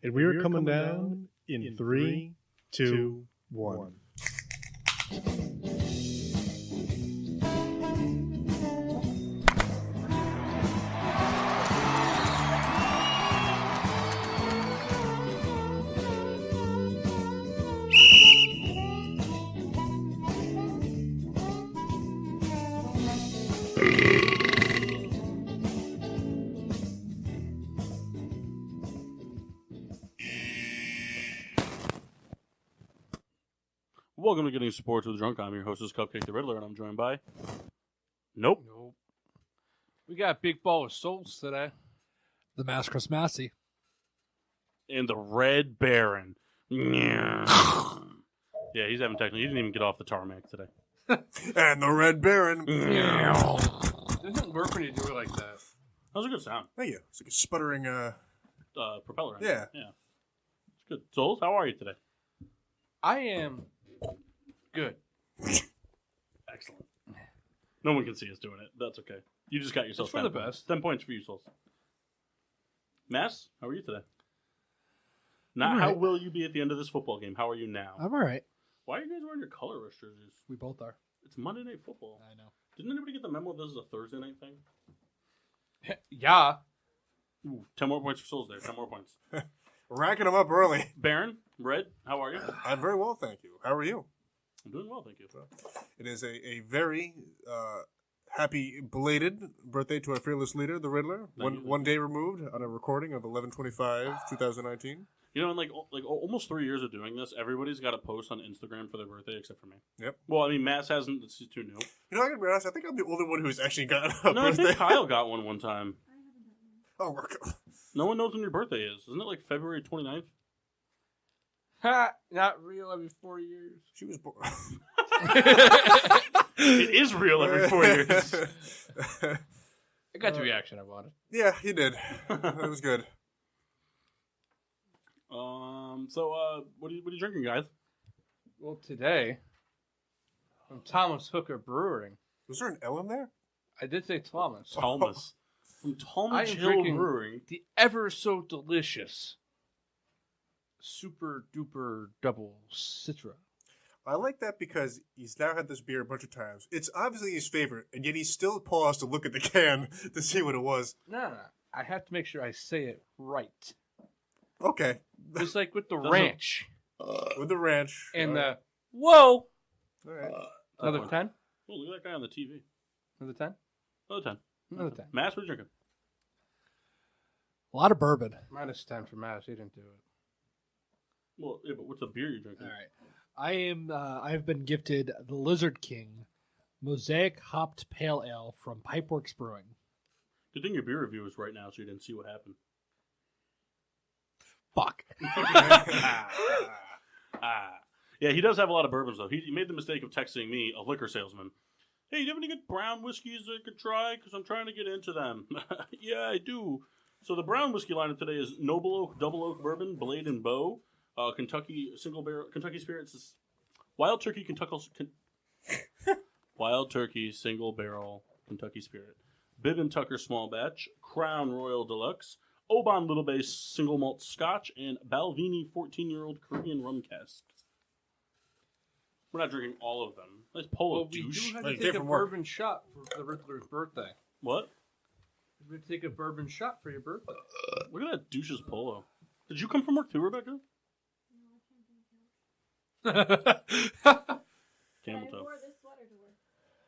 And we are coming down in 3, 2, 1. Welcome to Getting Sports with Drunk. I'm your host, Cupcake the Riddler, and I'm joined by... Nope. We got a big ball of souls today. The Mascros Massey. And the Red Baron. Yeah, he's having technical. He didn't even get off the tarmac today. And the Red Baron. It doesn't work when you do it like that. That was a good sound. Thank you. It's like a sputtering, Propeller. Yeah. It's good. Souls, how are you today? I am good. Excellent. No one can see us doing it. That's okay. You just got yourself It's for 10 the points. best. 10 points for you, Souls. Mass, how are you today? I'm Not all how right. will you be at the end of this football game. How are you now? I'm all right. Why are you guys wearing your colorless jerseys? We both are. It's Monday Night Football. I know. Didn't anybody get the memo this is a Thursday night thing? Yeah. Ooh, 10 more points for Souls there. 10 more points. racking them up early. Baron, Red, how are you? I'm very well, thank you. How are you? I'm doing well, thank you. It is a very happy belated birthday to our fearless leader, the Riddler. Thank you. One day removed on a recording of 11/25/2019. You know, in like almost 3 years of doing this, everybody's got a post on Instagram for their birthday except for me. Yep. Well, I mean, Mass hasn't. It's too new. You know, I gotta be honest. I think I'm the only one who's actually got a No, I birthday. think Kyle got one time. Oh, No one knows when your birthday is. Isn't it like February 29th? Ha! Not real every 4 years. she was born. It is real every 4 years. I got the reaction I wanted. Yeah, you did. It was good. So, what are you drinking, guys? Well, today, from Thomas Hooker Brewing. Was there an L in there? I did say Thomas. Thomas. From I Talmadge am Hill drinking Brewing. the ever so delicious Super Duper Double Citra. I like that because he's now had this beer a bunch of times. It's obviously his favorite, and yet he still paused to look at the can to see what it was. No. I have to make sure I say it right. Okay. Just like with the Doesn't- ranch. With the ranch. And All whoa! right. Another 10? Oh, look at that guy on the TV. Another 10? Another 10. Another 10. Mass, what are you drinking? A lot of bourbon. Minus 10 for Mass. He didn't do it. Well, yeah, but what's the beer you're drinking? All right. I've been gifted the Lizard King Mosaic Hopped Pale Ale from Pipeworks Brewing. Good thing your beer review is right now, so you didn't see what happened. Fuck. Yeah, he does have a lot of bourbons, though. He made the mistake of texting me, a liquor salesman. Hey, do you have any good brown whiskeys that I could try? Because I'm trying to get into them. Yeah, I do. So the brown whiskey lineup today is Noble Oak, Double Oak Bourbon, Blade and Bow, Kentucky Single Barrel, Kentucky Spirits, Wild Turkey, Wild Turkey Single Barrel, Kentucky Spirit, Bib and Tucker Small Batch, Crown Royal Deluxe, Oban Little Bay Single Malt Scotch, and Balvenie 14-year-old Caribbean Rum Casks. We're not drinking all of them. Nice polo Well, we douche. do have Hey, to came take a from work. bourbon shot for the Riddler's birthday. What? We're going to take a bourbon shot for your birthday. Look at that douche's polo. Did you come from work too, Rebecca? Camel toe.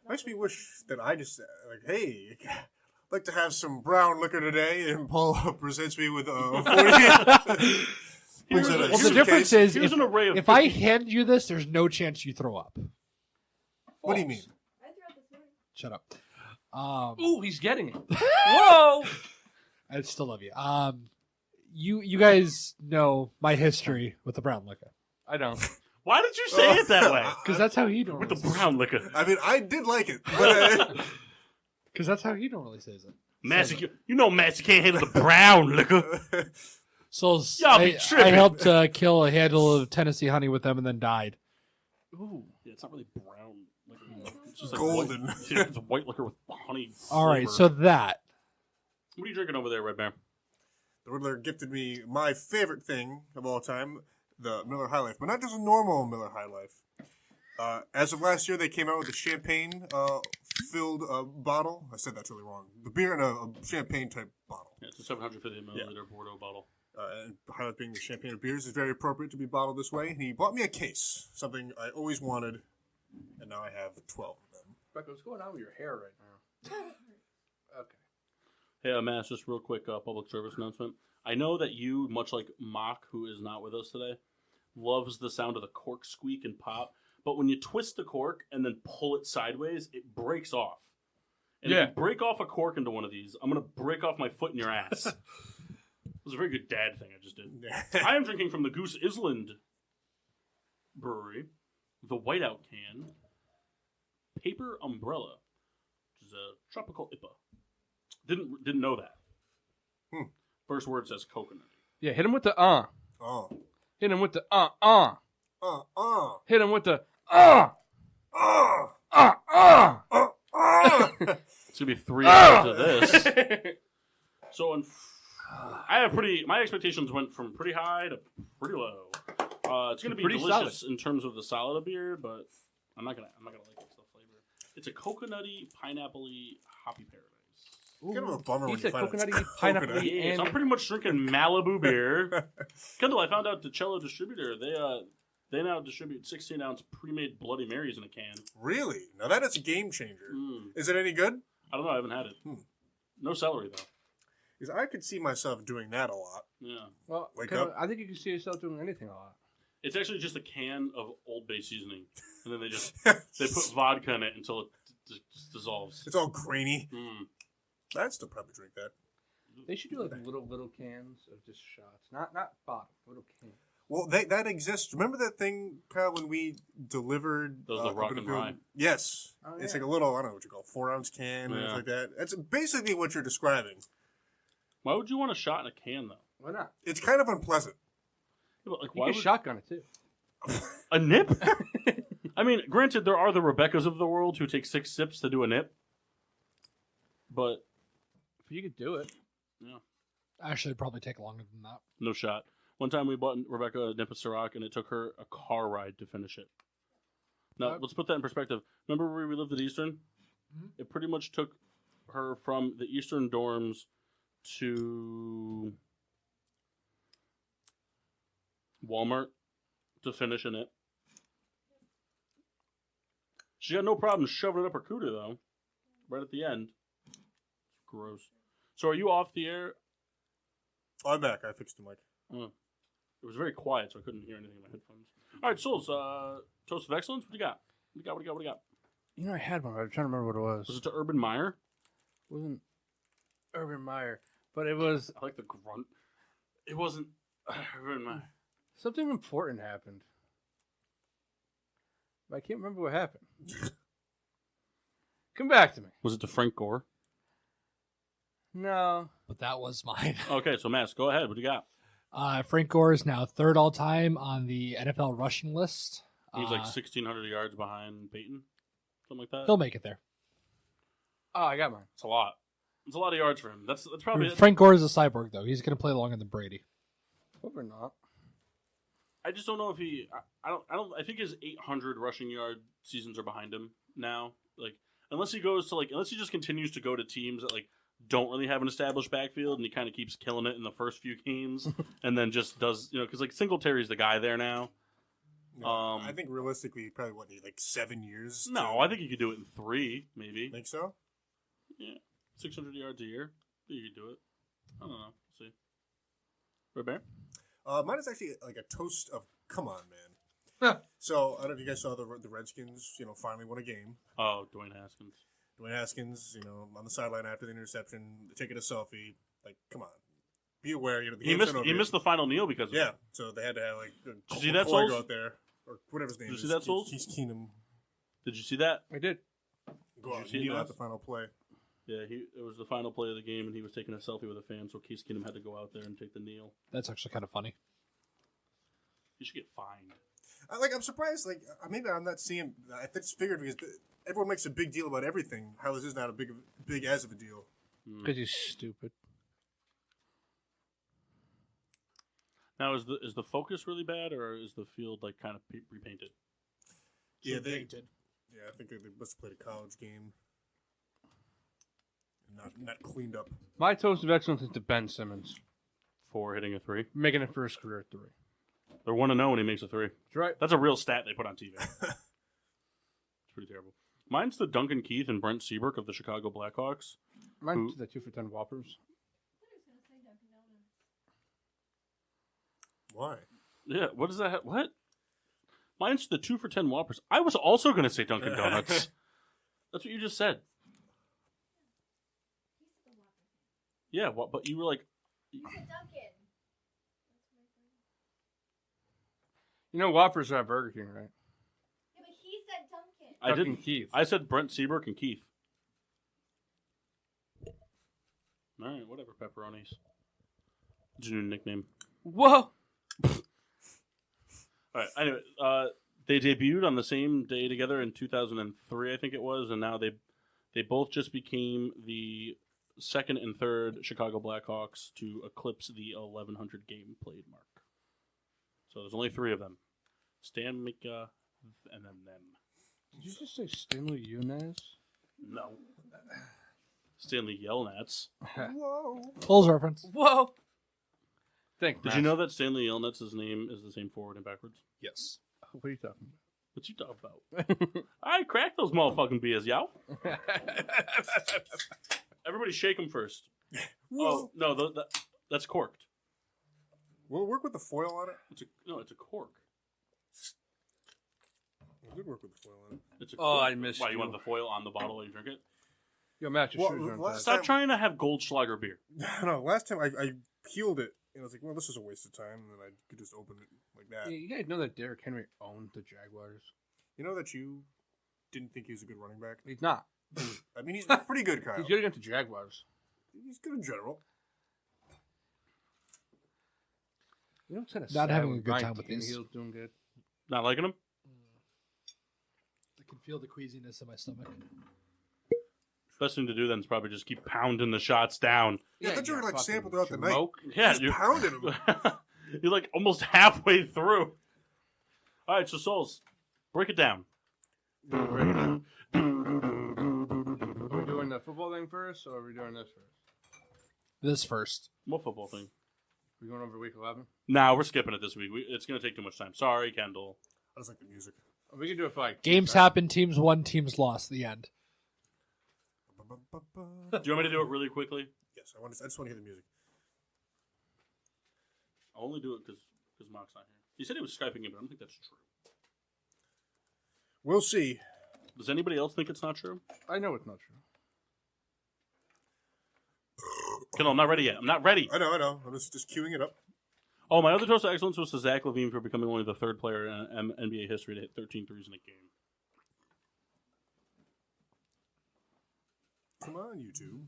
Makes me wish that I just, hey, I'd like to have some brown liquor today, and Paul presents me with 40. Here's Well, a- Well, here's the a- difference is here's an array of if I 50 hand you this, there's no chance you throw up. What do you mean? Shut up. Ooh, he's getting it. Whoa! I still love you. You guys know my history with the brown liquor I don't. Why did you say it that way? because that's how he With normally the brown liquor. I mean, I did like it, but because that's how he normally says it. Massey, you know Massey can't handle the brown liquor. So Y'all be I tripping. helped kill a handle of Tennessee honey with them and then died. Ooh. Yeah, it's not really brown liquor. It's just like Golden. White, yeah, it's white liquor with honey All right, flavor. so that What are you drinking over there, Red Bear? The Riddler gifted me my favorite thing of all time, the Miller High Life, but not just a normal Miller High Life. As of last year, they came out with a champagne-filled bottle. I said that totally wrong. The beer in a champagne-type bottle. Yeah, it's a 750 milliliter Bordeaux bottle. And High Life being the champagne of beers is very appropriate to be bottled this way. And he bought me a case, something I always wanted, and now I have 12 of them. Becca, what's going on with your hair right now? Okay. Hey, Mass, just real quick public service announcement. I know that you, much like Mock, who is not with us today, loves the sound of the cork squeak and pop. But when you twist the cork and then pull it sideways, it breaks off. And if you break off a cork into one of these, I'm going to break off my foot in your ass. It was a very good dad thing I just did. I am drinking from the Goose Island Brewery, the Whiteout can, Paper Umbrella, which is a tropical IPA. Didn't know that. First word says coconut. Yeah, hit him with the Oh. Hit him with the Hit him with the It's gonna be 3 hours of this. So, my expectations went from pretty high to pretty low. It's gonna be Pretty delicious solid. in terms of the solid of beer, but I'm not gonna like it the flavor. It's a coconutty, pineapple-y, hoppy paradise. Kind of a bummer He when you said find coconutty, out it's pineapple, coconut. Yeah, so I'm and pretty much drinking Malibu beer. Kendall, I found out the Cello distributor, they now distribute 16-ounce pre-made Bloody Marys in a can. Really? Now that is a game changer. Is it any good? I don't know, I haven't had it. No celery, though. Because I could see myself doing that a lot. Yeah. well, Wake kinda, up. I think you can see yourself doing anything a lot. It's actually just a can of Old Bay seasoning. And then they put vodka in it until it just dissolves. It's all grainy. I'd still probably drink that. They should do like little cans of just shots, not bottles, little cans. Well, that exists. Remember that thing, Kyle, when we delivered... Those are up rock in and the field? rye. Yes. Oh, It's yeah. like a little, I don't know what you call it, 4-ounce can, and Yeah. things like that. That's basically what you're describing. Why would you want a shot in a can, though? Why not? It's kind of unpleasant. Yeah, but, like, You why can would... shotgun it too. A nip? I mean, granted, there are the Rebeccas of the world who take 6 sips to do a nip. But... If you could do it. Yeah. Actually, it'd probably take longer than that. No shot. One time we bought Rebecca a nip of Ciroc, and it took her a car ride to finish it. Now, let's put that in perspective. Remember where we lived at Eastern? It pretty much took her from the Eastern dorms to Walmart to finish a nip. She had no problem shoving it up her cooter, though. Right at the end. Gross. So are you off the air? Oh, I'm back. I fixed the mic. It was very quiet, so I couldn't hear anything in my headphones. All right, Souls, Toast of Excellence, what do you got? What do you got? You know, I had one, but I'm trying to remember what it was. Was it to Urban Meyer? It wasn't Urban Meyer, but it was I like the grunt. It wasn't Urban Meyer. something important happened. But I can't remember what happened. Come back to me. Was it to Frank Gore? No. But that was mine. Okay, so Mass, go ahead. What do you got? Frank Gore is now third all time on the NFL rushing list. He's like 1,600 yards behind Peyton, something like that. He'll make it there. Oh, I got mine. It's a lot. It's a lot of yards for him. That's probably it. Frank Gore is a cyborg, though. He's going to play longer than Brady. Hope we're not. I just don't know if he. I think his 800 rushing yard seasons are behind him now. Like unless he just continues to go to teams that like don't really have an established backfield, and he kind of keeps killing it in the first few games, and then just does because like Singletary's the guy there now. No, I think realistically, you probably need like 7 years. No, I think you could do it in 3, maybe. Think so? Yeah, 600 yards a year. I think you could do it. I don't know. We'll see. Red Bear? Mine is actually like a toast of come on, man. So I don't know if you guys saw the Redskins, finally won a game. Oh, Dwayne Haskins. Dwayne Haskins, on the sideline after the interception, taking a selfie. Like, come on, be aware. The He game's not over missed yet. the final kneel because of Yeah, it. so they had to have like Did you see that, McCoy Souls? go out there or whatever his name Did you is. see that, Souls? He's Keenum. Did you see that? I did. Go out see and it, kneel Mass? at the final play. Yeah, it was the final play of the game, and he was taking a selfie with a fan, so Case Keenum had to go out there and take the kneel. That's actually kind of funny. He should get fined. I'm surprised. Like, maybe I'm not seeing. I just figured because everyone makes a big deal about everything. How this is not a big as of a deal. Because he's stupid. Now, is the focus really bad, or is the field like kind of repainted? Yeah, they painted. Yeah, I think they must have played a college game. Not cleaned up. My toast of excellence is to Ben Simmons, For hitting a 3. making it for his career 3. They're 1-0 when he makes a 3. That's right. That's a real stat they put on TV. It's pretty terrible. Mine's the Duncan Keith and Brent Seabrook of the Chicago Blackhawks. Mine's the 2 for 10 Whoppers. Why? Yeah, what is that? What? Mine's the 2 for 10 Whoppers. I was also going to say Dunkin' Donuts. That's what you just said. Yeah, but you were like... You said Dunkin'. You know Whoppers are at Burger King, right? Yeah, but he said Dunkin'. I Duncan didn't. Keith. I said Brent Seabrook and Keith. All right, whatever, pepperonis. It's your new nickname. Whoa! All right, anyway, they debuted on the same day together in 2003, I think it was, and now they both just became the second and third Chicago Blackhawks to eclipse the 1,100 game played mark. So there's only 3 of them. Stan Mika and then them. Did you just say Stanley Younes? No. Stanley Yelnats. Whoa. Bulls reference. Whoa! Did you know that Stanley Yelnats' name is the same forward and backwards? Yes. What are you talking What you talking about? I cracked those motherfucking beers, y'all. about? Everybody shake them first. Whoa. Oh, no, that's corked. Will it work with the foil on it? It's a cork. It would work with the foil on it. It's a Oh, cork. I missed Why, you you. want the foil on the bottle while you drink it? Yo, Matt, your Well, shoes are last untied. Stop time- trying to have Goldschlager beer. No, last time I peeled it, and I was like, well, this is a waste of time, and then I could just open it like that. Yeah, you guys know that Derrick Henry owned the Jaguars? You know that you didn't think he was a good running back? He's not. I mean, he's pretty good, Kyle. He's good against the Jaguars. He's good in general. You know, it's kind of Not sad having when a good Ryan time with these. Tannehill's doing good. Not liking them? I can feel the queasiness in my stomach. Best thing to do then is probably just keep pounding the shots down. Yeah, I thought you were like fucking sampled throughout the night. smoke. Yeah, Just pounding them. You're like almost halfway through. All right, so Souls, break it down. Are we doing the football thing first, or are we doing this first? This first. What football thing? We going over week 11? Nah, we're skipping it this week. It's going to take too much time. Sorry, Kendall. I just like the music. We can do it for like Games happen, teams won, teams lost. The end. Do you want me to do it really quickly? Yes, I just want to hear the music. I'll only do it because Mark's not here. He said he was Skyping it, but I don't think that's true. We'll see. Does anybody else think it's not true? I know it's not true. Kendall, I'm not ready yet. I'm not ready. I know. I'm just queuing it up. Oh, my other toast of excellence was to Zach LaVine for becoming only the third player in NBA history to hit 13 threes in a game. Come on, YouTube.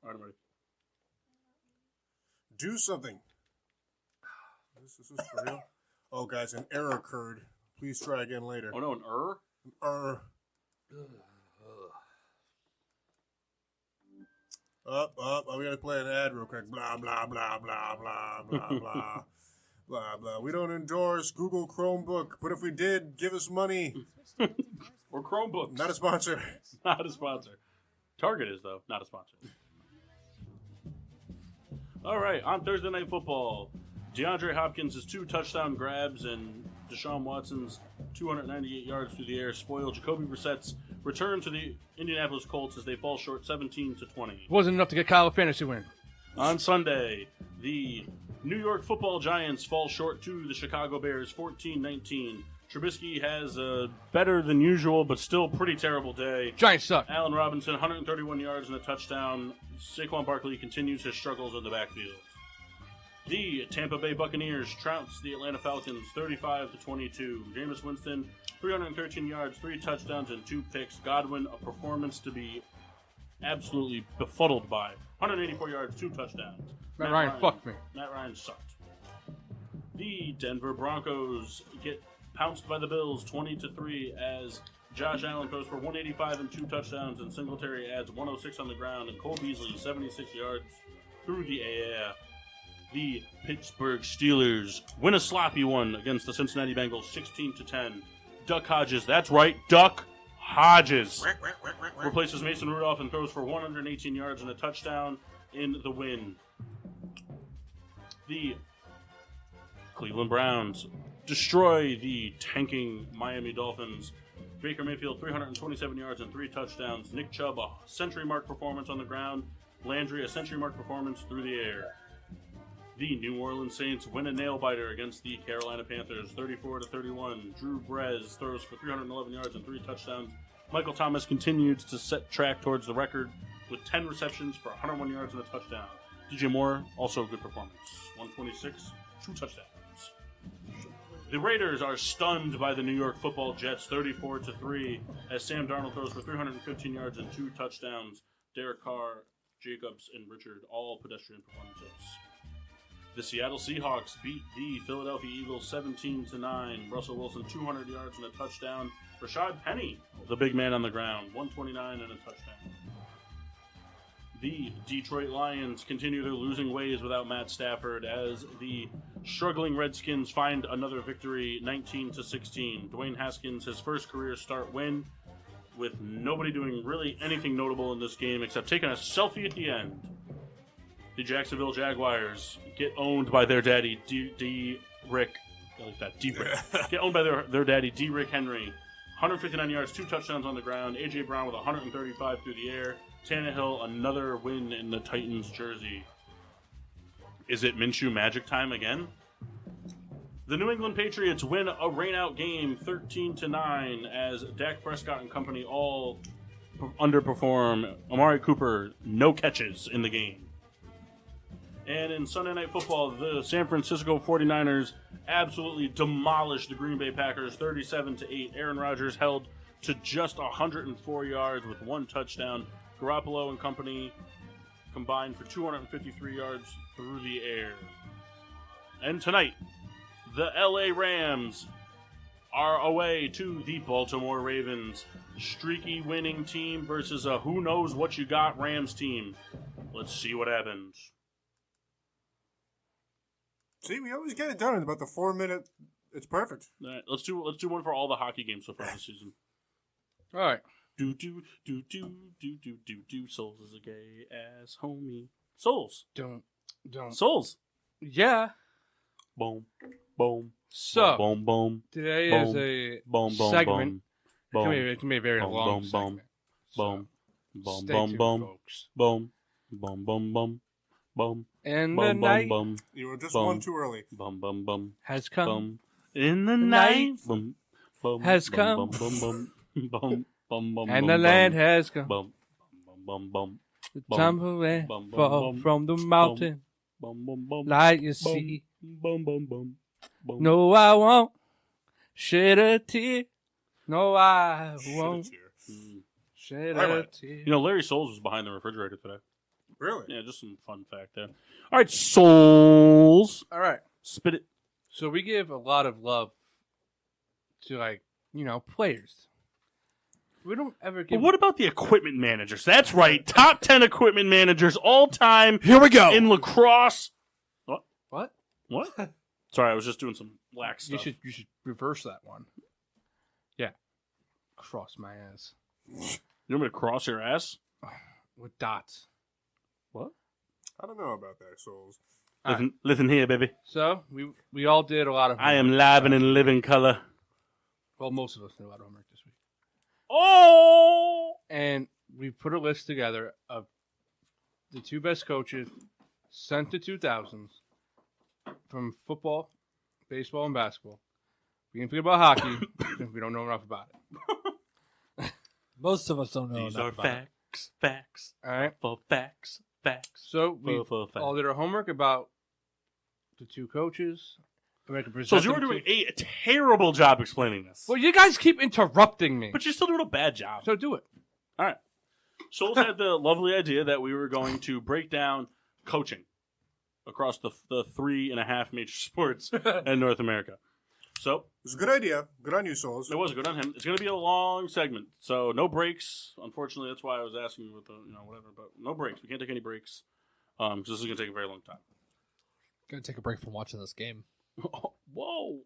All right, I'm ready. Do something. This is for real. Oh, guys, an error occurred. Please try again later. Oh, no, an error? We gotta play an ad real quick. Blah, blah, blah, blah, blah, blah, blah. Blah, blah. We don't endorse Google Chromebook, but if we did, give us money. Or Chromebooks. Not a sponsor. Not a sponsor. Target is, though. Not a sponsor. All right, on Thursday Night Football, DeAndre Hopkins' 2 touchdown grabs and Deshaun Watson's 298 yards through the air spoiled Jacoby Brissett's return to the Indianapolis Colts as they fall short 17-20. Wasn't enough to get Kyle a fantasy win. On Sunday, the New York Football Giants fall short to the Chicago Bears 14-19. Trubisky has a better than usual but still pretty terrible day. Giants suck. Allen Robinson, 131 yards and a touchdown. Saquon Barkley continues his struggles in the backfield. The Tampa Bay Buccaneers trounce the Atlanta Falcons 35-22. Jameis Winston, 313 yards, 3 touchdowns, and 2 picks. Godwin, a performance to be absolutely befuddled by. 184 yards, 2 touchdowns. Matt Ryan fucked me. Matt Ryan sucked. The Denver Broncos get pounced by the Bills 20-3 as Josh Allen throws for 185 and 2 touchdowns, and Singletary adds 106 on the ground, and Cole Beasley 76 yards through the air. The Pittsburgh Steelers win a sloppy one against the Cincinnati Bengals 16-10. Duck Hodges, that's right, Duck Hodges replaces Mason Rudolph and throws for 118 yards and a touchdown in the win. The Cleveland Browns destroy the tanking Miami Dolphins. Baker Mayfield, 327 yards and 3 touchdowns. Nick Chubb, a century mark performance on the ground. Landry, a century mark performance through the air. The New Orleans Saints win a nail-biter against the Carolina Panthers, 34-31. Drew Brees throws for 311 yards and 3 touchdowns. Michael Thomas continues to set track towards the record with 10 receptions for 101 yards and a touchdown. DJ Moore, also a good performance, 126, 2 touchdowns. The Raiders are stunned by the New York Football Jets, 34-3, as Sam Darnold throws for 315 yards and 2 touchdowns. Derek Carr, Jacobs, and Richard, all pedestrian performances. The Seattle Seahawks beat the Philadelphia Eagles 17-9. Russell Wilson, 200 yards and a touchdown. Rashad Penny, the big man on the ground, 129 and a touchdown. The Detroit Lions continue their losing ways without Matt Stafford as the struggling Redskins find another victory, 19-16. Dwayne Haskins, his first career start win, with nobody doing really anything notable in this game except taking a selfie at the end. The Jacksonville Jaguars get owned by their daddy, Rick. I like that, D-Rick. Get owned by their daddy, D-Rick Henry. 159 yards, 2 touchdowns on the ground. A.J. Brown with 135 through the air. Tannehill, another win in the Titans jersey. Is it Minshew magic time again? The New England Patriots win a rain-out game 13-9 as Dak Prescott and company all underperform. Amari Cooper, no catches in the game. And in Sunday Night Football, the San Francisco 49ers absolutely demolished the Green Bay Packers 37-8. Aaron Rodgers held to just 104 yards with 1 touchdown. Garoppolo and company combined for 253 yards through the air. And tonight, the LA Rams are away to the Baltimore Ravens. Streaky winning team versus a who knows what you got Rams team. Let's see what happens. See, we always get it done in about the 4-minute. It's perfect. All right, let's do one for all the hockey games so far this season. All right. Do. Souls is a gay ass homie. Souls. Don't. Souls. Yeah. Boom. Boom. So, boom. Boom. today boom, is a boom. Boom. segment. Boom. It can be a very boom, long boom, segment. Boom. Boom. Stay Boom. tuned, Boom. folks. Boom. Boom. Boom. Boom. Boom. And the Boom. night Boom. You were just Boom. one too early. Boom. Boom. Boom. has come. Boom. In the night night. Boom. Boom. has boom, come. Boom. Boom. Boom. Boom. Boom. And boom, the land has come. Boom. Boom. Boom. The boom, tumble and boom, boom, fall boom, from the mountain. Boom. Boom. Boom. Light you Boom. see. Boom. Boom. Boom. Boom. No, I won't shed a tear. No, I Shit, won't it's here. shed I a went. tear. You know, Larry Souls was behind the refrigerator today. Really? Yeah, just some fun fact there. All right, Souls. All right. Spit it. So we give a lot of love to, players. We don't ever give. But what about the equipment managers? That's right. Top 10 equipment managers all time Here we go. in lacrosse. What? What? Sorry, I was just doing some lax You stuff. should reverse that one. Yeah. Cross my ass You want me to cross your ass? with dots. What? I don't know about that, Souls. Listen here, baby. So we all did a lot of. I am live and in living color. Well, most of us did a lot of homework this week, Oh! and we put a list together of the 2 best coaches sent to 2000s from football, baseball, and basketball. We can forget about hockey if we don't know enough about it. Most of us don't know These enough are about it. facts. All right. For facts. So we For facts. all did our homework about the 2 coaches. And we can present So you were them doing to- a terrible job explaining this. Well, you guys keep interrupting me. But you're still doing a bad job. So do it. All right. Souls had the lovely idea that we were going to break down coaching across the 3.5 major sports in North America. So It was a good idea. Good on you, Souls. it was good on him. It's going to be a long segment, so no breaks. Unfortunately, that's why I was asking you with the whatever. But no breaks. We can't take any breaks because this is going to take a very long time. Gonna take a break from watching this game. Whoa.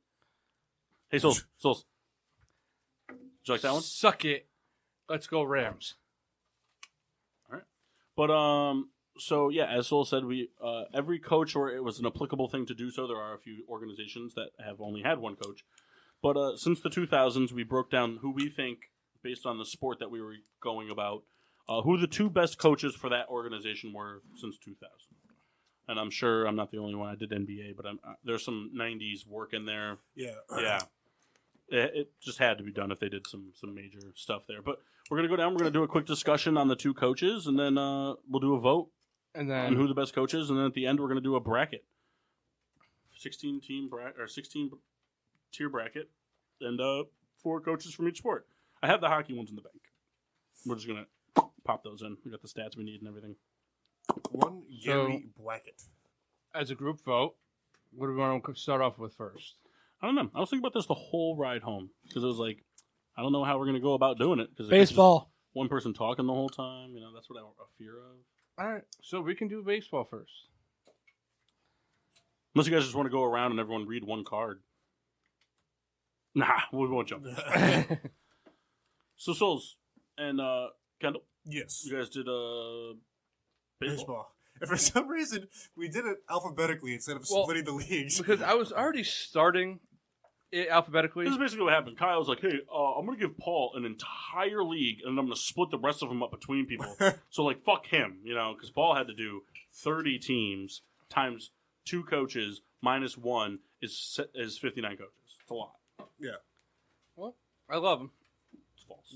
Hey, Souls. Did you like that one? Suck it. Let's go Rams. All right. But, so, yeah, as Soul said, we every coach, or it was an applicable thing to do so. There are a few organizations that have only had one coach. But since the 2000s, we broke down who we think, based on the sport that we were going about, who the two best coaches for that organization were since 2000. And I'm sure I'm not the only one. I did NBA, but there's some 90s work in there. Yeah. Yeah. It just had to be done if they did some major stuff there. But we're going to go down. We're going to do a quick discussion on the two coaches, and then we'll do a vote And on then who the best coach is. And then at the end, we're going to do a bracket. 16-tier bracket, and 4 coaches from each sport. I have the hockey ones in the bank. We're just going to pop those in. We got the stats we need and everything. One Gary Blackett. as a group vote, what do we want to start off with first? I don't know. I was thinking about this the whole ride home because it was like, I don't know how we're going to go about doing it. Because Baseball. one person talking the whole time. That's what I fear of. All right, so we can do baseball first. Unless you guys just want to go around and everyone read one card. Nah, we won't jump. So, Souls and Kendall, Yes. you guys did baseball. And for some reason, we did it alphabetically instead of Well, splitting the leagues. Because I was already starting it alphabetically. This is basically what happened. Kyle was like, hey, I'm going to give Paul an entire league, and I'm going to split the rest of them up between people. So, fuck him, because Paul had to do 30 teams times 2 coaches minus 1 is 59 coaches. It's a lot. Yeah. Well, I love him. It's false.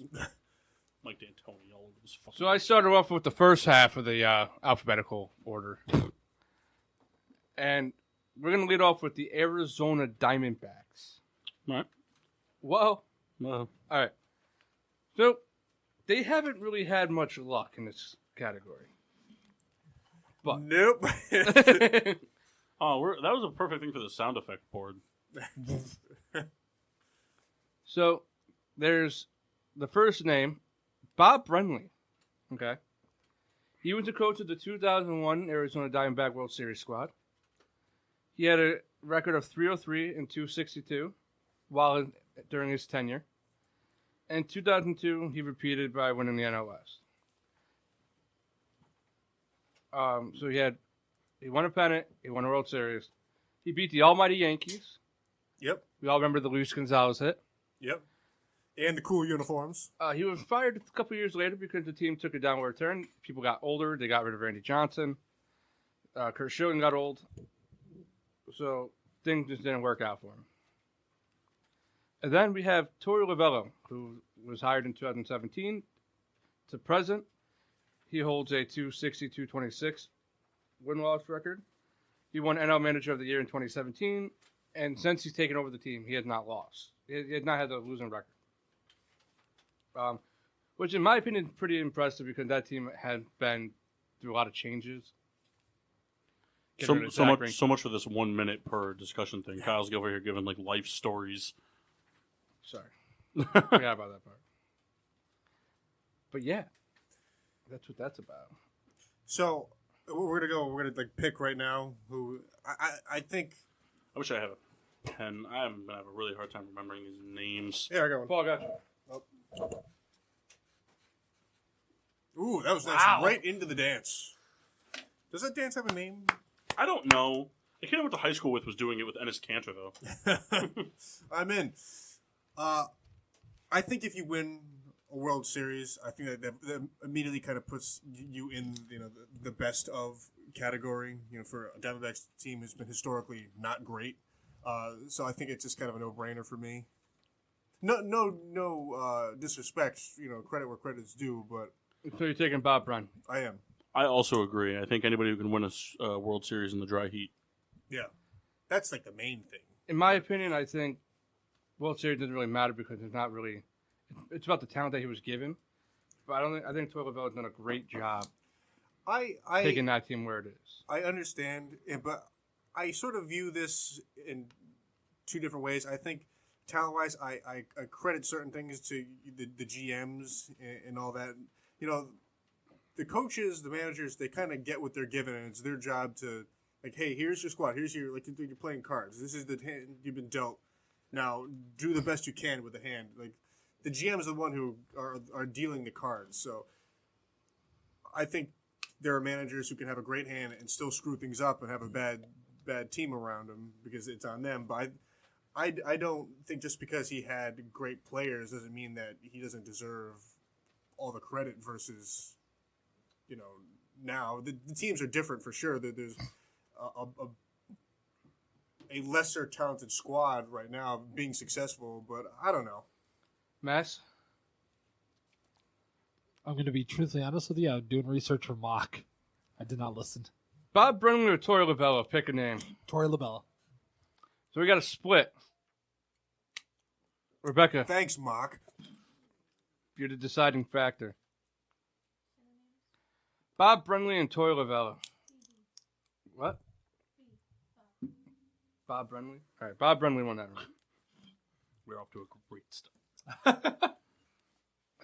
Mike D'Antoni all over this fucking... So I started off with the first half of the alphabetical order. And we're going to lead off with the Arizona Diamondbacks. All right. Well, Well, all right. So they haven't really had much luck in this category. But Nope. that was a perfect thing for the sound effect board. so there's the first name, Bob Brenly. Okay. He was the coach of the 2001 Arizona Diamondback World Series squad. He had a record of 303 and 262 during his tenure. In 2002, he repeated by winning the NL West. So he won a pennant, he won a World Series. He beat the almighty Yankees. Yep. We all remember the Luis Gonzalez hit. Yep. And the cool uniforms. He was fired a couple years later because the team took a downward turn. People got older. They got rid of Randy Johnson. Kurt Schilling got old. So things just didn't work out for him. And then we have Torey Lovello, who was hired in 2017 to present. He holds a 260-226 win-loss record. He won NL Manager of the Year in 2017, and since he's taken over the team, he has not lost. He has not had a losing record. Which, in my opinion, is pretty impressive because that team had been through a lot of changes. So much for this 1 minute per discussion thing. Kyle's over here giving life stories. Sorry. Forgot about that part. But yeah, that's what that's about. So we're gonna pick right now who I think. I wish I had a pen. I'm gonna have a really hard time remembering these names. Yeah, I got one. Paul, got you. Ooh, that was nice. Wow. Right into the dance. Does that dance have a name? I don't know. The kid I went to high school with was doing it with Ennis Cantor, though. I'm in. I think if you win a World Series, I think that immediately kind of puts you in the best of category. For a Diamondbacks team who's been historically not great. So I think it's just kind of a no-brainer for me. No disrespect. Credit where credit's due, but So you're taking Bob Brun. I am. I also agree. I think anybody who can win a World Series in the dry heat. Yeah, that's the main thing. In my opinion, I think World Series doesn't really matter because it's not really. It's about the talent that he was given. But I think Torey Lovello's done a great job taking that team where it is. I understand, but I sort of view this in 2 different ways. I think talent-wise, I credit certain things to the GMs and all that. The coaches, the managers, they kind of get what they're given, and it's their job to Like, hey, here's your squad. Here's your, like, you're playing cards. This is the hand you've been dealt. Now, do the best you can with the hand. Like, the GM is the one who are dealing the cards. So, I think there are managers who can have a great hand and still screw things up and have a bad team around them because it's on them. But I don't think just because he had great players doesn't mean that he doesn't deserve all the credit versus, now. The teams are different for sure. There's a lesser talented squad right now being successful, but I don't know. Mass? I'm going to be truthfully honest with you. I'm doing research for mock. I did not listen. Bob Brennan or Torey Lovella? Pick a name. Torey Labella. So we got a split. Rebecca, Thanks, Mock. you're the deciding factor. Bob Brennan and Torey Lovella. What? Bob Brennan? All right, Bob Brennan won that round. We're off to a great start.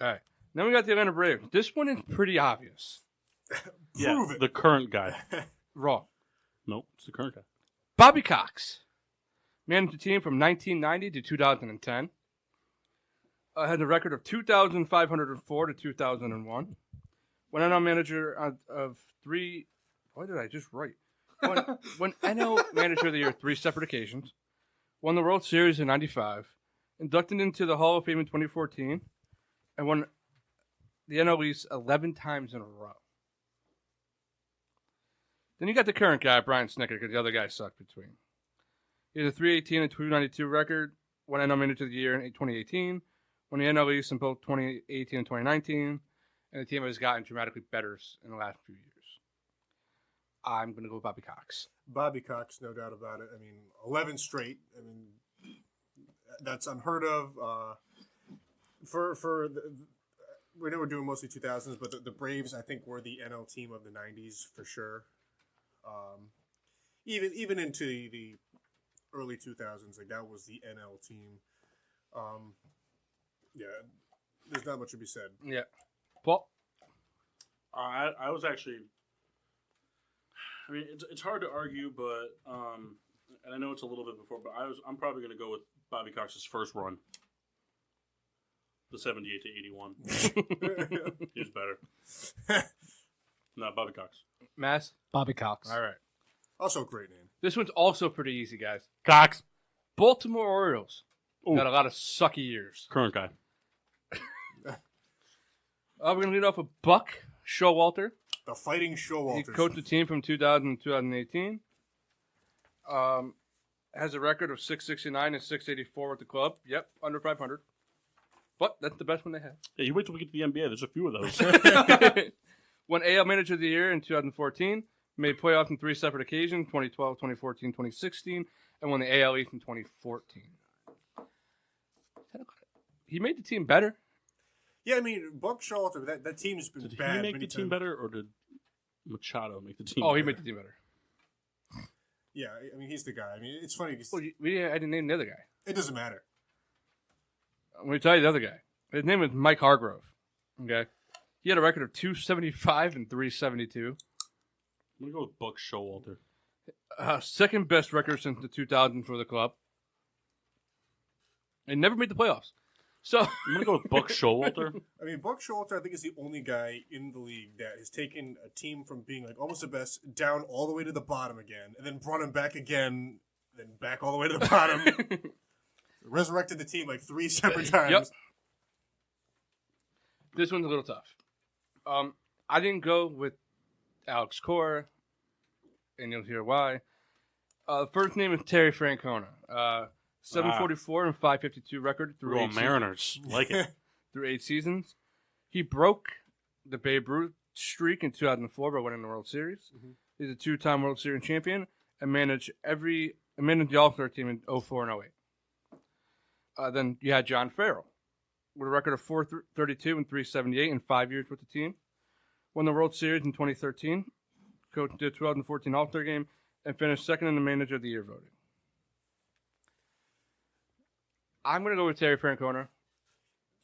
All right. Then we got the Atlanta Braves. This one is pretty obvious. Prove it. The current guy. Wrong. Nope, it's the current guy. Bobby Cox managed the team from 1990 to 2010. Had a record of 2,504 to 2001. Went NL manager of three. Why did I just write? Won NL manager of the year 3 separate occasions. Won the World Series in '95. Inducted into the Hall of Fame in 2014. And won the NL East 11 times in a row. Then you got the current guy, Brian Snitker, because the other guy sucked between. He has a 318 and 292 record. Won NL Manager of the Year in 2018. Won the NL East in both 2018 and 2019. And the team has gotten dramatically better in the last few years. I'm going to go with Bobby Cox. Bobby Cox, no doubt about it. I mean, 11 straight. I mean, that's unheard of. We know we're doing mostly 2000s, but the Braves, I think, were the NL team of the 90s for sure. Even into the early 2000s, like that was the NL team. Yeah, there's not much to be said. Yeah. Paul? I was actually. I mean, it's hard to argue, but and I know it's a little bit before, but I'm probably going to go with Bobby Cox's first run, the 78 to 81. He was better. No, Bobby Cox. Mass? Bobby Cox. All right. Also a great name. This one's also pretty easy, guys. Cox. Baltimore Orioles. Ooh. Got a lot of sucky years. Current guy. We're going to lead off with Buck Showalter. The Fighting He Showalters. coached the team from 2000 to 2018. Has a record of 669 and 684 with the club. Yep, under 500. But that's the best one they have. Yeah, you wait till we get to the NBA. There's a few of those. Won AL Manager of the Year in 2014. Made playoffs in 3 separate occasions, 2012, 2014, 2016. And won the AL East in 2014. He made the team better. Yeah, I mean, Buck Showalter, that team's been Did bad. he make many the team times. better, or did Machado make the team Oh, better? he made the team better. Yeah, I mean, he's the guy. I mean, it's funny because Well, I didn't name the other guy. it doesn't matter. I'm going to tell you the other guy. His name is Mike Hargrove. Okay? He had a record of 275 and 372. I'm going to go with Buck Showalter. Second best record since the 2000 for the club. And never made the playoffs. So I'm going to go with Buck Showalter. I mean, Buck Showalter, I think, is the only guy in the league that has taken a team from being like almost the best down all the way to the bottom again, and then brought him back again, then back all the way to the bottom. Resurrected the team like 3 separate times. Yep. This one's a little tough. I didn't go with Alex Cora, and you'll hear why. First name is Terry Francona. 744 and 552 record through We're all 8 Mariners. Like it. through 8 seasons. He broke the Babe Ruth streak in 2004 by winning the World Series. Mhm. He's a 2-time World Series champion and managed the All-Star team in 04 and 08. Then you had John Farrell with a record of 432 and 378 in 5 years with the team. Won the World Series in 2013. Coached the 2014 All-Star game and finished second in the Manager of the Year voting. I'm going to go with Terry Francona.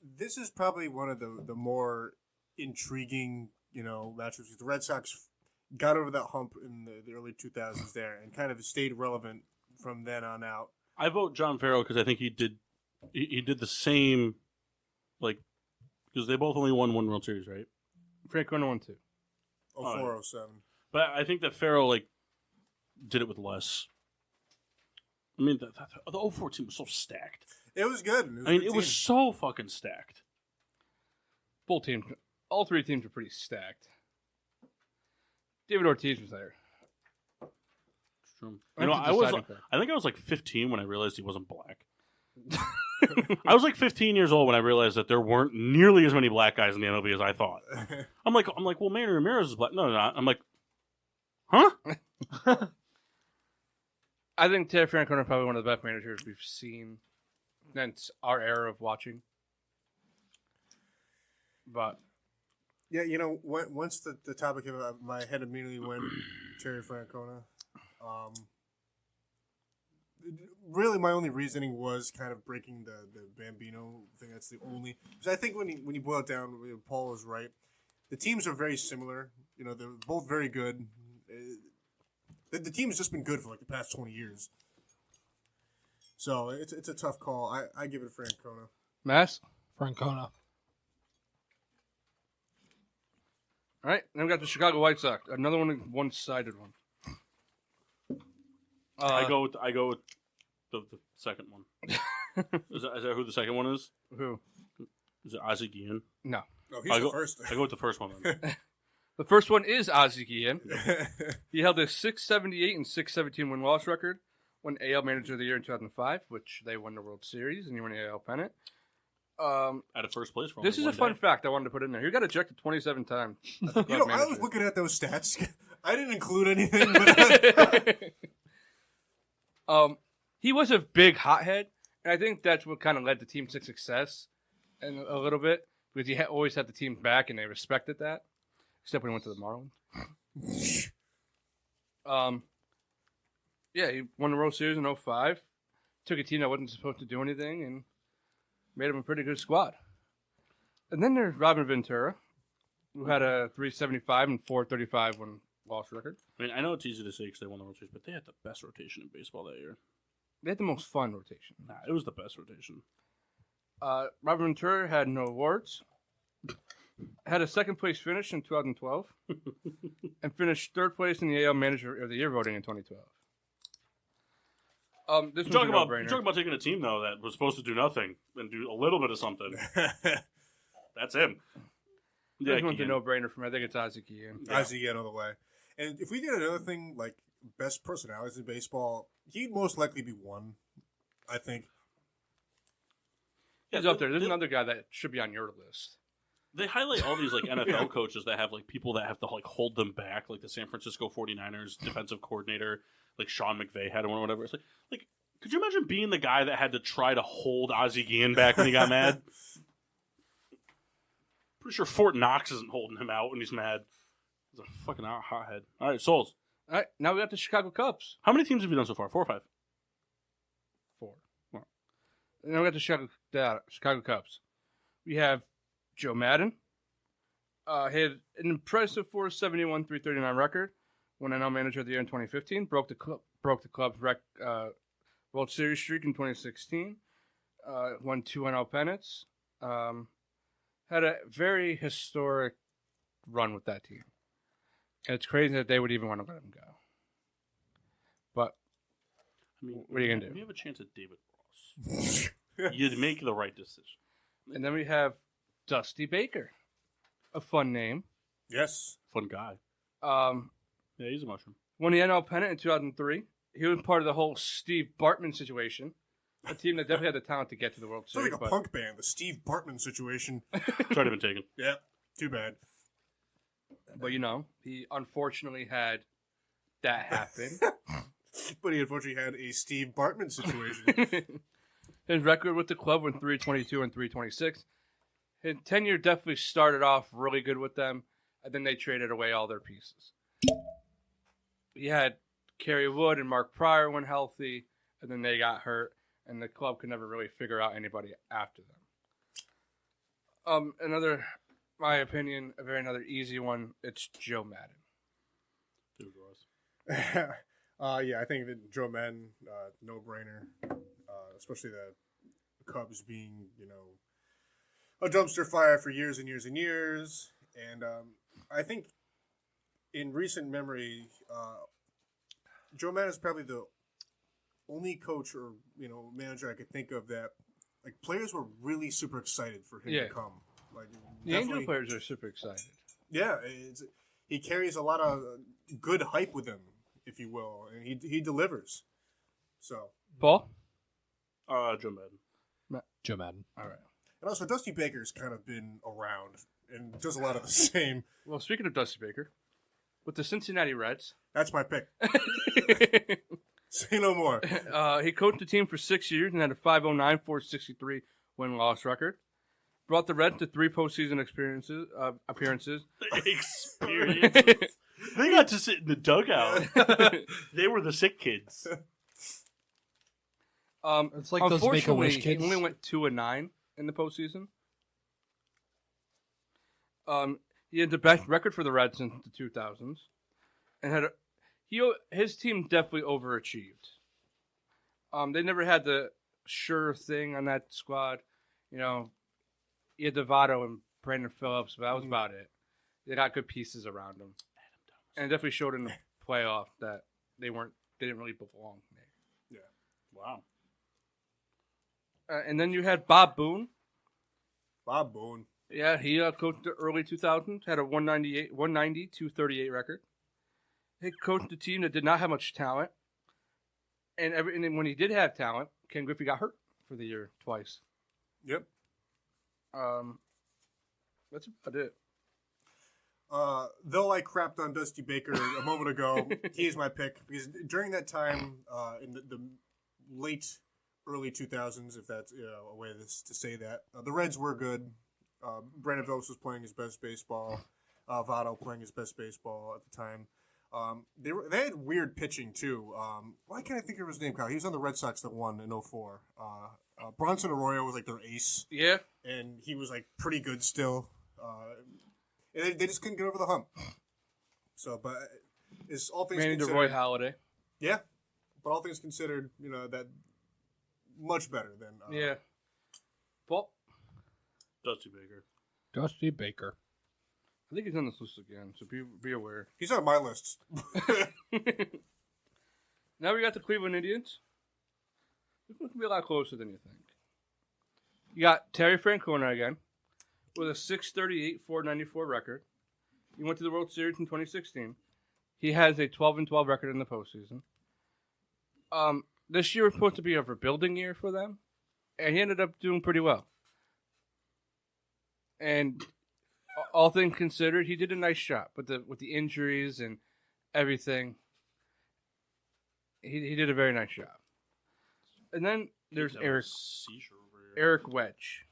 This is probably one of the more intriguing, matchups. The Red Sox, got over that hump in the early 2000s there and kind of stayed relevant from then on out. I vote John Farrell because I think he did the same, like, because they both only won one World Series, right? Francona won 2. 04, 07. But I think that Farrell, like, did it with less. I mean, the 04 team was so stacked. It was good. It was so fucking stacked. Full team. All 3 teams were pretty stacked. David Ortiz was there. It's true. That's a I deciding factor. think I was like 15 when I realized he wasn't black. I was like 15 years old when I realized that there weren't nearly as many black guys in the MLB as I thought. I'm like, well, Manny Ramirez is black. No, they're not. I'm like, huh? I think Terry Francona is probably one of the best managers we've seen since our era of watching. But yeah, once the topic came up, my head immediately went Terry Francona. Really, my only reasoning was kind of breaking the Bambino thing. That's the only. Because I think when you boil it down, Paul is right. The teams are very similar. They're both very good. The team has just been good for like the past 20 years. So it's a tough call. I give it to Francona. Mass? Francona. All right, then we got the Chicago White Sox. Another one-sided one. I go with the second one. Is that who the second one is? Who? Is it Ozzie Guillen? No. No, he's the first. I go with the first one then. The first one is Ozzie Guillen. He held a 678 and 617 win-loss record. Won AL Manager of the Year in 2005, which they won the World Series, and he won the AL pennant. Out of first place for this is only a fun day. fact I wanted to put in there. He got ejected 27 times. I was looking at those stats. I didn't include anything, but he was a big hothead, and I think that's what kind of led the team to success, and a little bit because he always had the team back, and they respected that. Except when he went to the Marlins. Yeah, he won the World Series in 2005. Took a team that wasn't supposed to do anything, and made him a pretty good squad. And then there's Robin Ventura, who had a 375 and 435 win-loss record. I mean, I know it's easy to say because they won the World Series, but they had the best rotation in baseball that year. They had the most fun rotation. Nah, it was the best rotation. Robin Ventura had no awards. Had a second-place finish in 2012. And finished third place in the AL Manager of the Year voting in 2012. This You're was a no-brainer. talking about taking a team, though, that was supposed to do nothing and do a little bit of something. That's him. Yeah, This one's a no-brainer for me. I think it's Ozzie Guillen. Ozzie Guillen all the way. And if we did another thing like best personalities in baseball, he'd most likely be one. I think. He's up there. There's another guy that should be on your list. They highlight all these like NFL coaches that have like people that have to like hold them back, like the San Francisco 49ers defensive coordinator, like Sean McVay had one or whatever. It's like could you imagine being the guy that had to try to hold Ozzie Guillen back when he got mad? Pretty sure Fort Knox isn't holding him out when he's mad. He's a fucking hothead. All right, Souls. All right, now we got the Chicago Cubs. How many teams have you done so far? 4 or 5? 4. And now we got the Chicago Cubs. We have Joe Madden. He had an impressive 471, 339 record. Won NL Manager of the Year in 2015. Broke the club's World Series streak in 2016. Won 2 NL pennants. Had a very historic run with that team. And it's crazy that they would even want to let him go. But I mean, what are you going to do? If you have a chance at David Ross, you'd make the right decision. And then we have Dusty Baker. A fun name. Yes. Fun guy. Yeah, he's a mushroom. Won the NL pennant in 2003. He was part of the whole Steve Bartman situation. A team that definitely had the talent to get to the World It's Series. like a punk band, the Steve Bartman situation. It's already been taken. Yeah, too bad. But, he unfortunately had that happen. But he unfortunately had a Steve Bartman situation. His record with the club went 322 and 326. His tenure definitely started off really good with them, and then they traded away all their pieces. He had Kerry Wood and Mark Pryor when healthy, and then they got hurt, and the club could never really figure out anybody after them. My opinion, another easy one, it's Joe Madden. Dude, Ross. Yeah, I think that Joe Madden, no brainer, especially the Cubs being, a dumpster fire for years and years and years. And I think in recent memory, Joe Madden is probably the only coach or manager I could think of that like players were really super excited for him to come. Like the Angel players are super excited. Yeah, he carries a lot of good hype with him, if you will, and he delivers. So Paul, Joe Madden. Joe Madden. All right. And also Dusty Baker's kind of been around and does a lot of the same. Well, speaking of Dusty Baker, with the Cincinnati Reds, that's my pick. Say no more. He coached the team for 6 years and had a 509 .463 win-loss record. Brought the Reds to 3 postseason appearances. Experiences. They got to sit in the dugout. They were the sick kids. It's like those Make-A-Wish Unfortunately, kids. he only went 2-9 in the postseason. He had the best record for the Reds since the 2000s, and had his team definitely overachieved. They never had the sure thing on that squad. You had Devado and Brandon Phillips, but that was about it. They got good pieces around them, and it definitely showed in the playoff that they didn't really belong there. Yeah. Wow. And then you had Bob Boone. Bob Boone. Yeah, he coached the early 2000s, had a 190, 238 record. He coached a team that did not have much talent. And then when he did have talent, Ken Griffey got hurt for the year twice. Yep. That's about it. Though I crapped on Dusty Baker a moment ago, he's my pick. Because during that time, in the late, early 2000s, if that's a way to say that, the Reds were good. Brandon Phillips was playing his best baseball. Votto playing his best baseball at the time. They had weird pitching too. Why can't I think of his name, Kyle? He was on the Red Sox that won in 04. Bronson Arroyo was like their ace. Yeah. And he was like pretty good still. And they just couldn't get over the hump. So, but is all things Manny considered, DeRoy Halladay. Yeah, but all things considered, that much better than Yeah. Paul? Dusty Baker. Dusty Baker. I think he's on this list again, so be aware. He's on my list. Now we got the Cleveland Indians. This one can be a lot closer than you think. You got Terry Francona again with a 638 .494 record. He went to the World Series in 2016. He has a 12-12 record in the postseason. This year was supposed to be a rebuilding year for them, and he ended up doing pretty well. And all things considered, he did a nice job with the injuries and everything. He did a very nice job. And then there's Eric Wedge.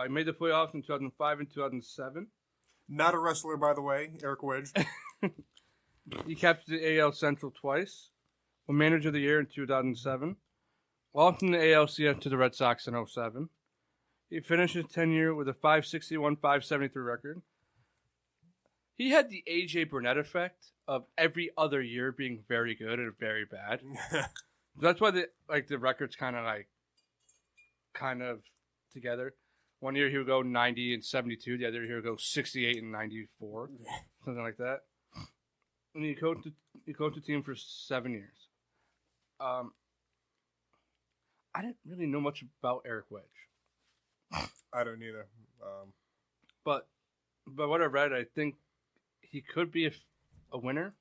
He made the playoffs in 2005 and 2007. Not a wrestler, by the way, Eric Wedge. He captured the AL Central twice. Was manager of the year in 2007. Lost in the ALCS to the Red Sox in 2007. He finished his tenure with a 561 .573 record. He had the AJ Burnett effect of every other year being very good and very bad. That's why the records kind of together. One year he would go 90 and 72. The other year he would go 68 and 94, something like that. And he coached the team for 7 years. I didn't really know much about Eric Wedge. I don't either. But what I read, I think he could be a winner.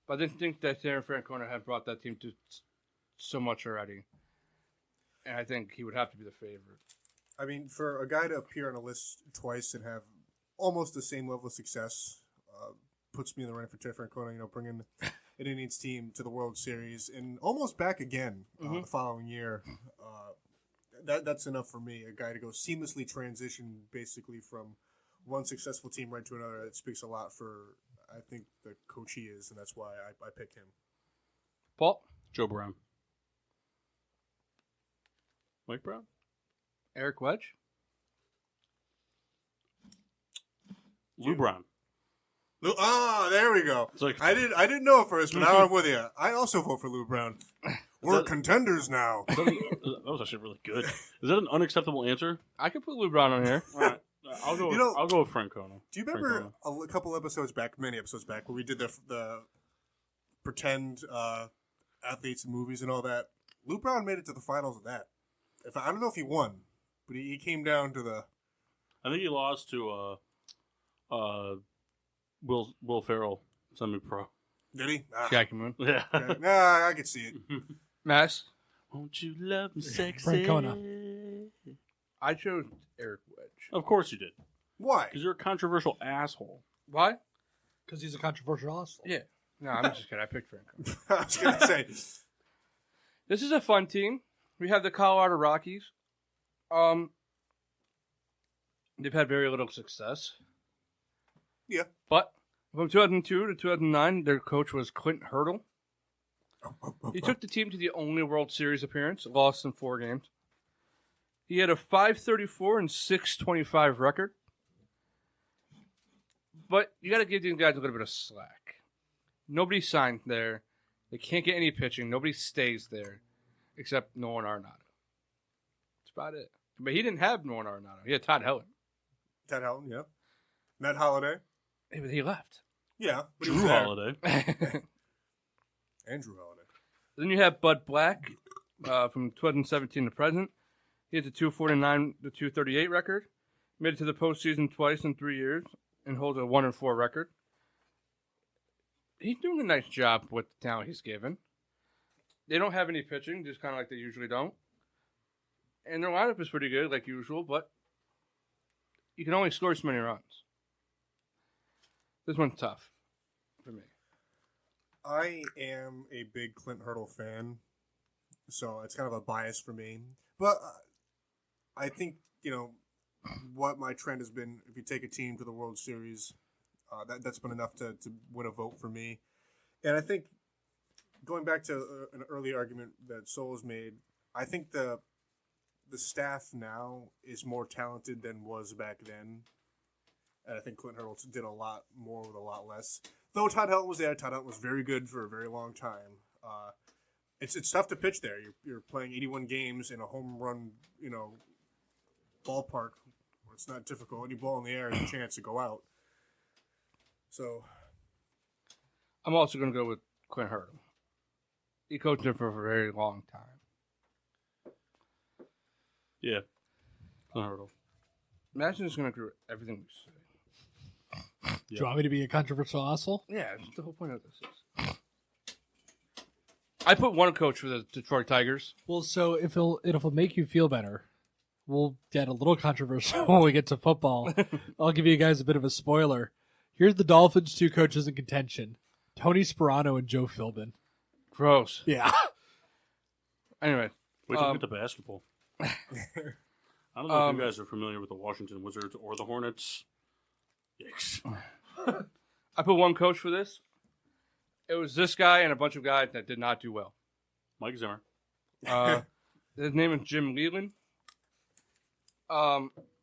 But I didn't think that Terry Francona had brought that team to so much already. And I think he would have to be the favorite. I mean, for a guy to appear on a list twice and have almost the same level of success puts me in the running for Terry Francona, bringing an Indians team to the World Series and almost back again the following year. That's enough for me. A guy to go seamlessly transition basically from one successful team right to another. It speaks a lot for, I think, the coach he is, and that's why I picked him. Paul? Joe Brown. Mike Brown? Eric Wedge? Lou Brown. There we go. It's like I didn't know at first, but now I'm with you. I also vote for Lou Brown. We're contenders now. that was actually really good. Is that an unacceptable answer? I could put Lou Brown on here. All right, I'll go. I'll go with Francona. Do you remember a couple episodes back, many episodes back, where we did the pretend athletes in movies and all that? Lou Brown made it to the finals of that. I don't know if he won, but he came down to the. I think he lost to Will Ferrell, semi-pro. Did he? Jackie Moon. Yeah. Nah, I could see it. Mass. Won't you love me sexy? Francona. I chose Eric Wedge. Of course you did. Why? Because you're a controversial asshole. Why? Because he's a controversial asshole. Yeah. No, I'm just kidding. I picked Franco. I was gonna say. This is a fun team. We have the Colorado Rockies. They've had very little success. Yeah. But from 2002 to 2009, their coach was Clint Hurdle. He took the team to the only World Series appearance, lost in 4 games. He had a .534 and .625 record. But you got to give these guys a little bit of slack. Nobody signed there. They can't get any pitching. Nobody stays there except Nolan Arenado. That's about it. But he didn't have Nolan Arenado. He had Todd Helton. Ted Helton, yeah. Matt Holliday. Hey, but he left. Yeah. But he was Drew there. Holiday. Andrew Holiday. Then you have Bud Black from 2017 to present. He has a .249 to .238 record. Made it to the postseason twice in 3 years and holds a 1-4 record. He's doing a nice job with the talent he's given. They don't have any pitching, just kind of like they usually don't. And their lineup is pretty good, like usual, but you can only score so many runs. This one's tough for me. I am a big Clint Hurdle fan, so it's kind of a bias for me. But I think, what my trend has been, if you take a team to the World Series, that's been enough to win a vote for me. And I think, going back to an early argument that Souls made, I think the staff now is more talented than was back then. And I think Clint Hurdle did a lot more with a lot less. Though Todd Helton was there, Todd Helton was very good for a very long time. It's tough to pitch there. You're playing 81 games in a home run, ballpark where it's not difficult. Any ball in the air has a chance to go out. So, I'm also going to go with Clint Hurdle. He coached there for a very long time. Yeah. Clint Hurdle. Imagine just going to agree with everything we say. Do you want me to be a controversial asshole? Yeah, that's the whole point of this is. I put one coach for the Detroit Tigers. Well, so if it'll make you feel better, we'll get a little controversial when we get to football. I'll give you guys a bit of a spoiler. Here's the Dolphins' 2 coaches in contention: Tony Sperano and Joe Philbin. Gross. Yeah. Anyway. Wait till we get to basketball. I don't know if you guys are familiar with the Washington Wizards or the Hornets. Yikes. I put one coach for this. It was this guy and a bunch of guys that did not do well. Mike Zimmer. His name is Jim Leland.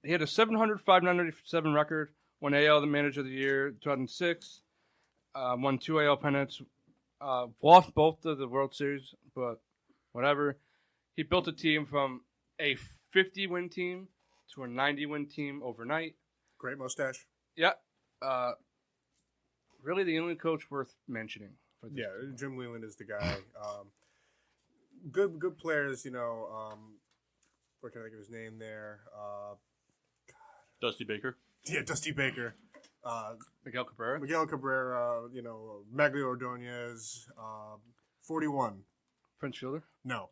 He had a 700, 597 record. Won AL the Manager of the Year 2006. Won 2 AL pennants. Lost both of the World Series, but whatever. He built a team from a 50-win team to a 90-win team overnight. great mustache. Yeah. Really the only coach worth mentioning. For this Yeah, Jim Leland is the guy. Good players, what can I think of his name there? Dusty Baker. Yeah, Dusty Baker. Miguel Cabrera. Miguel Cabrera, Maglio Ordonez, 41. Prince Fielder. No.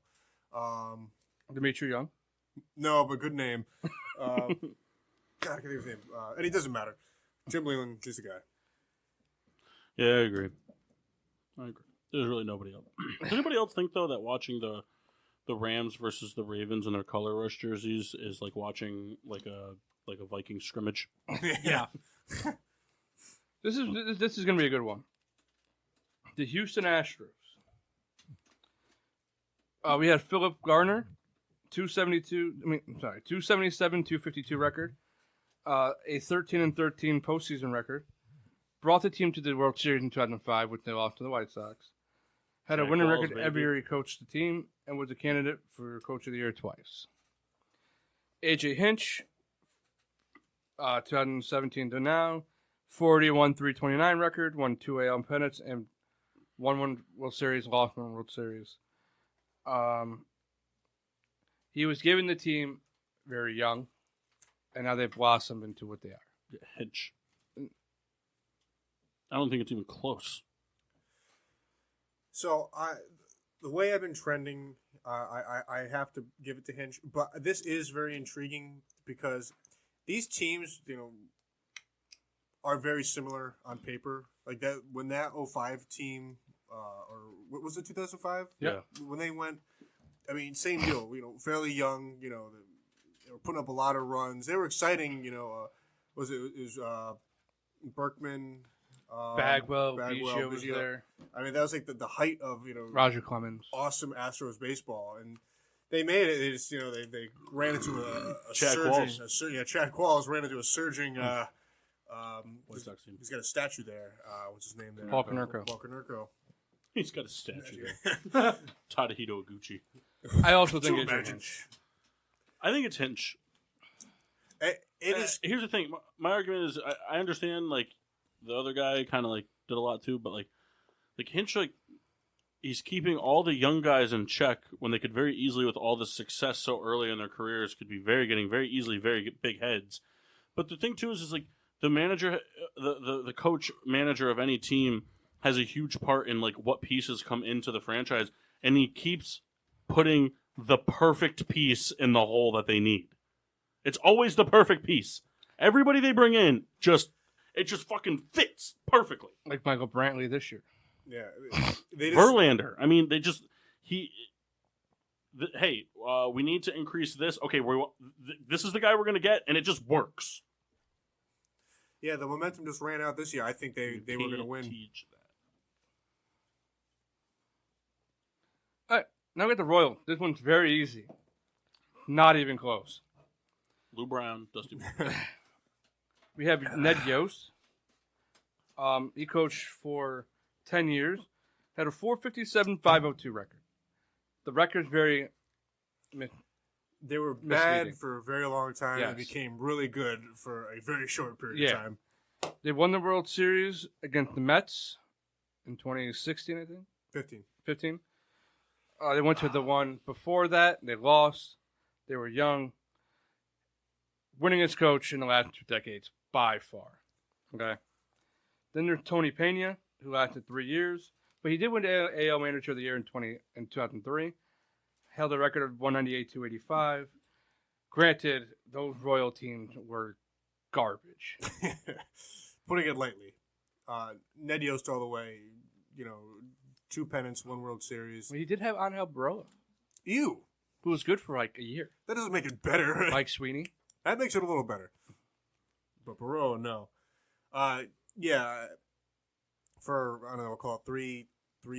Dimitri Young. No, but good name. God, I can't think of his name. And he doesn't matter. Jim Leland, he's the guy. Yeah, I agree. There's really nobody else. Does anybody else think, though, that watching the Rams versus the Ravens in their color rush jerseys is like watching like a Viking scrimmage? Yeah. This is going to be a good one. The Houston Astros. We had Philip Garner, 277, 252 record, a 13-13 postseason record. brought the team to the World Series in 2005, which they lost to the White Sox. Had a Jack winning Walls, record every baby. year he coached the team, and was a candidate for Coach of the Year twice. AJ Hinch, 2017 to now, 41-329 record, won 2 AL pennants, and won 1 World Series, lost 1 World Series. He was given the team very young, and now they've blossomed into what they are. Yeah, Hinch. I don't think it's even close. So the way I've been trending, I have to give it to Hinch, but this is very intriguing because these teams, are very similar on paper. Like that when that 05 team, or what was it, 2005? Yeah. When they went, I mean, same deal. Fairly young. They were putting up a lot of runs. They were exciting. Was Berkman? Bagwell, Biggio was there. I mean, that was like the height of Roger Clemens. awesome Astros baseball, and they made it. They just they ran into a Chad surging. Qualls. Chad Qualls ran into a surging. White Sox team. He's got a statue there. What's his name there? Paul Konerko. Paul Konerko. He's got a statue there. Tadahito Iguchi. I also think To it's imagine. Hinch. I think it's Hinch. It is. Here's the thing. My argument is I understand, like, the other guy kind of, like, did a lot too, but, like Hinch, like, he's keeping all the young guys in check when they could very easily, with all the success so early in their careers, could be getting very easily very big heads. But the thing, too, is like, the manager, the coach manager of any team has a huge part in, like, what pieces come into the franchise, and he keeps putting the perfect piece in the hole that they need. It's always the perfect piece. Everybody they bring in it just fucking fits perfectly. Like Michael Brantley this year. Yeah. They just, Verlander. I mean, hey, we need to increase this. Okay, this is the guy we're going to get, and it just works. yeah, the momentum just ran out this year. I think they were going to Can't win. teach that. All right, now we got the Royal. This one's very easy. Not even close. Lou Brown, Dusty. We have Ned Yost. He coached for 10 years. Had a 4.57.502 record. The record's very... They were Misleading. bad for a very long time and Yes. became really good for a very short period Yeah. of time. They won the World Series against the Mets in 2016, I think. 15. They went to the one before that. They lost. They were young. Winningest coach in the last 2 decades, by far. Okay. Then there's Tony Pena, who lasted 3 years, but he did win the AL Manager of the Year in 2003. Held a record of 198-285. Granted, those Royal teams were garbage. Putting it lightly. Ned Yost all the way. 2 pennants, 1 World Series. But he did have Angel Baroa, Ew. who was good for like a year. That doesn't make it better. Mike Sweeney. That makes it a little better. But Barreau, no. Yeah. For, I don't know, we'll call it three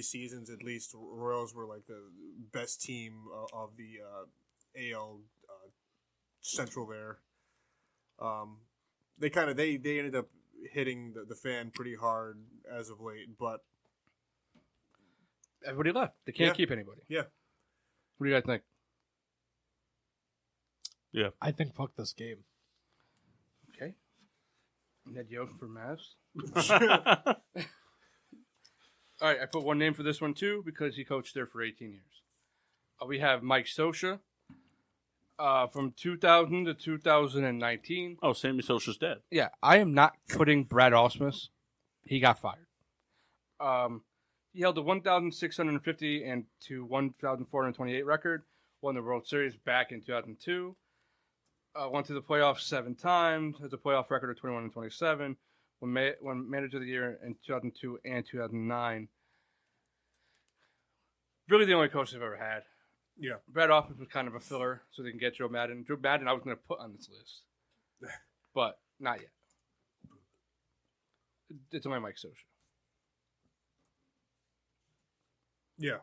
seasons at least, Royals were like the best team of the AL Central there. They ended up hitting the fan pretty hard as of late, but Everybody left. They can't Yeah. keep anybody. yeah. What do you guys think? I think fuck this game. Okay. Ned Yost for Mavs. All right, I put one name for this one too because he coached there for 18 years. We have Mike Scioscia from 2000 to 2019. Oh, Sammy Sosa's dead. Yeah, I am not putting Brad Ausmus. He got fired. He held the 1,650 and to 1,428 record. Won the World Series back in 2002. Went to the playoffs 7 times. Has a playoff record of 21 and 27. Won Manager of the Year in 2002 and 2009. Really the only coach they've ever had. Yeah. Brad Ausmus was kind of a filler so they can get Joe Madden. Joe Madden I was going to put on this list. But not yet. It's only Mike Scioscia. Yeah.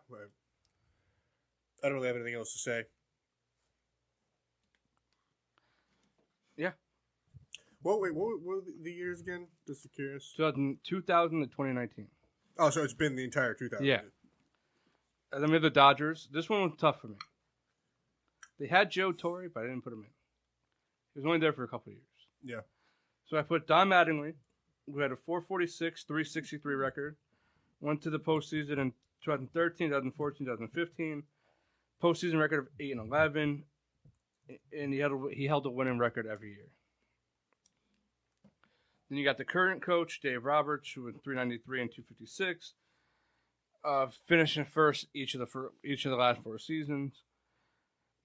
I don't really have anything else to say. Yeah. What were the years again? Just curious. 2000 to 2019. Oh, so it's been the entire 2000. Yeah. And then we have the Dodgers. This one was tough for me. They had Joe Torre, but I didn't put him in. He was only there for a couple of years. Yeah. So I put Don Mattingly, who had a 446, 363 record. Went to the postseason in 2013, 2014, 2015. Postseason record of 8-11. And he held a winning record every year. Then you got the current coach, Dave Roberts, who went 393 and 256. Finishing first each of the last 4 seasons.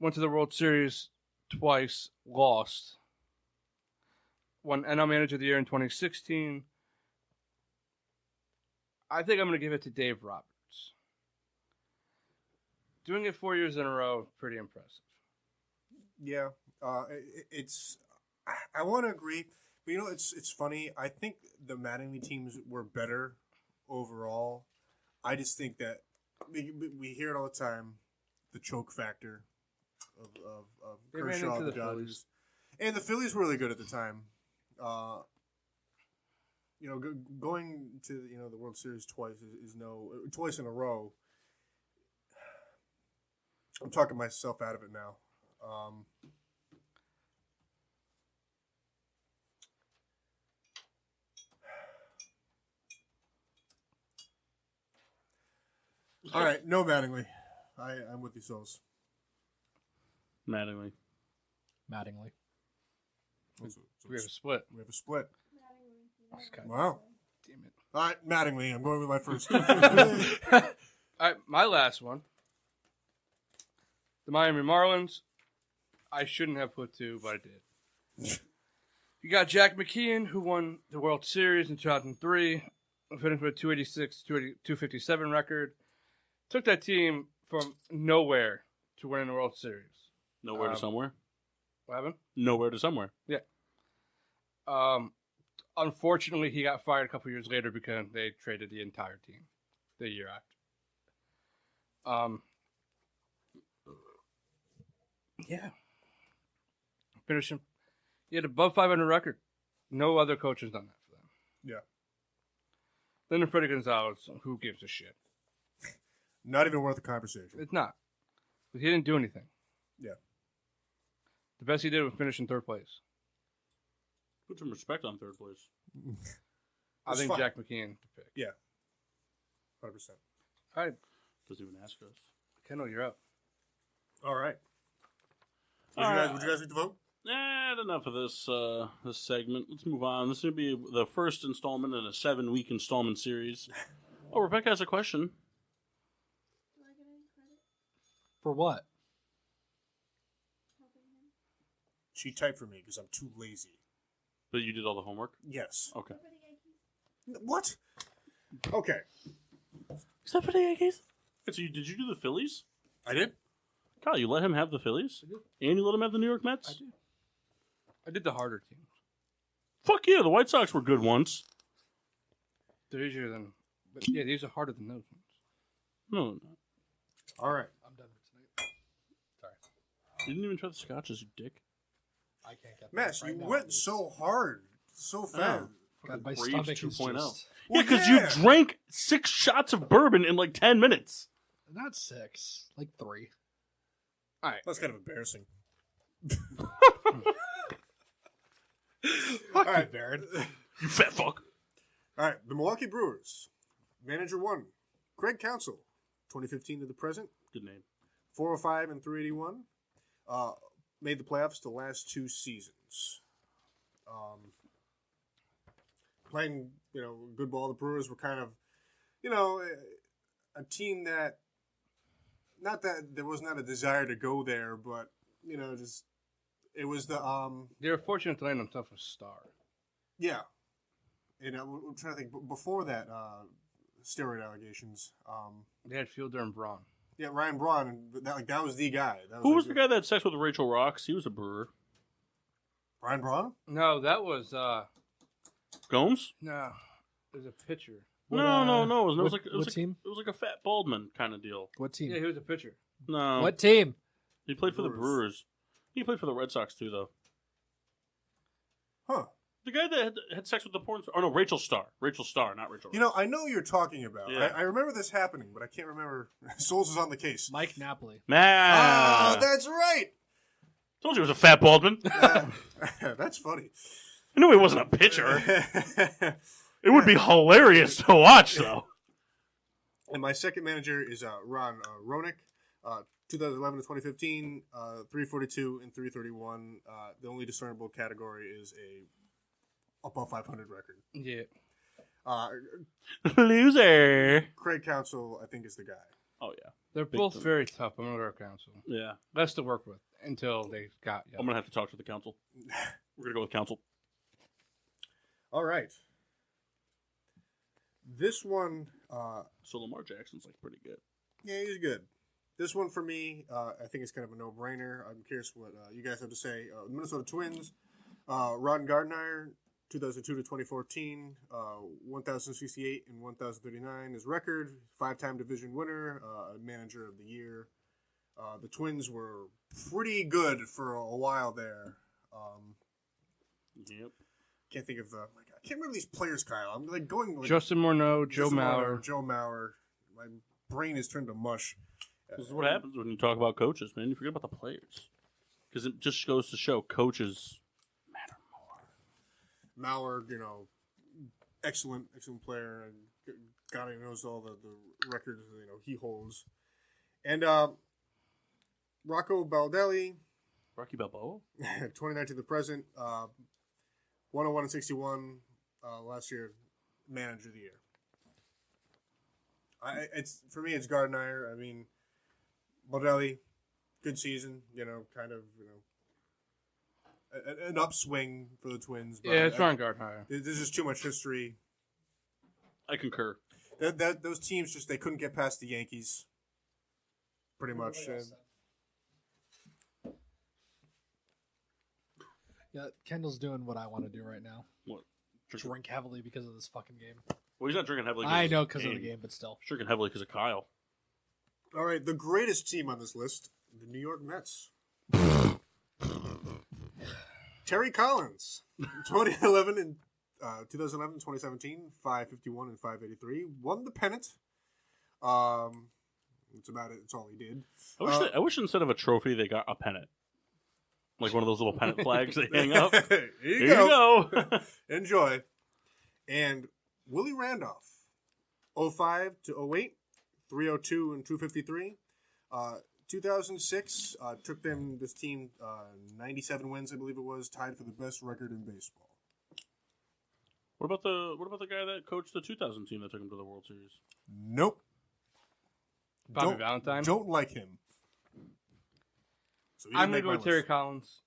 Went to the World Series twice, lost. Won NL Manager of the Year in 2016. I think I'm going to give it to Dave Roberts. Doing it 4 years in a row, pretty impressive. Yeah. It's. I want to agree, but it's funny. I think the Mattingly teams were better overall. I just think that we hear it all the time, the choke factor of They ran Kershaw, into the the Dodgers, Phillies. and the Phillies were really good at the time. Going to the World Series twice twice in a row. I'm talking myself out of it now. All right, no Mattingly. I'm with you, Souls. Mattingly. Mattingly. We have a split. We have a split. Okay. Wow. Damn it. All right, Mattingly. I'm going with my first. All right, my last one. The Miami Marlins. I shouldn't have put 2, but I did. You got Jack McKeon, who won the World Series in 2003. Finished with a 286, 257 record. Took that team from nowhere to winning the World Series. Nowhere to somewhere. What happened? Nowhere to somewhere. Yeah. Unfortunately, he got fired a couple years later because they traded the entire team the year after. Yeah. Finishing. He had above 500 record. No other coach has done that for them. Yeah. Then the Freddie Gonzalez, who gives a shit? Not even worth the conversation. It's not. But he didn't do anything. Yeah. The best he did was finish in 3rd place. Put some respect on 3rd place. I It's think fine. Jack McKeon to pick. Yeah. 100%. All right. Doesn't even ask us. Kendall, you're up. All right. All Would right. you guys like to vote? Enough of this segment. Let's move on. This is going to be the first installment in a 7-week installment series. Oh, Rebecca has a question. Do I get any credit? For what? Helping him? She typed for me because I'm too lazy. But you did all the homework? Yes. Okay. Go for the Yankees. What? Okay. Except for the Yankees. So did you do the Phillies? I did? Kyle, you let him have the Phillies? I did. And you let him have the New York Mets? I did. I did the harder teams. Fuck yeah, the White Sox were good once. They're easier than... But yeah, these are harder than those ones. No, they're not. All right. I'm done for tonight. Sorry. You didn't even try the scotches, you dick. I can't get Mass, you went so hard, so fast. God, my Rage stomach is 2.0. just... Yeah, because you drank 6 shots of bourbon in like 10 minutes. Not 6. Like 3. That's kind of embarrassing. Fuck All right. you, Baron. You fat fuck. All right. The Milwaukee Brewers. Manager 1. Craig Counsell. 2015 to the present. Good name. 405 and 381. Made the playoffs the last 2 seasons. Playing, good ball. The Brewers were kind of, a team that, not that there was not a desire to go there, but, just, it was the, They were fortunate to land themselves a star. yeah. And I'm trying to think, before that, steroid allegations, They had Fielder and Braun. yeah, Ryan Braun, that was the guy. Who was the guy that had sex with Rachel Rocks? He was a brewer. Ryan Braun? No, that was... Gomes? No. It was a pitcher. What, No. It was what- like it what was like, team? It was like a Fat Baldman kind of deal. What team? Yeah, he was a pitcher. No. What team? He played for the Brewers. Brewers. He played for the Red Sox too, though. Huh. The guy that had sex with the porn star. Oh, no, Rachel Starr. Rachel Starr, not Rachel. You know, I know you're talking about. Yeah. I remember this happening, but I can't remember. Souls is on the case. Mike Napoli. Man. Ah, that's right. Told you it was a fat Baldwin. That's funny. I knew he wasn't a pitcher. It would be hilarious to watch, though. And my second manager is Ron Ronick, 2011 to 2015, 342 and 331. The only discernible category is a above 500 record. Yeah. Loser. Craig Counsell, I think, is the guy. Oh, yeah. They're Big both time. very tough. I'm going to council. Yeah. Less to work with until they got you. I'm going to have to talk to the council. We're going to go with council. All right. This one, So Lamar Jackson's like pretty good. yeah, he's good. This one for me, I think it's kind of a no-brainer. I'm curious what you guys have to say. Minnesota Twins, Ron Gardner, 2002 to 2014, 1,068 and 1,039. His record, 5-time division winner, manager of the year. The Twins were pretty good for a while there. Yep. Can't think of I can't remember these players, Kyle. I'm like going like Justin Morneau, Joe Justin Mauer. Morneau, Joe Mauer. My brain is turned to mush. This is what happens when you talk about coaches, man. You forget about the players. Because it just goes to show coaches matter more. Mauer, excellent player, and God knows all the records he holds. And Rocco Baldelli, Rocky Balboa? 29 to the present, 101 and 61 last year, manager of the year. It's for me, it's Gardner. I mean, Baldelli, good season. An upswing for the Twins. But Yeah, it's Ron Gardner. There's just too much history. I concur. Those teams they couldn't get past the Yankees. Pretty much. Yeah, Kendall's doing what I want to do right now. What? Drink heavily because of this fucking game. Well, he's not drinking heavily. I know because of the game, but still. He's drinking heavily because of Kyle. All right, the greatest team on this list, the New York Mets. Terry Collins, 2011 and 2011, 2017, 551 and 583, won the pennant. That's about it. That's all he did. I wish instead of a trophy they got a pennant, like one of those little pennant flags they hang up. Here you Here go. you go. Enjoy. And Willie Randolph, 05 to 08, 302 and 253. 2006 took this team 97 wins, I believe it was, tied for the best record in baseball. What about the guy that coached the 2000 team that took him to the World Series? Nope. Bobby Valentine. Don't like him. So I'm going to go with Terry Collins.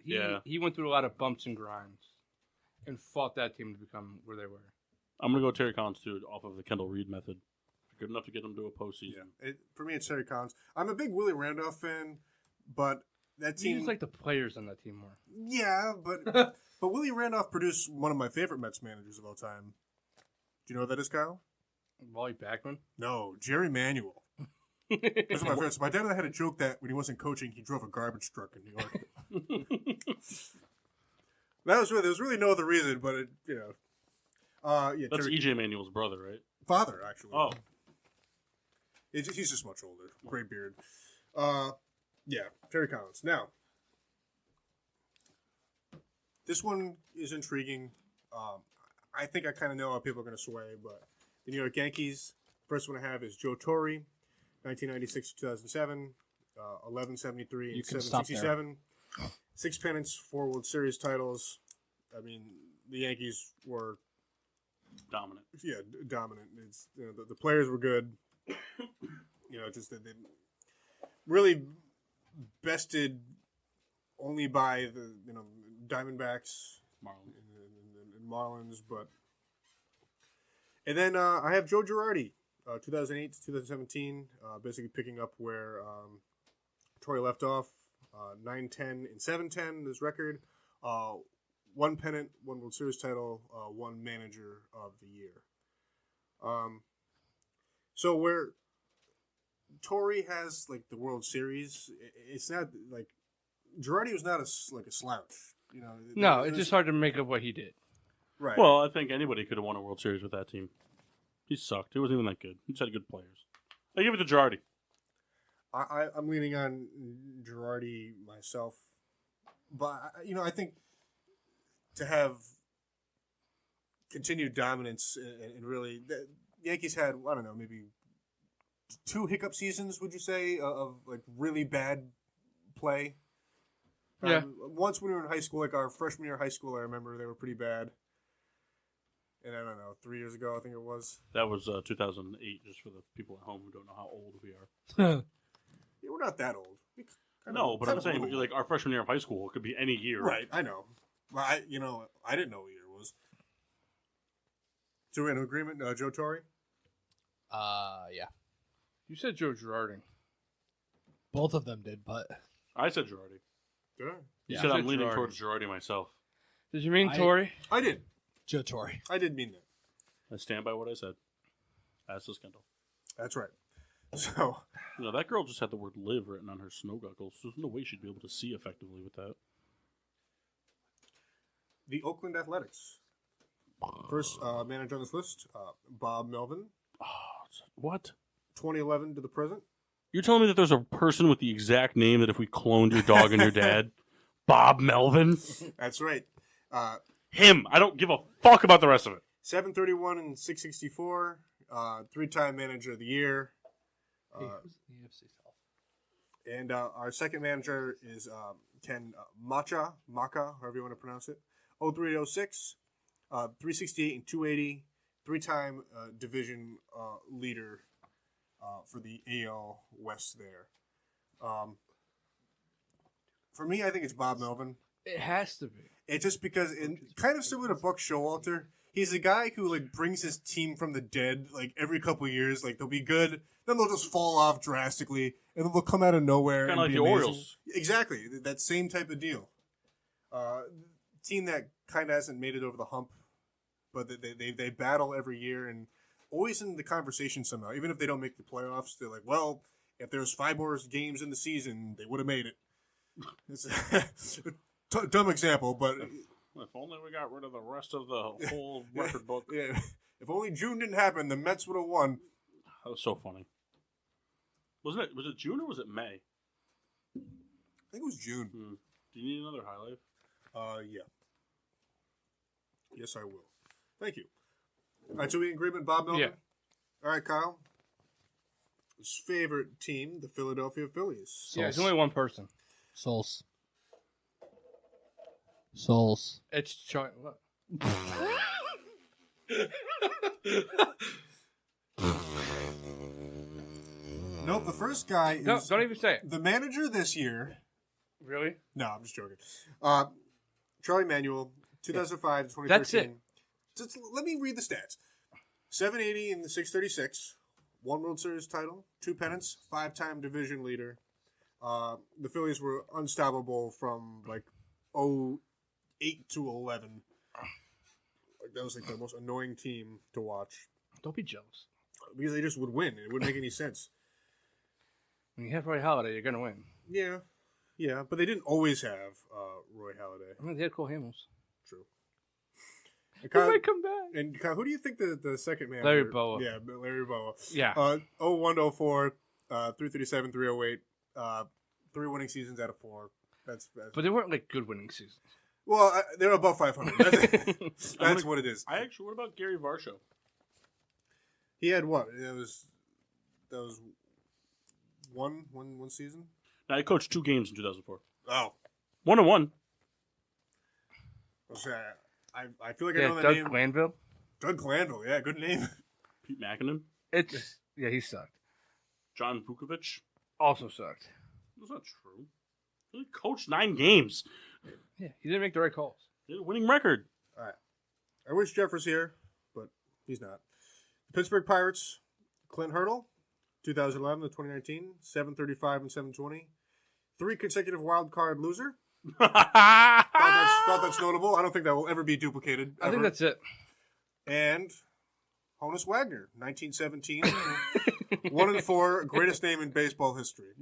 He went through a lot of bumps and grinds and fought that team to become where they were. I'm going to go Terry Collins, too, off of the Kendall Reed method. Good enough to get him to a postseason. Yeah. For me, it's Terry Collins. I'm a big Willie Randolph fan, but that team... You just like the players on that team more. Yeah, but Willie Randolph produced one of my favorite Mets managers of all time. Do you know what that is, Kyle? Wally Backman? No, Jerry Manuel. That's my favorite. So my dad and I had a joke that when he wasn't coaching, he drove a garbage truck in New York. There was really no other reason, but That's Terry, E.J. Manuel's brother, right? father actually. Oh. He's just much older. Great beard. Terry Collins. Now, this one is intriguing. I think I kind of know how people are going to sway, but the New York Yankees, first one I have is Joe Torre, 1996 to 2007, 1173 and 767. 6 pennants, 4 World Series titles. I mean, the Yankees were Dominant. Yeah, dominant. It's the players were good. Just that they really bested only by the Diamondbacks, and Marlins, and then I have Joe Girardi, 2008 to 2017, basically picking up where Torrey left off, 9-10 and 7-10. This record, 1 pennant, 1 World Series title, 1 manager of the year. So where Torrey has like the World Series, it's not like Girardi was not a slouch. You know, No, it it's was- just hard to make of what he did. right. Well, I think anybody could have won a World Series with that team. He sucked. He wasn't even that good. He just had good players. I give it to Girardi. I'm leaning on Girardi myself, but I think to have continued dominance and really, the Yankees had, I don't know, maybe 2 hiccup seasons. Would you say of like really bad play? Yeah. Once when we were in high school, like our freshman year of high school, I remember they were pretty bad. And I don't know, 3 years ago, I think it was. That was 2008, just for the people at home who don't know how old we are. Yeah, we're not that old. No, but I'm saying, like, our freshman year of high school, it could be any year. Right, I know. Well, I didn't know what year it was. So we're in agreement, Joe Torre? Yeah. You said Joe Girardi. Both of them did, but I said Girardi. Did I? You Yeah. said I I'm said leaning Girardi. towards Girardi myself. Did you mean I- Tory? I did. Joe Torre. I did mean that. I stand by what I said. As does Kendall. That's right. So, You know, that girl just had the word live written on her snow goggles. There's no way she'd be able to see effectively with that. the Oakland Athletics. First manager on this list, Bob Melvin, What? 2011 to the present. You're telling me that there's a person with the exact name that if we cloned your dog and your dad? Bob Melvin? That's right. Him. I don't give a fuck about the rest of it. 731 and 664. 3-time manager of the year. And our second manager is Ken Maka, however you want to pronounce it. 0306, 368 and 280. 3-time division leader for the AL West there. For me, I think it's Bob Melvin. It has to be. It's just because, kind of similar to Buck Showalter, he's a guy who like brings his team from the dead like every couple of years. Like they'll be good, then they'll just fall off drastically, and then they'll come out of nowhere. Kinda and like be the amazing. Orioles. Exactly, that same type of deal. Team that kind of hasn't made it over the hump, but they battle every year and always in the conversation somehow. Even if they don't make the playoffs, they're like, well, if there's 5 more games in the season, they would have made it. It's a dumb example, but If only we got rid of the rest of the whole record book. yeah, if only June didn't happen, the Mets would have won. That was so funny. Was it June or was it May? I think it was June. Do you need another highlight? Yeah. Yes, I will. Thank you. All right, so we in agreement, Bob Melvin? Yeah. All right, Kyle. His favorite team, the Philadelphia Phillies. Yeah, it's only one person. Souls. It's Char- what? Nope, the first guy is Don't even say it. the manager this year. Really? No, I'm just joking. Charlie Manuel, 2005 to 2013. That's it. Just let me read the stats. 780 in the 636, 1 World Series title, 2 pennants, 5-time division leader. The Phillies were unstoppable from like 08 to 11. Like that was like the most annoying team to watch Don't be jealous. because they just would win. It wouldn't make any sense. When you have Roy Halladay, you're gonna win. Yeah, but they didn't always have Roy Halladay. I mean, they had Cole Hamels. True. And He Kyle, might come back. and Kyle, who do you think the second man? Larry Boa. Yeah, Larry Boa. Yeah. 01 to 04, 337, 308, 3 winning seasons out of 4. That's But they weren't like good winning seasons. well, they're above 500. That's what it is. What about Gary Varsho? He had what? That was one season. Now, he coached 2 games in 2004. Oh, 1-1. I feel like I Yeah, know that Doug name. Glanville. Doug Glanville. Yeah, good name. Pete McKinnon. Yeah, he sucked. John Vukovic. Also sucked. That's not true. He coached 9 games. Yeah, he didn't make the right calls. He had a winning record. All right. I wish Jeff was here, but he's not. The Pittsburgh Pirates, Clint Hurdle, 2011 to 2019, 735 and 720. 3 consecutive wild card loser. Thought that's notable. I don't think that will ever be duplicated. I think ever. that's it. And Honus Wagner, 1917, 1-4, greatest name in baseball history.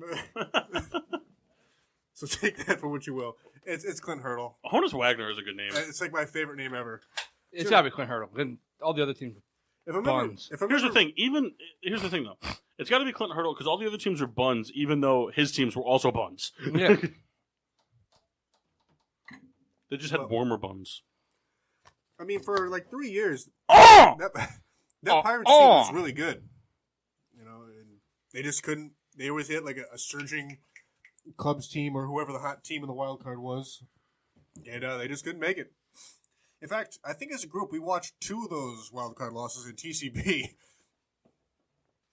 So take that for what you will. It's Clint Hurdle. Honus Wagner is a good name. It's like my favorite name ever. It's got to be Clint Hurdle. Then all the other teams. If I remember, Buns. Here's the thing. Here's the thing though. It's got to be Clint Hurdle because all the other teams are buns, even though his teams were also buns. Yeah. They just had warmer buns. I mean, for like 3 years, Oh! that Pirates team was really good. You know, and they just couldn't. They always hit like a surging Cubs team or whoever the hot team in the wild card was, and they just couldn't make it. In fact, I think as a group we watched 2 of those wild card losses in TCB.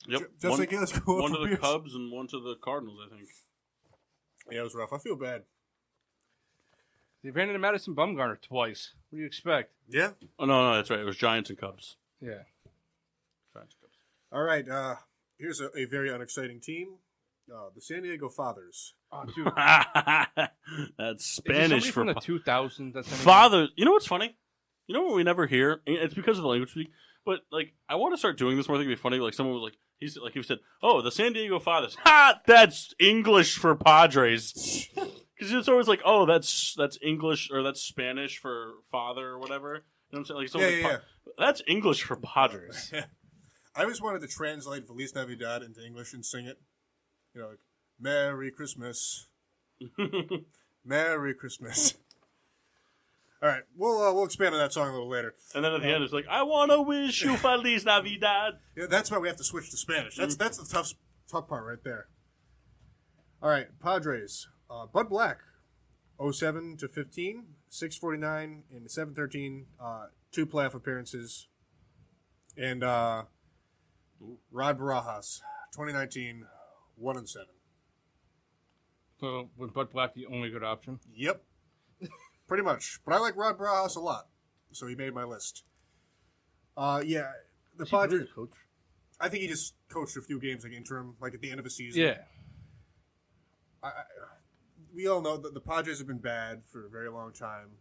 Yep. Just like us going one for to the beers. Cubs and one to the Cardinals, I think. Yeah, it was rough. I feel bad. They ran into Madison Bumgarner twice. What do you expect? Yeah. Oh no, that's right. It was Giants and Cubs. Yeah. Giants and Cubs. All right. Here's a very unexciting team. The San Diego Fathers. Oh, dude. That's Is Spanish there for somebody from the 2000s. That's father. You know what's funny? You know what we never hear? It's because of the language speak. But like, I want to start doing this more. I think it'd be funny. Like someone was like, he said, "Oh, the San Diego Fathers." Ha! That's English for Padres. Because it's always like, "Oh, that's English or that's Spanish for father or whatever." You know what I'm saying? Like, someone's like, that's English for Padres. I always wanted to translate Feliz Navidad into English and sing it. You know, like, Merry Christmas. Merry Christmas. All right, we'll expand on that song a little later. And then at the end, it's like, "I want to wish you Feliz Navidad." Yeah, that's why we have to switch to Spanish. That's the tough part right there. All right, Padres. Bud Black, 07 to 15, 649 and 713, 2 playoff appearances, and Rod Barajas, 2019, 1-7. So was Bud Black the only good option? Yep, pretty much. But I like Rod Barajas a lot, so he made my list. Yeah, the Padres. Coach. I think he just coached a few games like interim, like at the end of a season. Yeah. We all know that the Padres have been bad for a very long time.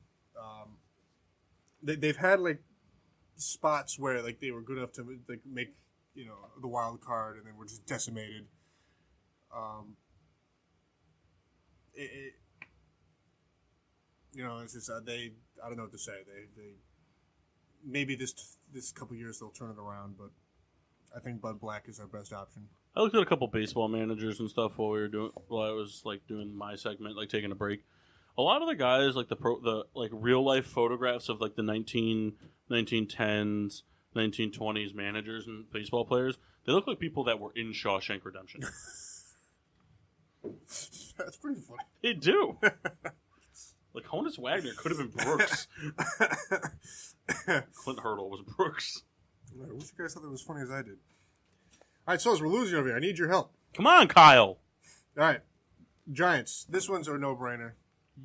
They've had like spots where like they were good enough to like make the wild card, and then were just decimated. It's just they. I don't know what to say. They maybe this couple years they'll turn it around, but I think Bud Black is our best option. I looked at a couple baseball managers and stuff while I was like doing my segment, like taking a break. A lot of the guys, like the like real life photographs of like the 1910s, 1920s managers and baseball players, they look like people that were in Shawshank Redemption. That's pretty funny. They do. Like Honus Wagner could have been Brooks. Clint Hurdle was Brooks. I wish you guys thought that was as funny as I did. All right, so we're losing over here. I need your help. Come on, Kyle. All right, Giants. This one's a no-brainer.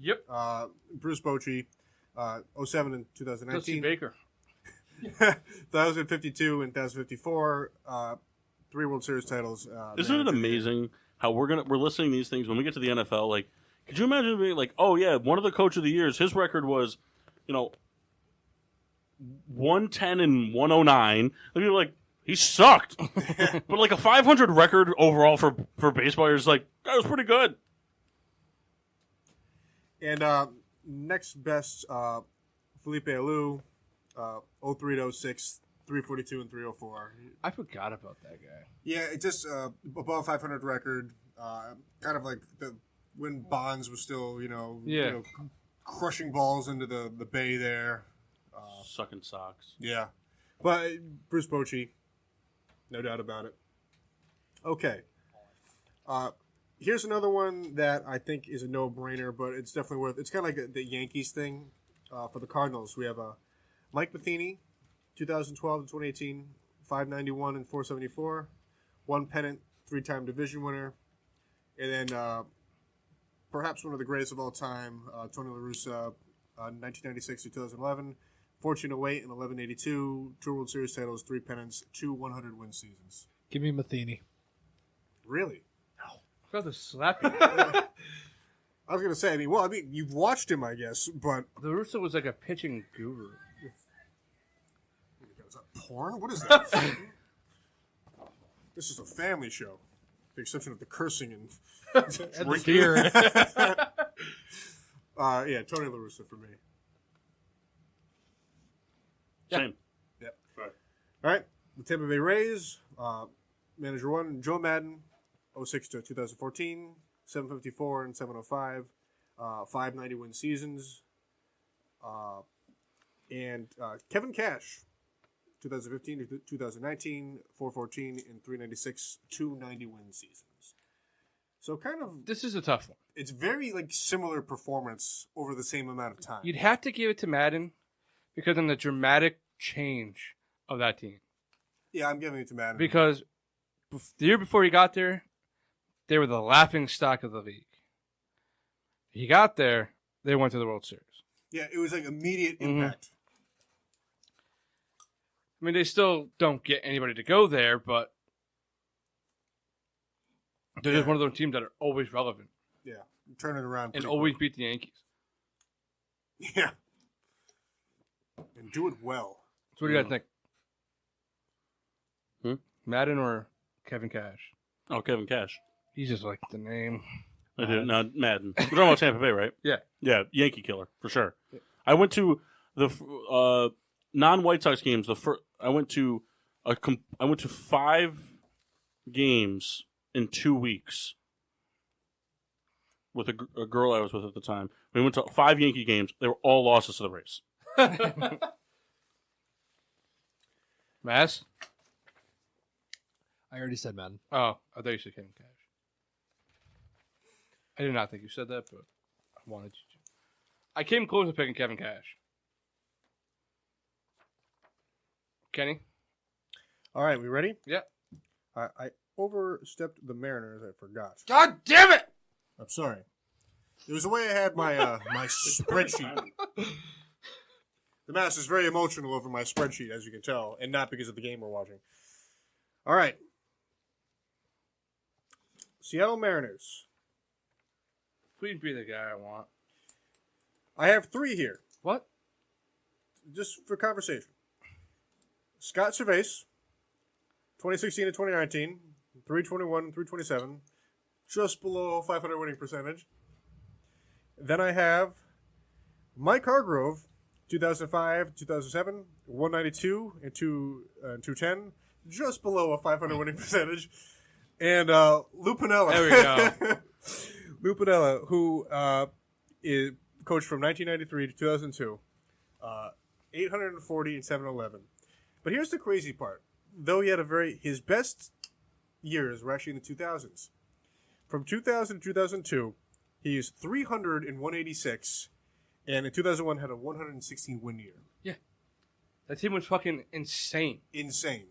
Yep. Bruce Bochy, 07 and 2019. Dusty Baker. 1,052 and 1,054. 3 World Series titles. Isn't it amazing how we're listening to these things when we get to the NFL? Like, could you imagine being like, "Oh yeah, one of the coach of the years, his record was, 110 and 109." And you're like, he sucked. But like a 500 record overall for baseball is like, that was pretty good. And next best, Felipe Alou, 03 to 06, 342 and 304. I forgot about that guy. Yeah, it's just above 500 record. Kind of like when Bonds was still, crushing balls into the bay there. Sucking socks. Yeah. But Bruce Bochy, no doubt about it. Okay. Here's another one that I think is a no-brainer, but it's definitely worth. It's kind of like the Yankees thing. For the Cardinals, we have Mike Matheny, 2012 to 2018, 591 and 474, 1 pennant, 3-time division winner, and then perhaps one of the greatest of all time, Tony La Russa, 1996 to 2011, 1408 and 1182, 2 World Series titles, 3 pennants, 2 100-win seasons. Give me Matheny. Really? Brother slapping. I was going to say, you've watched him, I guess, but... The Russo was like a pitching guru. Is that porn? What is that? This is a family show. The exception of the cursing and And the beer. Yeah, Tony La Russa for me. Yeah. Same. Yep. Right. All right, the Tampa Bay Rays, manager 1, Joe Madden, 06 to 2014, 754 and 705, 590 win seasons. And Kevin Cash, 2015 to 2019, 414 and 396, 290 win seasons. So kind of, This is a tough one. it's very like similar performance over the same amount of time. You'd have to give it to Madden because of the dramatic change of that team. Yeah, I'm giving it to Madden. Because the year before he got there, they were the laughing stock of the league. He got there, they went to the World Series. Yeah, it was like immediate Mhm. impact. I mean, they still don't get anybody to go there, but they're just Yeah. one of those teams that are always relevant Yeah, turn it around. and pretty always quick. beat the Yankees. Yeah. And do it well. So what do you guys think? Hmm? Madden or Kevin Cash? Oh, Kevin Cash. He's just like the name. I did not Madden. We're talking about Tampa Bay, right? Yeah. Yeah, Yankee killer for sure. I went to the non-White Sox games. I went to 5 games in 2 weeks with a girl I was with at the time. We went to 5 Yankee games. They were all losses to the Rays. Mass? I already said Madden. Oh, I thought you said Kevin Cash. I did not think you said that, but I wanted you to. I came close to picking Kevin Cash. Kenny? All right, we ready? Yeah. I overstepped the Mariners. I forgot. God damn it! I'm sorry. It was the way I had my my spreadsheet. The Mass is very emotional over my spreadsheet, as you can tell, and not because of the game we're watching. All right. Seattle Mariners. Please be the guy I want. I have 3 here, What? just for conversation. Scott Cervais, 2016 to 2019, 321, 327, just below 500 winning percentage. Then I have Mike Hargrove, 2005, 2007, 192 and 210, just below a 500 winning percentage. And Lou Piniella. There we go. Lou Piniella, who is coached from 1993 to 2002, 840 and 711. But here's the crazy part. Though he had his best years were actually in the 2000s. From 2000 to 2002, he used 300 and 186, and in 2001 had a 116 win year. That team was fucking insane. Insane.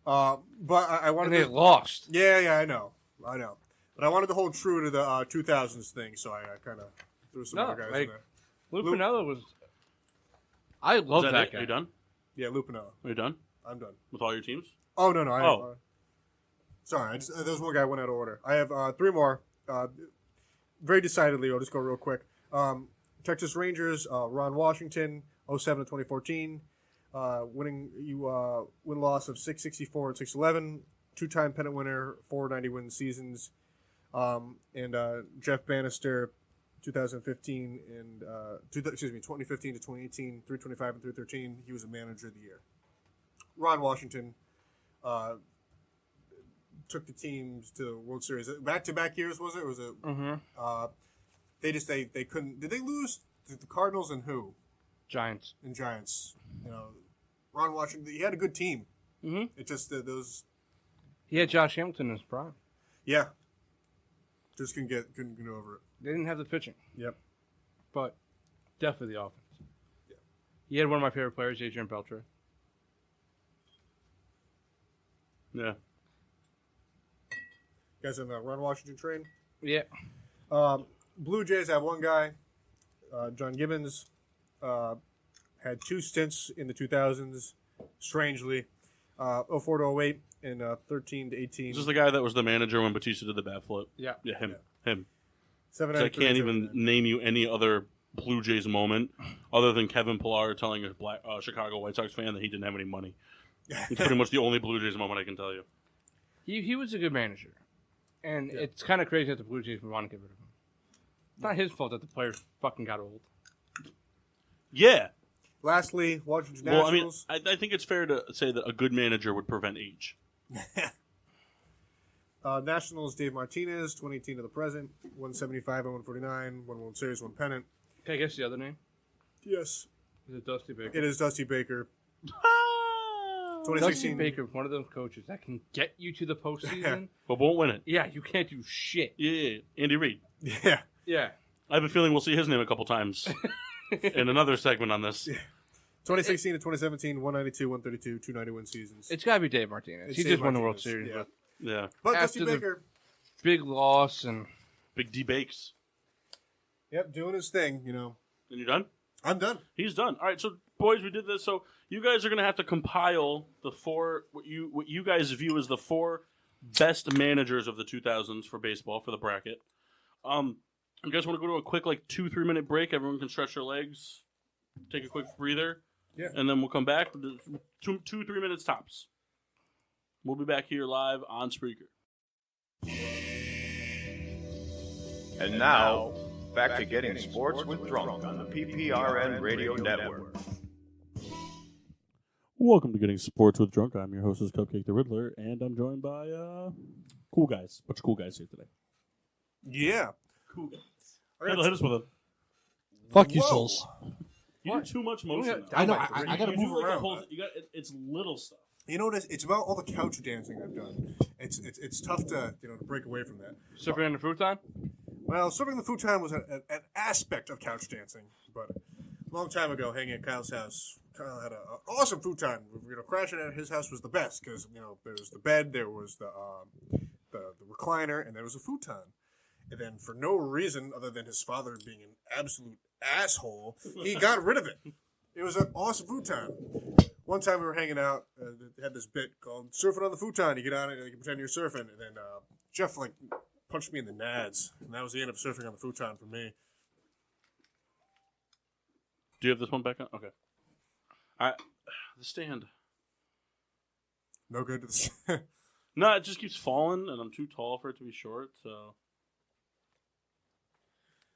But I wanted And they to... lost. Yeah, I know. But I wanted to hold true to the 2000s thing, so I kind of threw some No, other guys like- in there. Lou Lou- Piniella was... I love Is that it? guy. Are you done? Yeah, Lou Piniella. Are you done I'm done. with all your teams? Oh, no. Oh. Sorry, there was one guy I went out of order. I have 3 more. Very decidedly, I'll just go real quick. Texas Rangers, Ron Washington, 07 to 2014. Win-loss of 664 and 611. 2-time pennant winner, 490 win seasons. And Jeff Bannister, 2015 and 2015 to 2018, 325 and 313. He was a manager of the year. Ron Washington took the teams to the World Series back-to-back years. Was it? Was it? Mm-hmm. They couldn't. Did they lose to the Cardinals and who? Giants. And Giants. You know, Ron Washington. He had a good team. Mm-hmm. It just those. He had Josh Hamilton in his prime. Yeah. Just couldn't get over it. They didn't have the pitching, Yep. but definitely the offense. Yeah. He had one of my favorite players, Adrian Beltre. Yeah. Guys on the Ron Washington train. Yeah. Blue Jays have one guy, John Gibbons, had 2 stints in the 2000s, strangely, 04 to 08 and 13 to 18. Is this the guy that was the manager when Batista did the bat flip? Yeah. Yeah, him. Yeah. Him. 'Cause I 793, can't even name you any other Blue Jays moment other than Kevin Pillar telling a Chicago White Sox fan that he didn't have any money. It's pretty much the only Blue Jays moment I can tell you. He was a good manager. And Yeah. it's kind of crazy that the Blue Jays would want to get rid of him. It's not his fault that the players fucking got old. Yeah. Lastly, Washington Well, I mean, Nationals. I think it's fair to say that a good manager would prevent age. Nationals, Dave Martinez, 2018 to the present, 175 and 149, one World Series, one pennant. Can I guess the other name? Yes, Is it Dusty Baker? it is Dusty Baker. Dusty 2016. Baker, one of those coaches that can get you to the postseason. But won't win it. Yeah, you can't do shit. Yeah. Andy Reid. Yeah. Yeah. I have a feeling we'll see his name a couple times in another segment on this. 2016 to 2017, 192, 132, 291 seasons. It's got to be Dave Martinez. It's He Dave just won the World Martinez, Series yeah. with Yeah. But after Dusty the- Baker, big loss and Big D Bakes. yep, doing his thing, you know. And you done? I'm done. He's done. All right, so boys, we did this. So you guys are gonna have to compile the what you guys view as the 4 best managers of the 2000s for baseball for the bracket. You guys want to go to a quick 2-3 minute break? Everyone can stretch their legs, take a quick breather, Yeah. and then we'll come back. 2-3 minutes tops. We'll be back here live on Spreaker. And now, back to getting sports with Drunk on the PPRN Radio Network. Welcome to Getting Sports with Drunk. I'm your host, Cupcake the Riddler, and I'm joined by cool guys. Bunch of cool guys here today. Yeah. Cool guys. I gotta- Hit us with it. Fuck you, Whoa. Souls. You do too much motion. I know, now. I gotta You move do, like, a around. whole- you got it's little stuff. You know what? It's about all the couch dancing I've done. It's tough to to break away from that. surfing on the futon. Well, serving the futon was an aspect of couch dancing, but a long time ago, hanging at Kyle's house, Kyle had an awesome futon. Crashing at his house was the best because there was the bed, there was the recliner, and there was a futon. And then, for no reason other than his father being an absolute asshole, he got rid of it. It was an awesome futon. One time we were hanging out, they had this bit called "Surfing on the Futon." You get on it, you can pretend you're surfing, and then Jeff punched me in the nads, and that was the end of surfing on the futon for me. Do you have this one back on? Okay. The stand. No good to the No, it just keeps falling, and I'm too tall for it to be short. So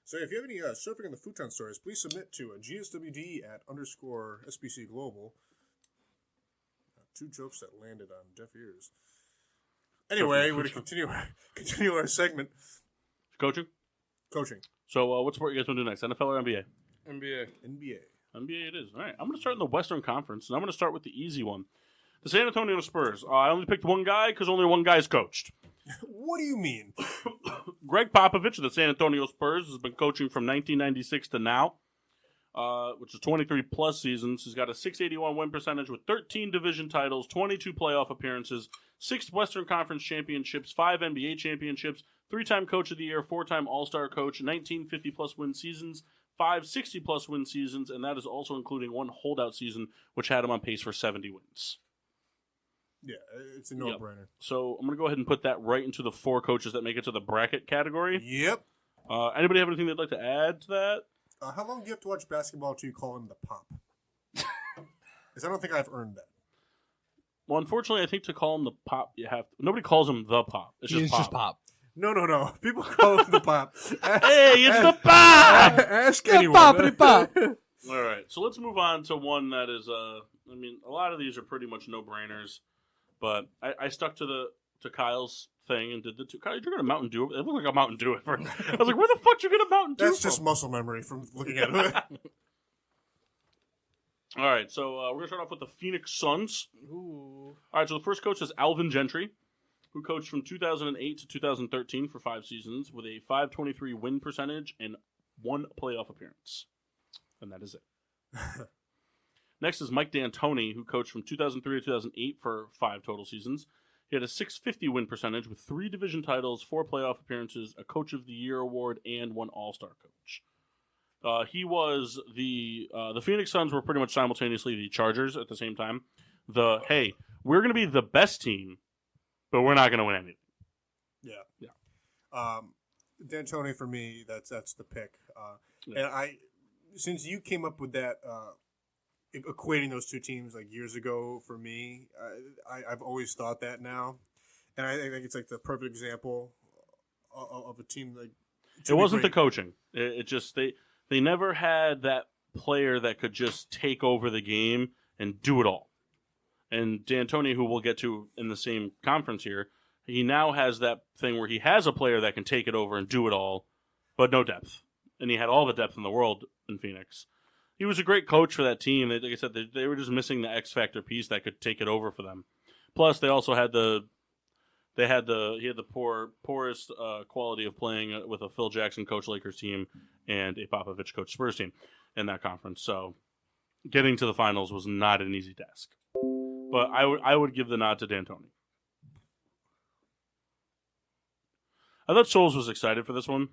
So if you have any surfing on the futon stories, please submit to GSWD @_SBC Global. 2 jokes that landed on deaf ears. Anyway, we're going to continue our segment. coaching. Coaching. So what sport you guys want to do next? NFL or NBA? NBA. NBA. NBA it is. All right. I'm going to start in the Western Conference, and I'm going to start with the easy one. The San Antonio Spurs. I only picked one guy because only one guy's coached. What do you mean? Greg Popovich of the San Antonio Spurs has been coaching from 1996 to now, which is 23-plus seasons. He's got a .681 win percentage with 13 division titles, 22 playoff appearances, 6 Western Conference championships, 5 NBA championships, 3-time Coach of the Year, 4-time All-Star coach, 19 50-plus win seasons, 5 60-plus win seasons, and that is also including 1 holdout season, which had him on pace for 70 wins. Yeah, it's a no-brainer. So I'm going to go ahead and put that right into the 4 coaches that make it to the bracket category. Yep. Anybody have anything they'd like to add to that? How long do you have to watch basketball till you call him the Pop? Because I don't think I've earned that. Well, unfortunately, I think to call him the Pop, you have to. Nobody calls him the Pop. It's just It's Pop. just pop. No. People call him the Pop. Hey, it's the Pop! Ask Yeah, anyone. poppity pop. All right, so let's move on to one that is. I mean, a lot of these are pretty much no-brainers, but I stuck to Kyle's thing and did the 2. Kyle, you're gonna Mountain Dew. It looked like a Mountain Dew at first. I was like, where the fuck you get a Mountain Dew That's from? just muscle memory from looking at it. All right, so we're going to start off with the Phoenix Suns. Ooh. All right, so the first coach is Alvin Gentry, who coached from 2008 to 2013 for 5 seasons with a .523 win percentage and 1 playoff appearance. And that is it. Next is Mike D'Antoni, who coached from 2003 to 2008 for 5 total seasons. He had a .650 win percentage with 3 division titles, 4 playoff appearances, a Coach of the Year award, and 1 All-Star coach. He was the Phoenix Suns were pretty much simultaneously the Chargers at the same time. Hey, we're going to be the best team, but we're not going to win anything. Yeah. D'Antoni for me, that's the pick. And since you came up with that, equating those 2 teams like years ago for me, I've always thought that now, and I think it's like the perfect example of a team like It wasn't the coaching. It just they never had that player that could just take over the game and do it all. And D'Antoni, who we'll get to in the same conference here, he now has that thing where he has a player that can take it over and do it all, but no depth. And he had all the depth in the world in Phoenix. He was a great coach for that team. Like I said, they were just missing the X factor piece that could take it over for them. Plus, they also had he had the poorest quality of playing with a Phil Jackson coach Lakers team and a Popovich coach Spurs team in that conference. So getting to the finals was not an easy task. But I would give the nod to D'Antoni. I thought Souls was excited for this one.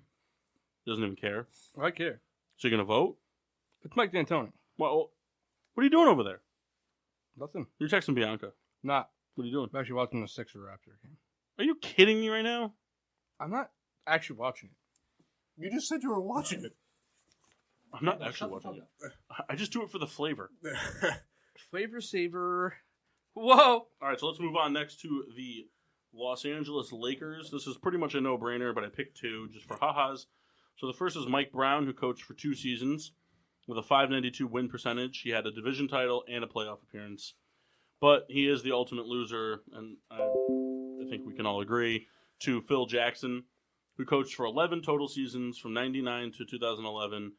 Doesn't even care. I care. So you're going to vote? It's Mike D'Antoni. Well, what are you doing over there? Nothing. You're texting Bianca. Not. What are you doing? I'm actually watching the Sixer Raptor game. Are you kidding me right now? I'm not actually watching it. You just said you were watching it. I'm not actually watching it. I just do it for the flavor. Flavor Saver. Whoa! All right, so let's move on next to the Los Angeles Lakers. This is pretty much a no-brainer, but I picked two just for ha-has. So the first is Mike Brown, who coached for 2 seasons with a .592 win percentage. He had a division title and a playoff appearance. But he is the ultimate loser, and I think we can all agree, to Phil Jackson, who coached for 11 total seasons from 99 to 2011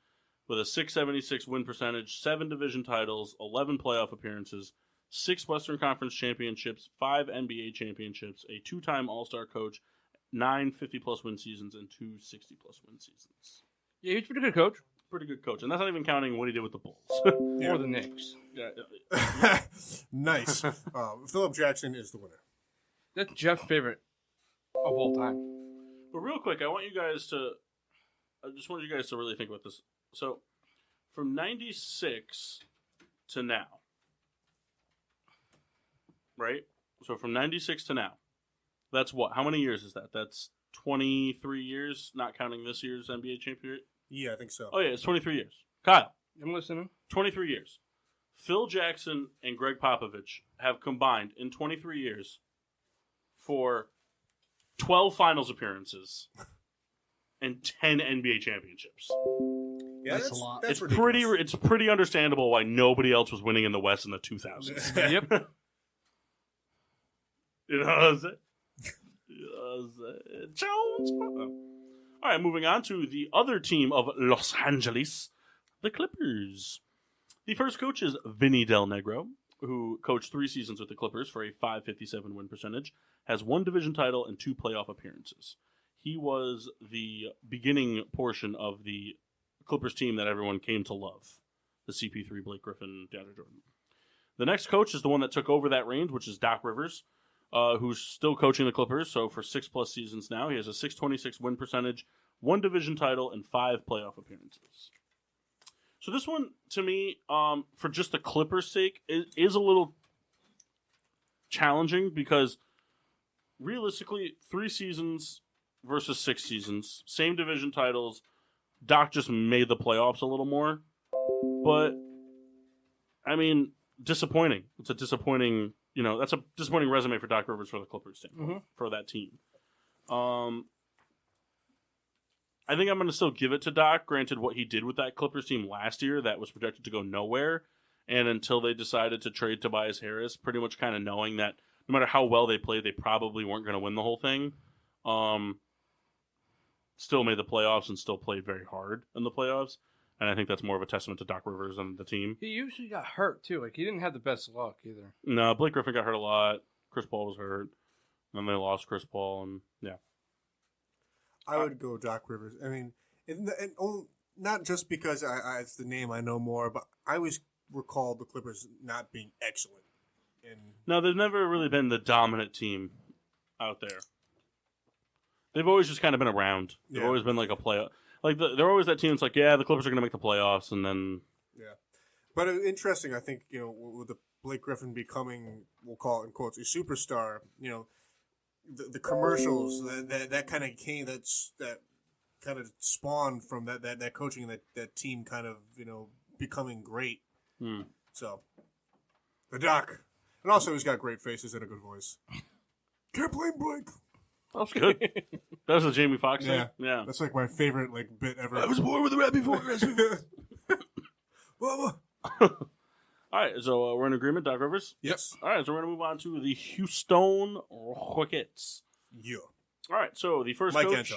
with a .676 win percentage, 7 division titles, 11 playoff appearances, 6 Western Conference championships, 5 NBA championships, a 2-time All-Star coach, 9 50-plus win seasons, and 2 60-plus win seasons. Yeah, he's a pretty good coach. Pretty good coach. And that's not even counting what he did with the Bulls. Or the Knicks. Yeah. Nice. Philip Jackson is the winner. That's Jeff's favorite of all time. But real quick, I just want you guys to really think about this. So, from 96 to now, right? So from 96 to now, that's what? How many years is that? That's 23 years, not counting this year's NBA championship. Yeah, I think so. Oh, yeah, it's 23 years. Kyle, I'm listening. 23 years. Phil Jackson and Greg Popovich have combined in 23 years for 12 finals appearances and 10 NBA championships. Yeah, That's a lot. That's It's pretty understandable why nobody else was winning in the West in the 2000s. Yep. You know what I'm saying? Jones. All right, moving on to the other team of Los Angeles, the Clippers. The first coach is Vinny Del Negro, who coached 3 seasons with the Clippers for a .557 win percentage, has 1 division title and 2 playoff appearances. He was the beginning portion of the Clippers team that everyone came to love, the CP3, Blake Griffin, DeAndre Jordan. The next coach is the one that took over that reign, which is Doc Rivers, who's still coaching the Clippers. So for 6+ seasons now, he has a .626 win percentage, 1 division title, and 5 playoff appearances. So this one, to me, for just the Clippers' sake, is a little challenging because realistically, 3 seasons versus 6 seasons, same division titles. Doc just made the playoffs a little more, but I mean, disappointing. It's a disappointing, that's a disappointing resume for Doc Rivers for the Clippers team, for that team. I think I'm going to still give it to Doc, granted what he did with that Clippers team last year that was projected to go nowhere, and until they decided to trade Tobias Harris, pretty much kind of knowing that no matter how well they played, they probably weren't going to win the whole thing. Still made the playoffs and still played very hard in the playoffs, and I think that's more of a testament to Doc Rivers and the team. He usually got hurt, too. Like, he didn't have the best luck, either. No, Blake Griffin got hurt a lot. Chris Paul was hurt. And they lost Chris Paul, and yeah. I would go Doc Rivers. I mean, not just because it's the name I know more, but I always recall the Clippers not being excellent. No, they've never really been the dominant team out there. They've always just kind of been around. They've always been like a playoff. Like they're always that team that's like, yeah, the Clippers are going to make the playoffs, and then But interesting, I think with the Blake Griffin becoming, we'll call it in quotes, a superstar. The commercials that kind of came, that kind of spawned from that coaching, that team kind of becoming great. So the Doc, and also he's got great faces and a good voice. Can't blame Blake. That was good. That was a Jamie Foxx thing. Yeah. That's like my favorite bit ever. I was born with a rat before. Whoa. All right, so we're in agreement, Doc Rivers. Yes. All right, so we're gonna move on to the Houston Rockets. Yeah. All right, so the first Mike coach.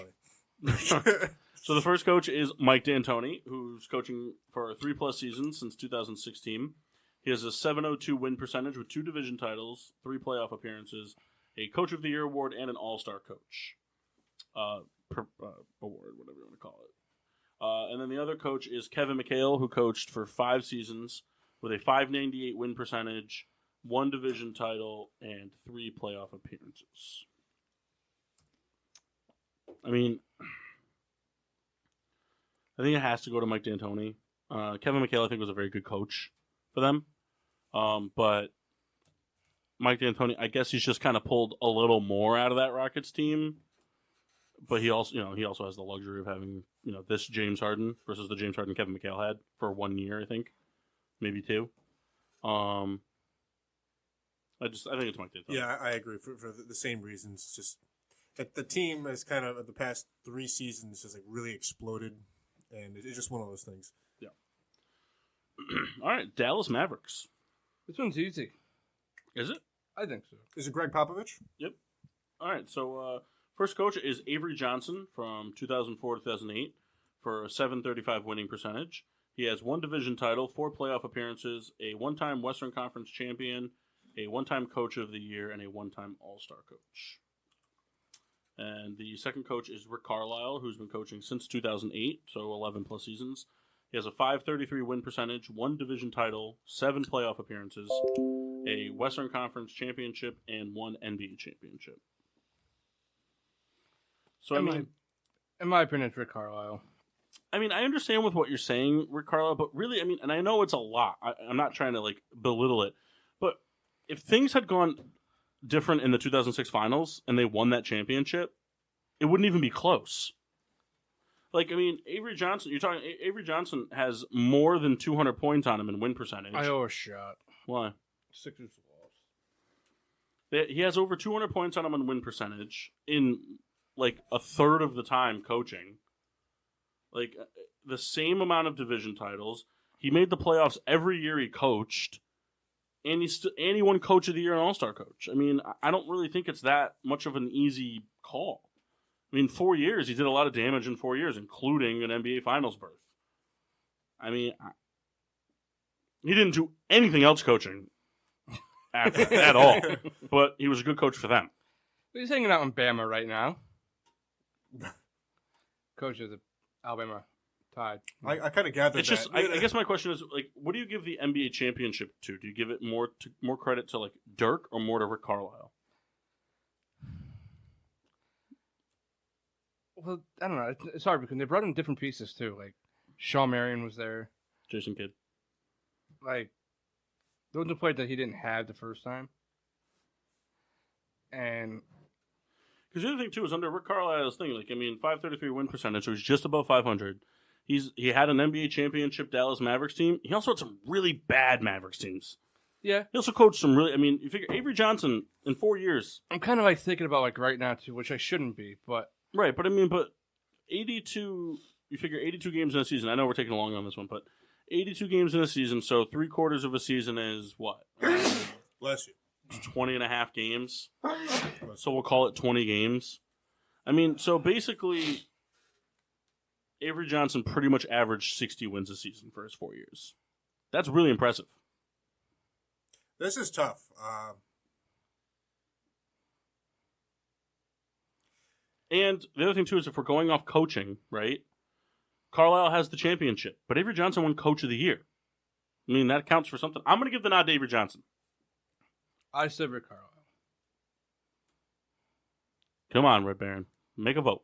D'Antoni. So the first coach is Mike D'Antoni, who's coaching for 3+ seasons since 2016. He has a .702 win percentage with 2 division titles, 3 playoff appearances, a Coach of the Year award, and an All-Star Coach award, whatever you want to call it. And then the other coach is Kevin McHale, who coached for 5 seasons with a .598 win percentage, 1 division title, and 3 playoff appearances. I mean, I think it has to go to Mike D'Antoni. Kevin McHale, I think, was a very good coach for them. But Mike D'Antoni, I guess he's just kind of pulled a little more out of that Rockets team. But he also has the luxury of having, this James Harden versus the James Harden Kevin McHale had for 1 year, I think. Maybe 2. I think it's Mike D'Antoni. Yeah, I agree for the same reasons. Just that the team has kind of, the past 3 seasons, just really exploded. And it's just one of those things. Yeah. All right, Dallas Mavericks. This one's easy. Is it? I think so. Is it Greg Popovich? Yep. All right, so first coach is Avery Johnson from 2004 to 2008 for a .735 winning percentage. He has 1 division title, 4 playoff appearances, a 1-time Western Conference champion, a 1-time Coach of the Year, and a 1-time All-Star Coach. And the second coach is Rick Carlisle, who's been coaching since 2008, so 11+ seasons. He has a .533 win percentage, 1 division title, 7 playoff appearances, a Western Conference championship, and 1 NBA championship. So, in my opinion, it's Rick Carlisle. I understand with what you're saying, Rick Carlisle, but really, and I know it's a lot. I'm not trying to, belittle it. But if things had gone different in the 2006 finals and they won that championship, it wouldn't even be close. Avery Johnson, Avery Johnson has more than 200 points on him in win percentage. I owe a shot. Why? Sixers lost. He has over 200 points on him in win percentage in a third of the time coaching. The same amount of division titles. He made the playoffs every year he coached. And he won Coach of the Year and All-Star Coach. I don't really think it's that much of an easy call. 4 years, he did a lot of damage in 4 years, including an NBA Finals berth. He didn't do anything else coaching at all. But he was a good coach for them. He's hanging out in Bama right now. Coach of the Alabama Tide. I kind of gathered it's that. just, I guess my question is, what do you give the NBA championship to? Do you give it more credit to Dirk or more to Rick Carlisle? Well, I don't know. It's hard because they brought in different pieces too. Shawn Marion was there. Jason Kidd. Those are players that he didn't have the first time. And because the other thing too is under Rick Carlisle's thing, .533 win percentage, so he's just above 500. He had an NBA championship Dallas Mavericks team. He also had some really bad Mavericks teams. Yeah. He also coached some really. You figure Avery Johnson in 4 years. I'm kind of thinking about right now too, which I shouldn't be, but right. But 82. You figure 82 games in a season. I know we're taking long on this one, but 82 games in a season. So 3/4 of a season is what? Bless you. 20 and a half games. So we'll call it 20 games. So basically, Avery Johnson pretty much averaged 60 wins a season for his 4 years. That's really impressive. This is tough. And the other thing, too, is if we're going off coaching, right, Carlisle has the championship, but Avery Johnson won Coach of the Year. That counts for something. I'm going to give the nod to Avery Johnson. I said Rick Carlisle. Come on, Red Baron. Make a vote.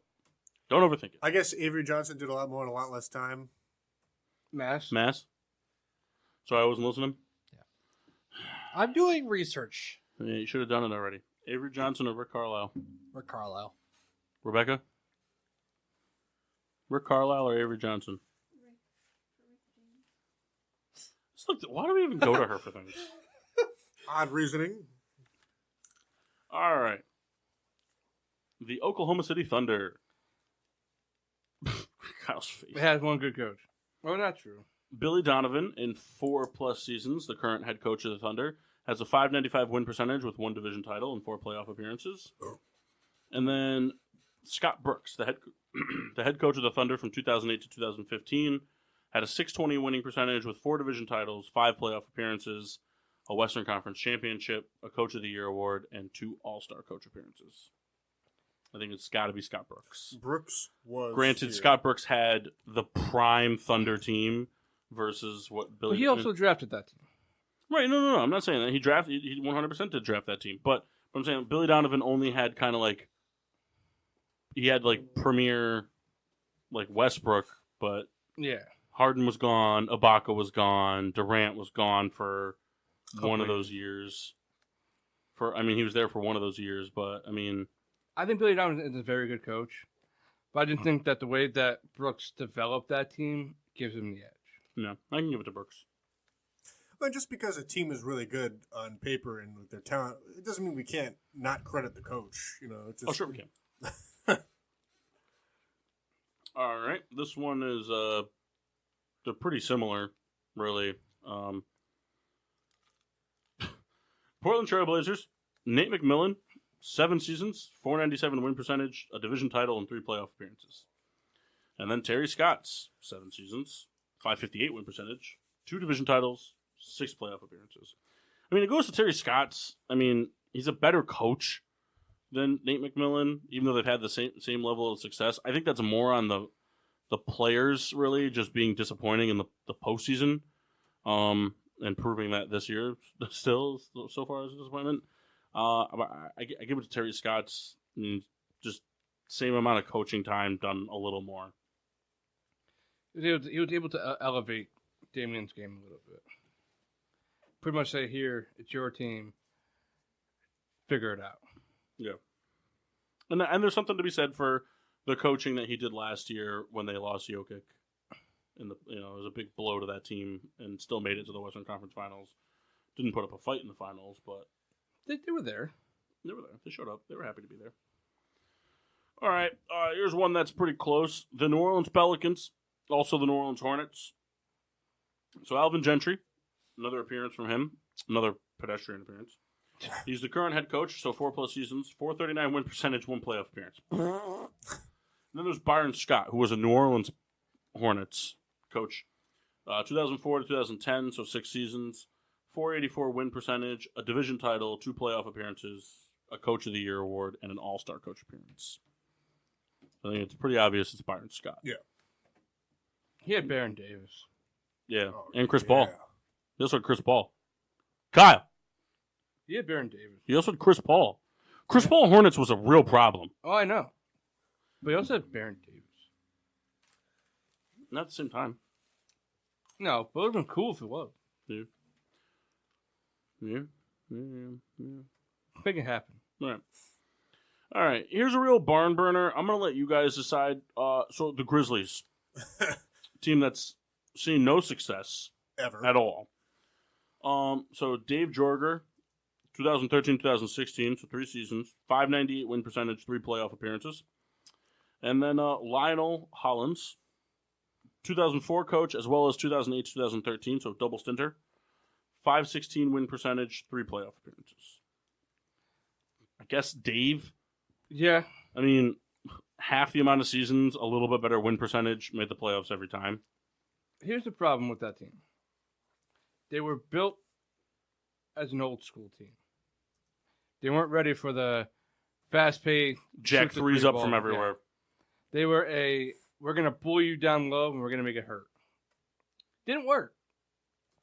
Don't overthink it. I guess Avery Johnson did a lot more in a lot less time. Mass. So I wasn't listening? I'm doing research. Yeah, you should have done it already. Avery Johnson or Rick Carlisle? Rick Carlisle. Rebecca? Rick Carlisle or Avery Johnson? Why do we even go to her for things? Odd reasoning. All right. The Oklahoma City Thunder. Kyle's face. It has one good coach. Oh, not true. Billy Donovan, in 4+ seasons, the current head coach of the Thunder, has a .595 win percentage with 1 division title and 4 playoff appearances. And then Scott Brooks, the head coach of the Thunder from 2008 to 2015, had a .620 winning percentage with 4 division titles, 5 playoff appearances, a Western Conference championship, a Coach of the Year award, and 2 All-Star coach appearances. I think it's got to be Scott Brooks. Brooks was. Granted, here. Scott Brooks had the prime Thunder team versus what Billy. But he also drafted that team. Right? No. I'm not saying that he drafted. He 100% did draft that team, but I'm saying Billy Donovan only had kind of like. He had like premier, like Westbrook, but Yeah. Harden was gone, Ibaka was gone, Durant was gone for one of those years. He was there for one of those years, but I mean. I think Billy Donovan is a very good coach, but I didn't think that the way that Brooks developed that team gives him the edge. No, I can give it to Brooks. But just because a team is really good on paper and with their talent, it doesn't mean we can't not credit the coach. It's just, Oh, sure we can. All right, this one is they're pretty similar, really. Portland Trail Blazers, Nate McMillan, 7 seasons, .497 win percentage, a division title, and 3 playoff appearances. And then Terry Scott's 7 seasons, .558 win percentage, 2 division titles, 6 playoff appearances. I mean, it goes to Terry Scott's. I mean, he's a better coach than Nate McMillan, even though they've had the same level of success. I think that's more on the players really just being disappointing in the postseason, and proving that this year still so far is a disappointment. I give it to Terry Scott's. Just same amount of coaching time done a little more. He was able to elevate Damian's game a little bit. Pretty much say, here, it's your team. Figure it out. Yeah. And there's something to be said for the coaching that he did last year when they lost Jokic. It was a big blow to that team and still made it to the Western Conference Finals. Didn't put up a fight in the finals, but They were there. they were there. They showed up. They were happy to be there. All right. Here's one that's pretty close. The New Orleans Pelicans, also the New Orleans Hornets. So Alvin Gentry, another appearance from him, another pedestrian appearance. He's the current head coach, so 4+ seasons, .439 win percentage, 1 playoff appearance. And then there's Byron Scott, who was a New Orleans Hornets coach. 2004 to 2010, so 6 seasons, .484 win percentage, a division title, 2 playoff appearances, a Coach of the Year award, and an All-Star coach appearance. I think it's pretty obvious it's Byron Scott. Yeah. He had Baron Davis. Yeah, Oh, and Chris yeah. Paul. He also had Chris Paul. Kyle. He had Baron Davis. He also had Chris Paul. Chris Paul Hornets was a real problem. Oh, I know. But he also had Baron Davis. Not at the same time. No, but it would have been cool if it was. Yeah. Make it happen. All right. Here's a real barn burner. I'm going to let you guys decide. So the Grizzlies, team that's seen no success Ever. at all. So Dave Jorger, 2013-2016, so 3 seasons, .598 win percentage, 3 playoff appearances. And then Lionel Hollins, 2004 coach, as well as 2008-2013, so double stinter, .516 win percentage, 3 playoff appearances. I guess Dave. Yeah. I mean, half the amount of seasons, a little bit better win percentage, made the playoffs every time. Here's the problem with that team. They were built as an old school team. They weren't ready for the fast-paced Jack shoot the threes three up ball. from everywhere. Yeah. They were we're going to pull you down low and we're going to make it hurt. Didn't work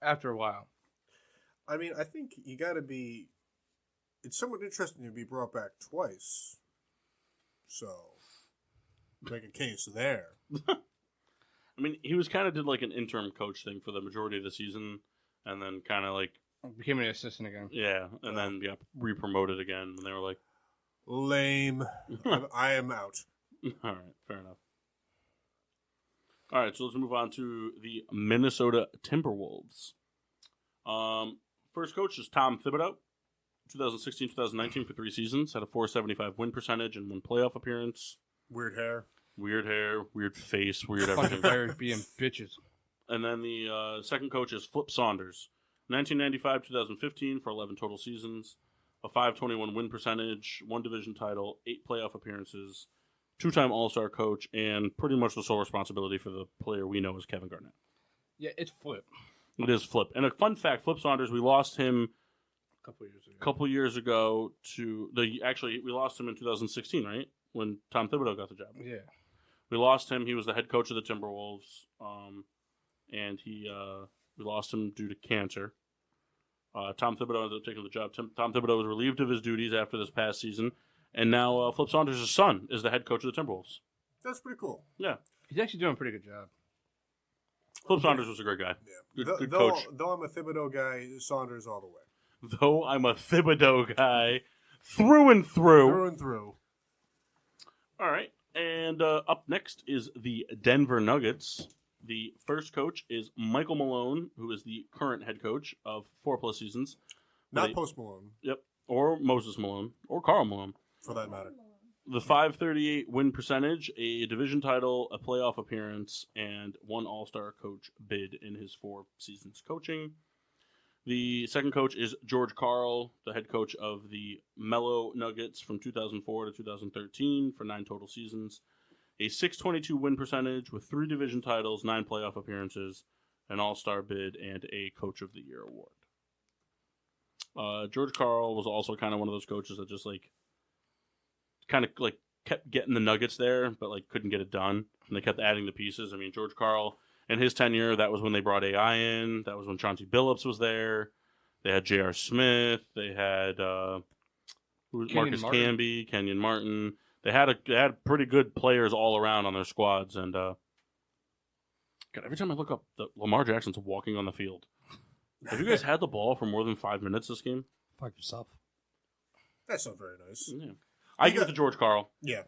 after a while. I mean, I think you got to be. It's somewhat interesting to be brought back twice. So, make a case there. I mean, he was kind of did like an interim coach thing for the majority of the season, and then kind of like, Became an assistant again. yeah, and then got re-promoted again, and they were like, Lame. I am out. all right, fair enough. All right, so let's move on to the Minnesota Timberwolves. First coach is Tom Thibodeau, 2016-2019 for 3 seasons. Had a .475 win percentage and 1 playoff appearance. Weird hair. Weird hair, weird face, weird Bunch of everything. players being bitches. And then the second coach is Flip Saunders. 1995-2015 for 11 total seasons. A .521 win percentage, 1 division title, 8 playoff appearances, 2-time All-Star coach, and pretty much the sole responsibility for the player we know as Kevin Garnett. Yeah, it's Flip. It is Flip. And a fun fact, Flip Saunders, we lost him A couple years ago. couple years ago to we lost him in 2016, right? When Tom Thibodeau got the job. Yeah. We lost him. He was the head coach of the Timberwolves, and we lost him due to cancer. Tom Thibodeau ended up taking the job. Tom Thibodeau was relieved of his duties after this past season, and now Flip Saunders' son is the head coach of the Timberwolves. That's pretty cool. Yeah, He's actually doing a pretty good job. Flip Saunders was a great guy. Yeah. Good though, coach. Though I'm a Thibodeau guy, Saunders all the way. Though I'm a Thibodeau guy through and through. Through and through. All right. And up next is the Denver Nuggets. The first coach is Michael Malone, who is the current head coach of 4+ seasons. Not They- Post Malone, Yep. Or Moses Malone. Or Karl Malone. for that matter. The .538 win percentage, a division title, a playoff appearance, and 1 All-Star coach bid in his 4 seasons coaching. The second coach is George Karl, the head coach of the Mellow Nuggets from 2004 to 2013 for 9 total seasons. A .622 win percentage with 3 division titles, 9 playoff appearances, an All-Star bid, and a Coach of the Year award. George Karl was also kind of one of those coaches that just kept getting the Nuggets there, but couldn't get it done. And they kept adding the pieces. I mean, George Karl, in his tenure, that was when they brought AI in. That was when Chauncey Billups was there. They had J.R. Smith. They had Marcus Martin. Camby, Kenyon Martin. They had pretty good players all around on their squads. And God, every time I look up, Lamar Jackson's walking on the field. Have you guys had the ball for more than 5 minutes this game? Fuck yourself. That's not very nice. Yeah. I give it to George Karl. Yeah.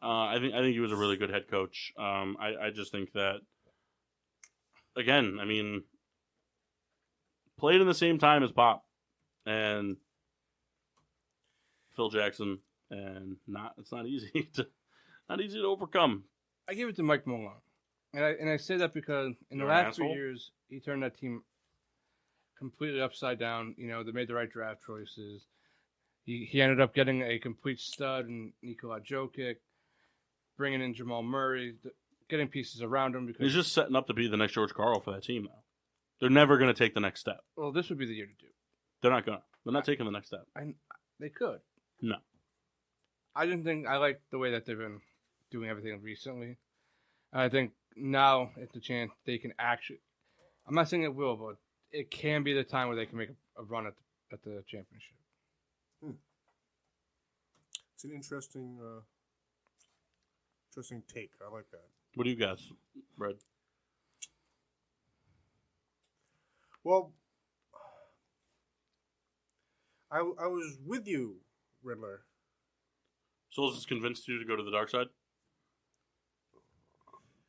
I think he was a really good head coach. I just think that, again, I mean, played in the same time as Pop and Phil Jackson, and it's not easy to overcome. I give it to Mike Malone. And I say that because in the You're an last 3 asshole? years, he turned that team completely upside down. You know, they made the right draft choices. He ended up getting a complete stud in Nikola Jokic, bringing in Jamal Murray, getting pieces around him. Because He's just setting up to be the next George Karl for that team now. They're never going to take the next step. well, this would be the year to do. They're not going to. They're not taking the next step. They could. No. I didn't think I like the way that they've been doing everything recently. I think now it's a chance they can actually. I'm not saying it will, but it can be the time where they can make a run at the championship. It's an interesting take. I like that. What do you guys, Red? Well, I was with you, Riddler. Souls has convinced you to go to the dark side?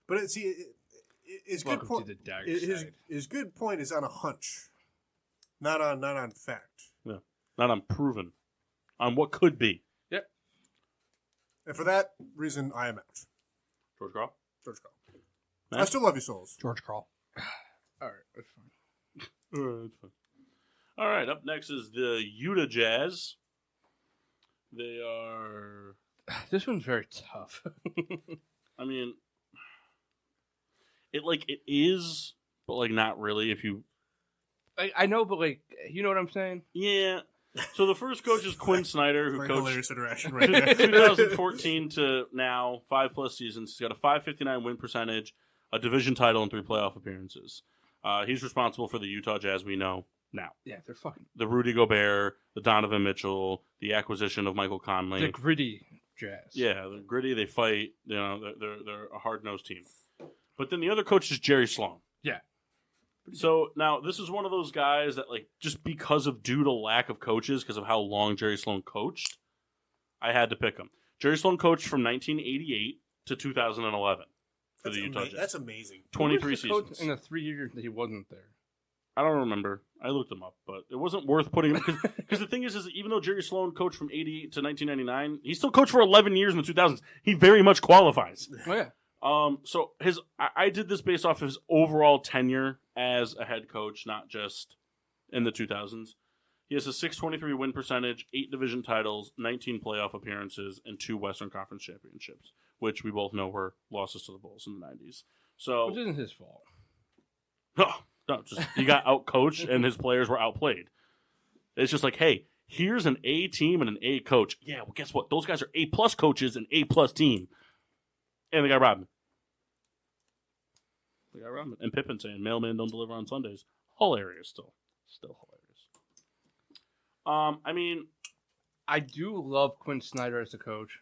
But his good Welcome point. to the dark His side. his good point is on a hunch, not on fact. Yeah. Not on proven. On what could be. And for that reason, I am out. George Karl? George Karl. Matt? I still love you, Souls. George Karl. All right, that's fine. That's fine. All right, up next is the Utah Jazz. They are. This one's very tough. I mean, it is, but not really. If you, I know, but you know what I'm saying? yeah. So the first coach is Quinn Snyder, who Very coached hilarious interaction right there. 2014 to now, 5+ seasons. He's got a .559 win percentage, a division title, and 3 playoff appearances. He's responsible for the Utah Jazz we know now. Yeah, they're fucking The Rudy Gobert, the Donovan Mitchell, the acquisition of Michael Conley. the gritty Jazz. Yeah, they're gritty. They fight. You know, they're a hard-nosed team. But then the other coach is Jerry Sloan. Yeah. So now this is one of those guys that just because of due to lack of coaches, because of how long Jerry Sloan coached, I had to pick him. Jerry Sloan coached from 1988 to 2011 for the Utah Jazz. That's amazing. 23 Who was the coach seasons. in the 3 years that he wasn't there. I don't remember. I looked him up, but it wasn't worth putting him because the thing is that even though Jerry Sloan coached from 88 to 1999, he still coached for 11 years in the 2000s. He very much qualifies. Oh yeah. So I did this based off his overall tenure as a head coach, not just in the 2000s. He has a 623 win percentage, 8 division titles, 19 playoff appearances, and 2 Western Conference championships, which we both know were losses to the Bulls in the 90s. So Which isn't his fault. no, just he got outcoached and his players were outplayed. It's just like, hey, here's an A team and an A coach. Yeah, well, guess what? Those guys are A plus coaches and A plus team, and they got Rodman. And Pippen saying, "Mailman don't deliver on Sundays." Hilarious, still hilarious. I mean, I do love Quinn Snyder as a coach,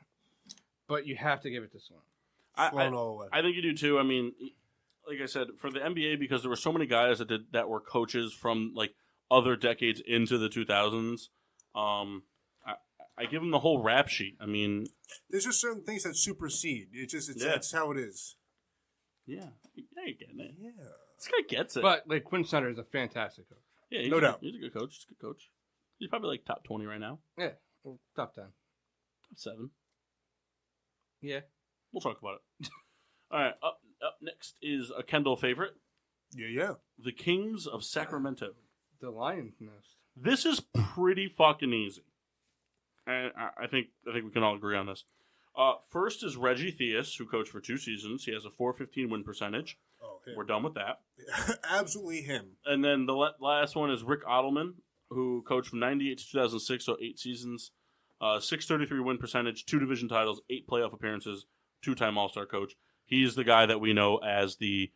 but you have to give it to Sloan. Sloan all the way. I think you do too. I mean, like I said, for the NBA, because there were so many guys that were coaches from like other decades into the 2000s. I give them the whole rap sheet. I mean, there's just certain things that supersede. It's how it is. Yeah, you're getting it. Yeah. This guy gets it. But like Quinn Snyder is a fantastic coach. Yeah, he's No doubt. He's a good coach. He's a good coach. He's probably like top 20 right now. Yeah, well, top 10. Top 7. Yeah. We'll talk about it. All right, up next is a Kendall favorite. Yeah. The Kings of Sacramento. The Lion's Nest. This is pretty fucking easy. And I think we can all agree on this. First is Reggie Theus, who coached for 2 seasons. He has a .415 win percentage. Oh, him. We're done with that. Absolutely him. And then the last one is Rick Ottelman, who coached from 98 to 2006, so 8 seasons. 633 win percentage, 2 division titles, 8 playoff appearances, 2-time All-Star coach. He's the guy that we know as the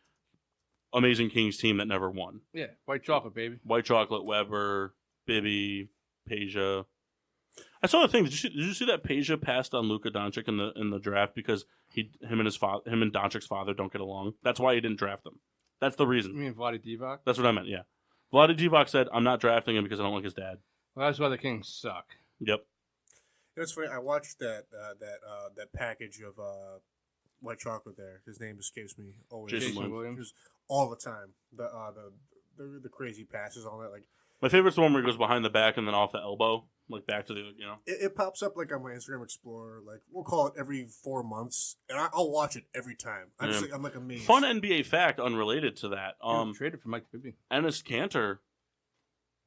amazing Kings team that never won. Yeah, white chocolate, baby. White Chocolate, Weber, Bibby, Peja. I saw the thing. Did you see that Peja passed on Luka Doncic in the draft because him and Doncic's father don't get along? That's why he didn't draft him. That's the You reason. mean Vlade Divac? That's what I meant. Yeah, Vlade Divac said, "I'm not drafting him because I don't like his dad." Well, that's why the Kings suck. Yep. It's funny. I watched that package of white chocolate. There, his name escapes me always. Jason Williams. Just all the time. The crazy passes, all that. Like My favorite's the one where he goes behind the back and then off the elbow, like back to the it pops up like on my Instagram Explorer. Like we'll call it every 4 months, and I'll watch it every time. I'm like amazed. Fun NBA fact unrelated to that. Traded for Mike Bibby. Enes Kanter,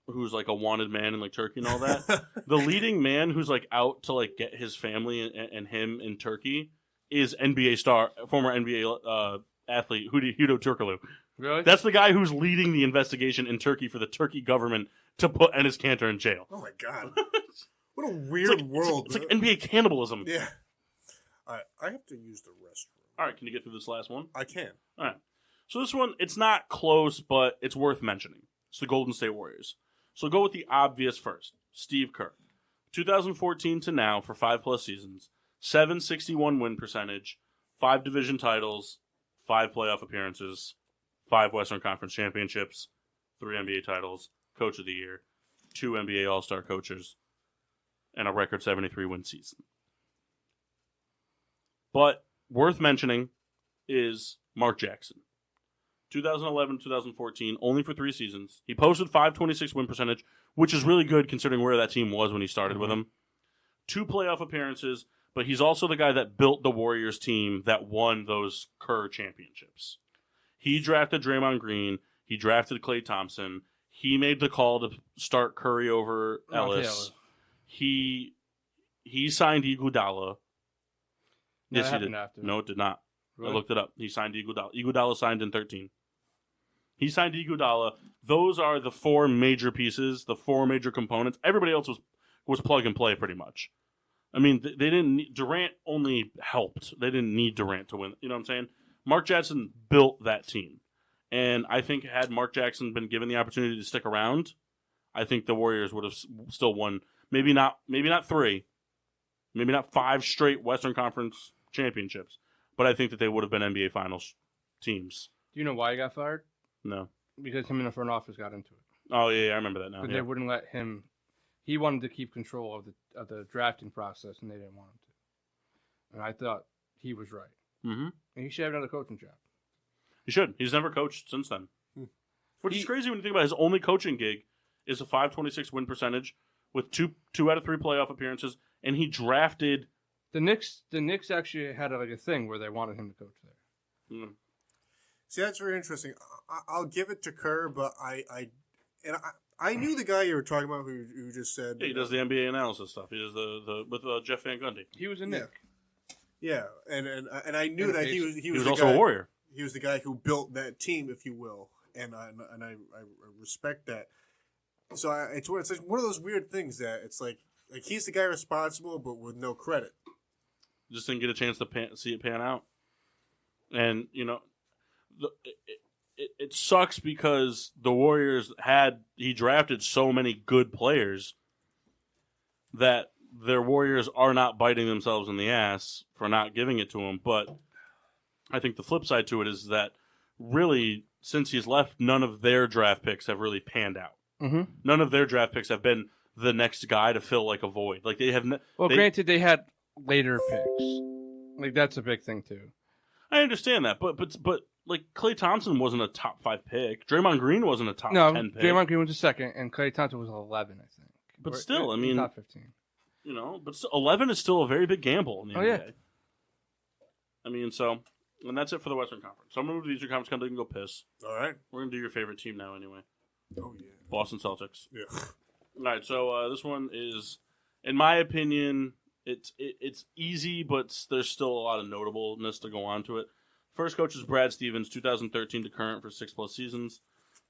who's like a wanted man in like Turkey and all that. The leading man who's like out to like get his family and him in Turkey is NBA star, former NBA athlete Hudo Turkoglu. Really? That's the guy who's leading the investigation in Turkey for the Turkey government to put Enes Kanter in jail. Oh my god! What a weird world. It's like NBA cannibalism. Yeah. All right, I have to use the restroom. All right, can you get through this last one? I can. All right. So this one, it's not close, but it's worth mentioning. It's the Golden State Warriors. So go with the obvious first. Steve Kerr. 2014 to now for 5+ seasons. 761 win percentage. 5 division titles. 5 playoff appearances. 5 Western Conference championships. 3 NBA titles. Coach of the year. 2 NBA All-Star coaches. And a record 73 win season. But worth mentioning is Mark Jackson. 2011-2014, only for 3 seasons. He posted 526 win percentage, which is really good considering where that team was when he started with them. 2 playoff appearances, but he's also the guy that built the Warriors team that won those Kerr championships. He drafted Draymond Green. He drafted Klay Thompson. He made the call to start Curry over Ellis. He signed Iguodala. No, Yes, that he did. happened after. No, it did not. Really? I looked it up. He signed Iguodala. Iguodala signed in 13. He signed Iguodala. Those are the 4 major pieces, the 4 major components. Everybody else was plug and play pretty much. I mean, they didn't need, Durant only helped. They didn't need Durant to win. You know what I'm saying? Mark Jackson built that team. And I think had Mark Jackson been given the opportunity to stick around, I think the Warriors would have still won. Maybe not 3. Maybe not 5 straight Western Conference championships. But I think that they would have been NBA Finals teams. Do you know why he got fired? No. Because him and the front office got into it. Oh, yeah, I remember that now. But Yeah. they wouldn't let him. He wanted to keep control of the drafting process, and they didn't want him to. And I thought he was right. Mm-hmm. And he should have another coaching job. He should. He's never coached since then. Which is crazy when you think about his only coaching gig is a .526 win percentage with two out of 3 playoff appearances, and he drafted. The Knicks actually had a thing where they wanted him to coach there. Mm, See, that's very interesting. I'll give it to Kerr, but I knew the guy you were talking about who just said yeah, he does the NBA analysis stuff. He does the with Jeff Van Gundy. He was a Knick. Yeah, and I knew that he was He was the also guy, a Warrior. He was the guy who built that team, if you will, and I respect that. So it's like one of those weird things that it's like he's the guy responsible, but with no credit. Just didn't get a chance to see it pan out, and it sucks because the Warriors he drafted so many good players that their Warriors are not biting themselves in the ass for not giving it to him. But I think the flip side to it is that really, since he's left, none of their draft picks have really panned out. Mm-hmm. None of their draft picks have been the next guy to fill like a void. Like they have. Granted, they had later picks. Like that's a big thing too. I understand that, but like Klay Thompson wasn't a top 5 pick. Draymond Green wasn't a top 10 pick. Draymond Green was a second, and Klay Thompson was 11, I think. But still, I mean, top 15. But 11 is still a very big gamble in the NBA. Yeah. I mean, and that's it for the Western Conference. So I'm going to move to the Eastern Conference, come and go piss. All right. We're going to do your favorite team now anyway. Oh yeah. Boston Celtics. Yeah. All right, so this one is, in my opinion, it's easy, but there's still a lot of notableness to go on to it. First coach is Brad Stevens, 2013 to current for 6+ seasons.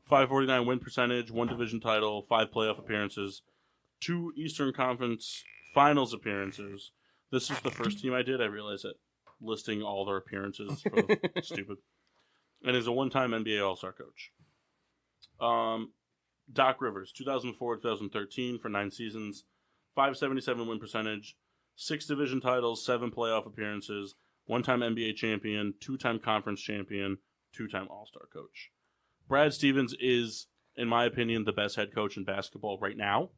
549 win percentage, 1 division title, 5 playoff appearances, 2 Eastern Conference Finals appearances. This is the first team I did. I realized that listing all their appearances for stupid. And is a one-time NBA All-Star coach. Doc Rivers, 2004-2013 for 9 seasons, 577 win percentage, 6 division titles, 7 playoff appearances, 1-time NBA champion, 2-time conference champion, 2-time All-Star coach. Brad Stevens is, in my opinion, the best head coach in basketball right now,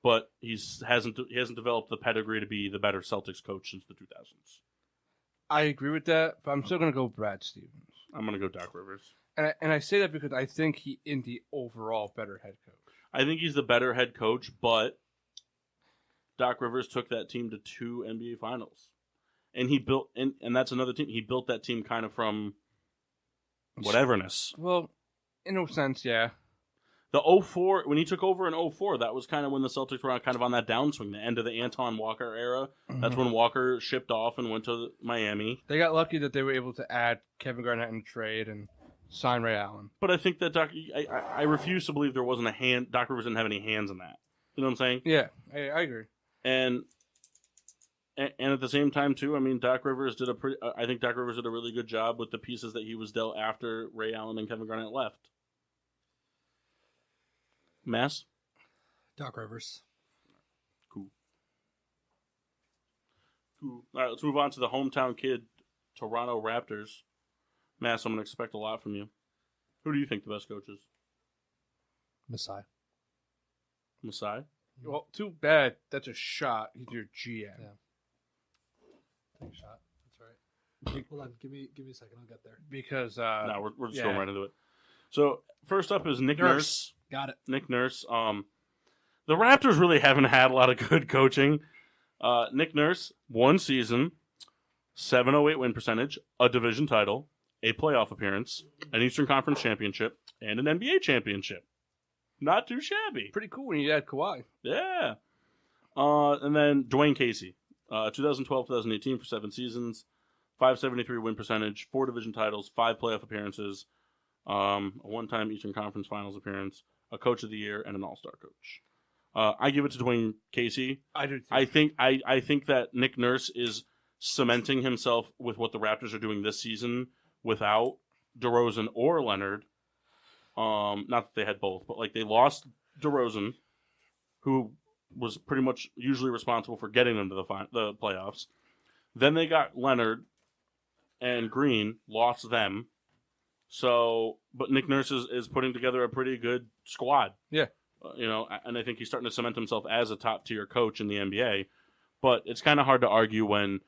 but he hasn't developed the pedigree to be the better Celtics coach since the 2000s. I agree with that, but I'm still going to go Brad Stevens. I'm going to go Doc Rivers. And I say that because I think he is the overall better head coach. I think he's the better head coach, but Doc Rivers took that team to 2 NBA Finals. And he built, and that's another team. He built that team kind of from whateverness. Well, in a sense, yeah. The 04, when he took over in 04, that was kind of when the Celtics were kind of on that downswing, the end of the Anton Walker era. Mm-hmm. That's when Walker shipped off and went to Miami. They got lucky that they were able to add Kevin Garnett in the trade and sign Ray Allen. But I think that I refuse to believe there wasn't a hand. Doc Rivers didn't have any hands in that. You know what I'm saying? Yeah, I agree. And at the same time, too, I mean, Doc Rivers did I think Doc Rivers did a really good job with the pieces that he was dealt after Ray Allen and Kevin Garnett left. Mass? Doc Rivers. Cool. All right, let's move on to the hometown kid, Toronto Raptors. Mass, I'm going to expect a lot from you. Who do you think the best coach is? Masai. Masai? Well, too bad. That's a shot. He's your GM. Yeah. Take a shot. That's right. Hold on. Give me a second. I'll get there. Because no, we're just going right into it. So first up is Nick Nurse. Got it. Nick Nurse. The Raptors really haven't had a lot of good coaching. Nick Nurse, 1 season, 708 win percentage, a division title, a playoff appearance, an Eastern Conference championship, and an NBA championship. Not too shabby. Pretty cool when you add Kawhi. Yeah. And then Dwayne Casey, 2012-2018 for 7 seasons, 573 win percentage, 4 division titles, 5 playoff appearances, a 1-time Eastern Conference Finals appearance, a Coach of the Year, and an All-Star coach. I give it to Dwayne Casey. I do too. I think that Nick Nurse is cementing himself with what the Raptors are doing this season without DeRozan or Leonard. Not that they had both, but like they lost DeRozan, who was pretty much usually responsible for getting them to the playoffs. Then they got Leonard and Green, lost them. So, but Nick Nurse is putting together a pretty good squad. Yeah. And I think he's starting to cement himself as a top-tier coach in the NBA. But it's kind of hard to argue when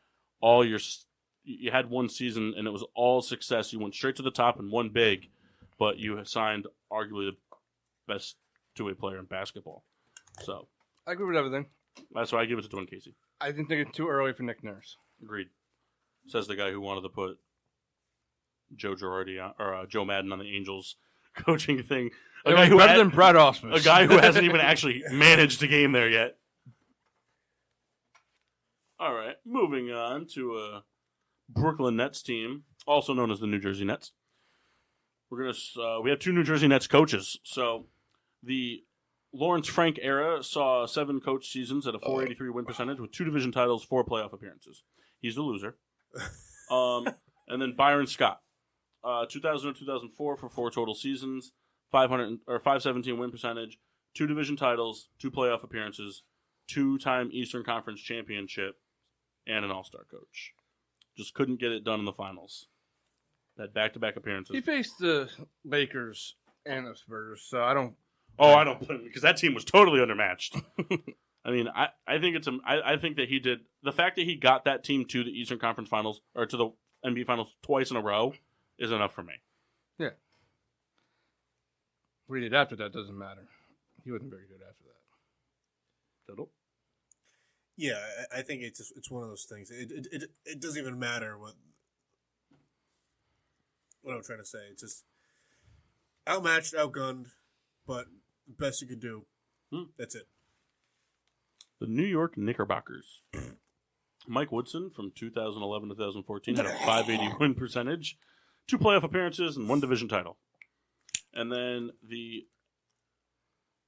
you had 1 season and it was all success. You went straight to the top and won big. but you have signed arguably the best two-way player in basketball. So I agree with everything. that's why I give it to Dwayne Casey. I didn't think it's too early for Nick Nurse. Agreed. Says the guy who wanted to put Joe Girardi on, or Joe Madden on the Angels coaching thing. It was better than Brad Ausmus. A guy who hasn't even actually managed a game there yet. All right, moving on to a Brooklyn Nets team, also known as the New Jersey Nets. We have two New Jersey Nets coaches. So the Lawrence Frank era saw 7 coach seasons at a 483 win percentage with 2 division titles, 4 playoff appearances. He's the loser. And then Byron Scott, 2000 and 2004 for 4 total seasons, 517 win percentage, 2 division titles, 2 playoff appearances, 2-time Eastern Conference championship, and an All-Star coach. Just couldn't get it done in the finals. Had back-to-back appearances. He faced the Lakers and the Spurs, so I don't. Oh, I don't blame him because that team was totally undermatched. I mean, I think I think that he did the fact that he got that team to the Eastern Conference Finals or to the NBA Finals twice in a row is enough for me. Yeah. What he did after that doesn't matter. He wasn't very good after that. Diddle. Yeah, I think it's one of those things. It doesn't even matter what I'm trying to say. It's just outmatched, outgunned, but best you could do. That's it. The New York Knickerbockers. Mike Woodson from 2011 to 2014 had a 580 win percentage, 2 playoff appearances, and 1 division title. And then the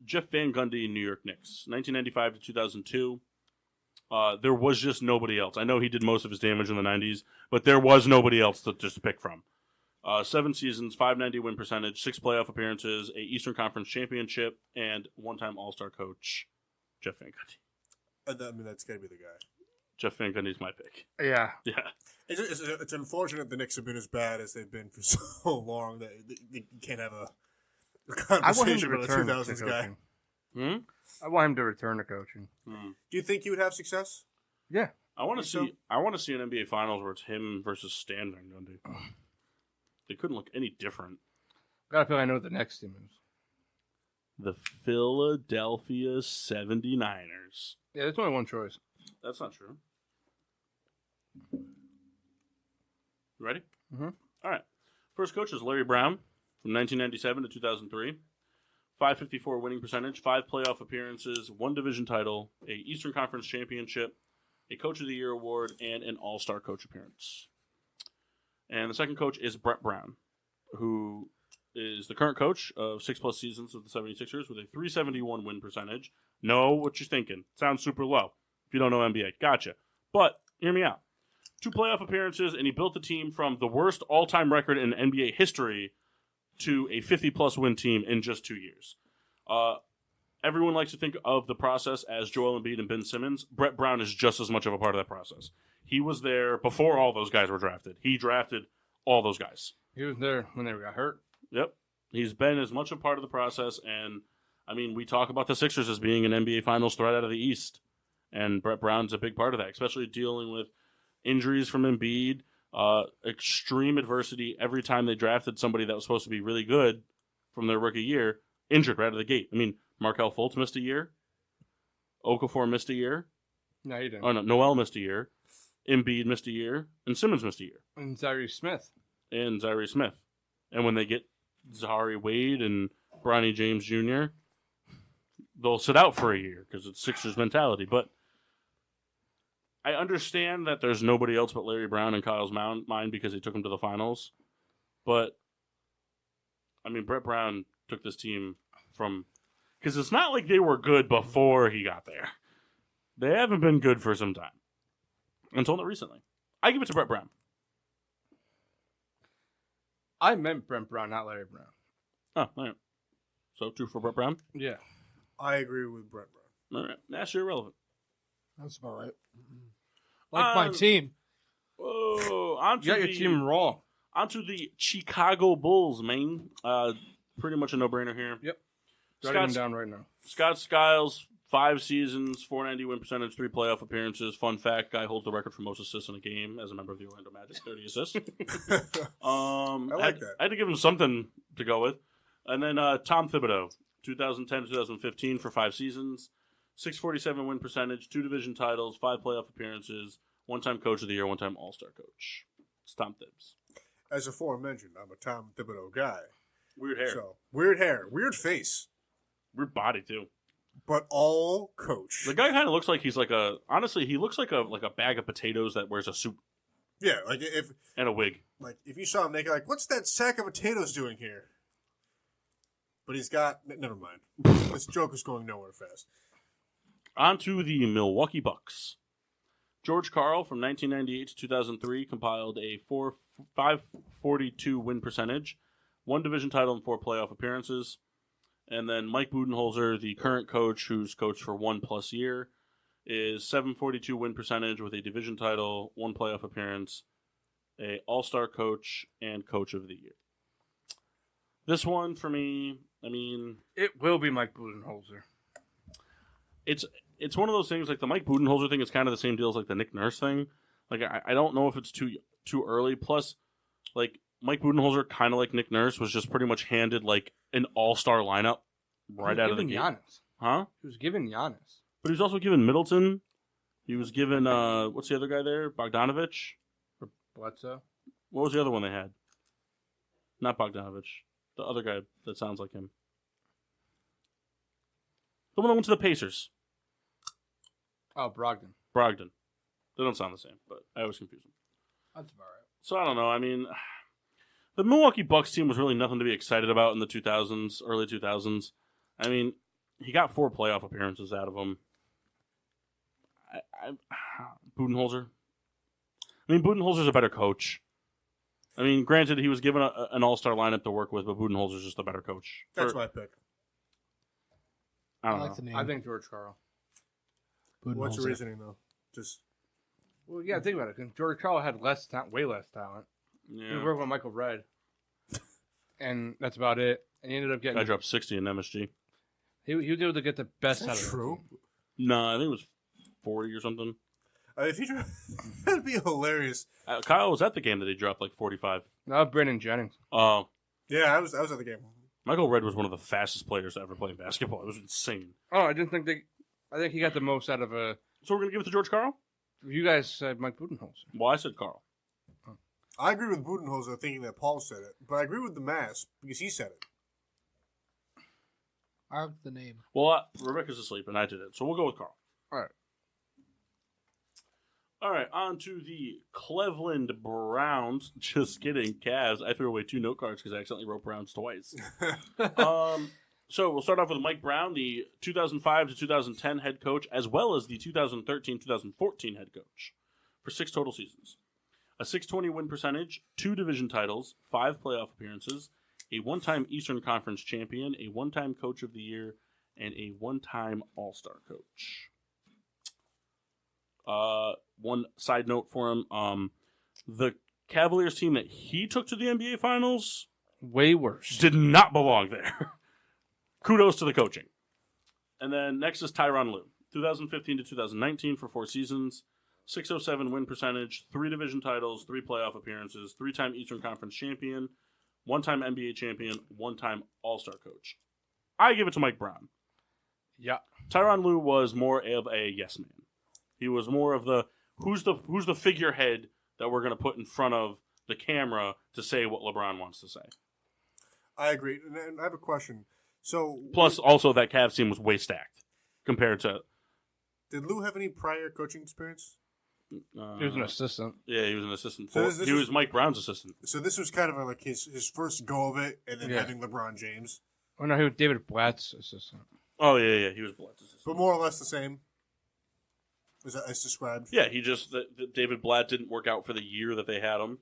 Jeff Van Gundy New York Knicks, 1995 to 2002. There was just nobody else. I know he did most of his damage in the 90s, but there was nobody else to just pick from. 7 seasons, 590 win percentage, 6 playoff appearances, a Eastern Conference championship, and 1-time All-Star coach, Jeff Van Gundy. I mean, that's got to be the guy. Jeff Van Gundy's my pick. Yeah. Yeah. It's unfortunate the Knicks have been as bad as they've been for so long that you can't have a I want him to conversation about a return 2000s to guy. coaching. I want him to return to coaching. Do you think he would have success? Yeah. I want to see an NBA Finals where it's him versus Stan Van Gundy. They couldn't look any different. Gotta feel I know what the next team is. The Philadelphia 79ers. Yeah, there's only one choice. That's not true. You ready? Mm-hmm. All right. First coach is Larry Brown from 1997 to 2003. 554 winning percentage, 5 playoff appearances, 1 division title, a Eastern Conference championship, a Coach of the Year award, and an All-Star coach appearance. And the second coach is Brett Brown, who is the current coach of 6+ seasons of the 76ers with a 371 win percentage. Know what you're thinking. Sounds super low if you don't know NBA. Gotcha. But hear me out. 2 playoff appearances, and he built the team from the worst all-time record in NBA history to a 50-plus win team in just 2 years. Everyone likes to think of the process as Joel Embiid and Ben Simmons. Brett Brown is just as much of a part of that process. He was there before all those guys were drafted. He drafted all those guys. He was there when they got hurt. Yep. He's been as much a part of the process, and, I mean, we talk about the Sixers as being an NBA Finals threat out of the East, and Brett Brown's a big part of that, especially dealing with injuries from Embiid, extreme adversity every time they drafted somebody that was supposed to be really good from their rookie year, injured right out of the gate. I mean, Markelle Fultz missed a year. Okafor missed a year. No, he didn't. Oh, no, Noel missed a year. Embiid missed a year. And Simmons missed a year. And Zaire Smith. And Zaire Smith. And when they get Zahari Wade and Bronny James Jr., they'll sit out for a year because it's Sixers mentality. But I understand that there's nobody else but Larry Brown in Kyle's mind because he took him to the finals. But, I mean, Brett Brown took this team from... Because it's not like they were good before he got there. They haven't been good for some time. Until not recently. I give it to Brett Brown. I meant Brent Brown, not Larry Brown. Oh, all right. So 2 for Brett Brown? Yeah. I agree with Brett Brown. All right. That's irrelevant. That's about right. Like my team. Oh, You got your team wrong. Onto the Chicago Bulls, man. Pretty much a no-brainer here. Yep. Writing them down right now. Scott Skiles, 5 seasons, 490 win percentage, 3 playoff appearances. Fun fact, guy holds the record for most assists in a game as a member of the Orlando Magic, 30 assists. I like that. I had to give him something to go with. And then Tom Thibodeau, 2010-2015 for 5 seasons, 647 win percentage, 2 division titles, 5 playoff appearances, 1-time coach of the year, 1-time all-star coach. It's Tom Thibs. As aforementioned, I'm a Tom Thibodeau guy. Weird hair. So, weird hair, weird face, Weird body, too. but all coach. The guy kind of looks like he's like a... Honestly, he looks like a bag of potatoes that wears a suit Yeah, like and a wig. if you saw him naked, like, what's that sack of potatoes doing here? But he's got... Never mind. This joke is going nowhere fast. On to the Milwaukee Bucks. George Karl from 1998 to 2003 compiled a 542 win percentage, 1 division title and 4 playoff appearances. And then Mike Budenholzer, the current coach who's coached for 1+ year, is 742 win percentage with a division title, 1 playoff appearance, a all-star coach, and coach of the year. This one, for me, I mean... It will be Mike Budenholzer. It's one of those things, like the Mike Budenholzer thing is kind of the same deal as like the Nick Nurse thing. Like, I don't know if it's too early. Plus, like, Mike Budenholzer, kind of like Nick Nurse, was just pretty much handed, like, an all-star lineup right out of the gate. Giannis. Huh? He was given Giannis. But he was also given Middleton. He was given, what's the other guy there? Bogdanovich? Bledsoe. What was the other one they had? Not Bogdanovich. The other guy that sounds like him. The one that went to the Pacers. Oh, Brogdon. Brogdon. They don't sound the same, but I always confuse them. That's about right. So I don't know. I mean, the Milwaukee Bucks team was really nothing to be excited about in the 2000s, early 2000s. I mean, he got 4 playoff appearances out of them. Budenholzer. I mean, Budenholzer's a better coach. I mean, granted, he was given an all-star lineup to work with, but Budenholzer's just a better coach. That's my pick. I I don't like know. the name. I think George Karl. What's your Budenholzer. reasoning, though? Just... Well, yeah, think about it. 'Cause George Karl had way less talent. He Yeah. worked with Michael Red. And that's about it. And he ended up Guy getting... dropped 60 in MSG. He was able to get the best out of it. true. No, I think it was 40 or something. If he that'd be hilarious. Kyle was at the game that he dropped like 45. Not Brandon Jennings. Oh, Yeah, I was at the game. Michael Red was one of the fastest players to ever play basketball. It was insane. Oh, I didn't think they... I think he got the most out of a... So we're going to give it to George Karl? You guys said Mike Budenholzer. Well, I said Karl. I agree with Budenholzer thinking that Paul said it, but I agree with the mask because he said it. I like the name. Well, Rebecca's asleep, and I did it. So we'll go with Karl. All right. All right, on to the Cleveland Browns. Just kidding, Cavs. I threw away 2 note cards because I accidentally wrote Browns twice. So we'll start off with Mike Brown, the 2005 to 2010 head coach, as well as the 2013-2014 head coach, for 6 total seasons. A 620 win percentage, 2 division titles, 5 playoff appearances, a 1-time Eastern Conference champion, a 1-time coach of the year, and a 1-time all-star coach. One side note for him, the Cavaliers team that he took to the NBA Finals Way worse. did not belong there. Kudos to the coaching. And then next is Tyronn Lue, 2015 to 2019 for 4 seasons, 607 win percentage, 3 division titles, 3 playoff appearances, 3-time Eastern Conference champion, 1-time NBA champion, 1-time all-star coach. I give it to Mike Brown. Yeah. Tyronn Lue was more of a yes man. He was more of the who's the figurehead that we're going to put in front of the camera to say what LeBron wants to say. I agree. And I have a question. So, Plus, also that Cavs team was way stacked compared to. did Lou have any prior coaching experience? He was an assistant. Yeah, he was an assistant. So For, this he was- was Mike Brown's assistant. So this was kind of like his first go of it, and then Yeah. having LeBron James, Oh, no, he was David Blatt's assistant. Oh yeah, he was Blatt's assistant. but more or less the same. As described. Yeah, he just that David Blatt didn't work out for the year that they had him,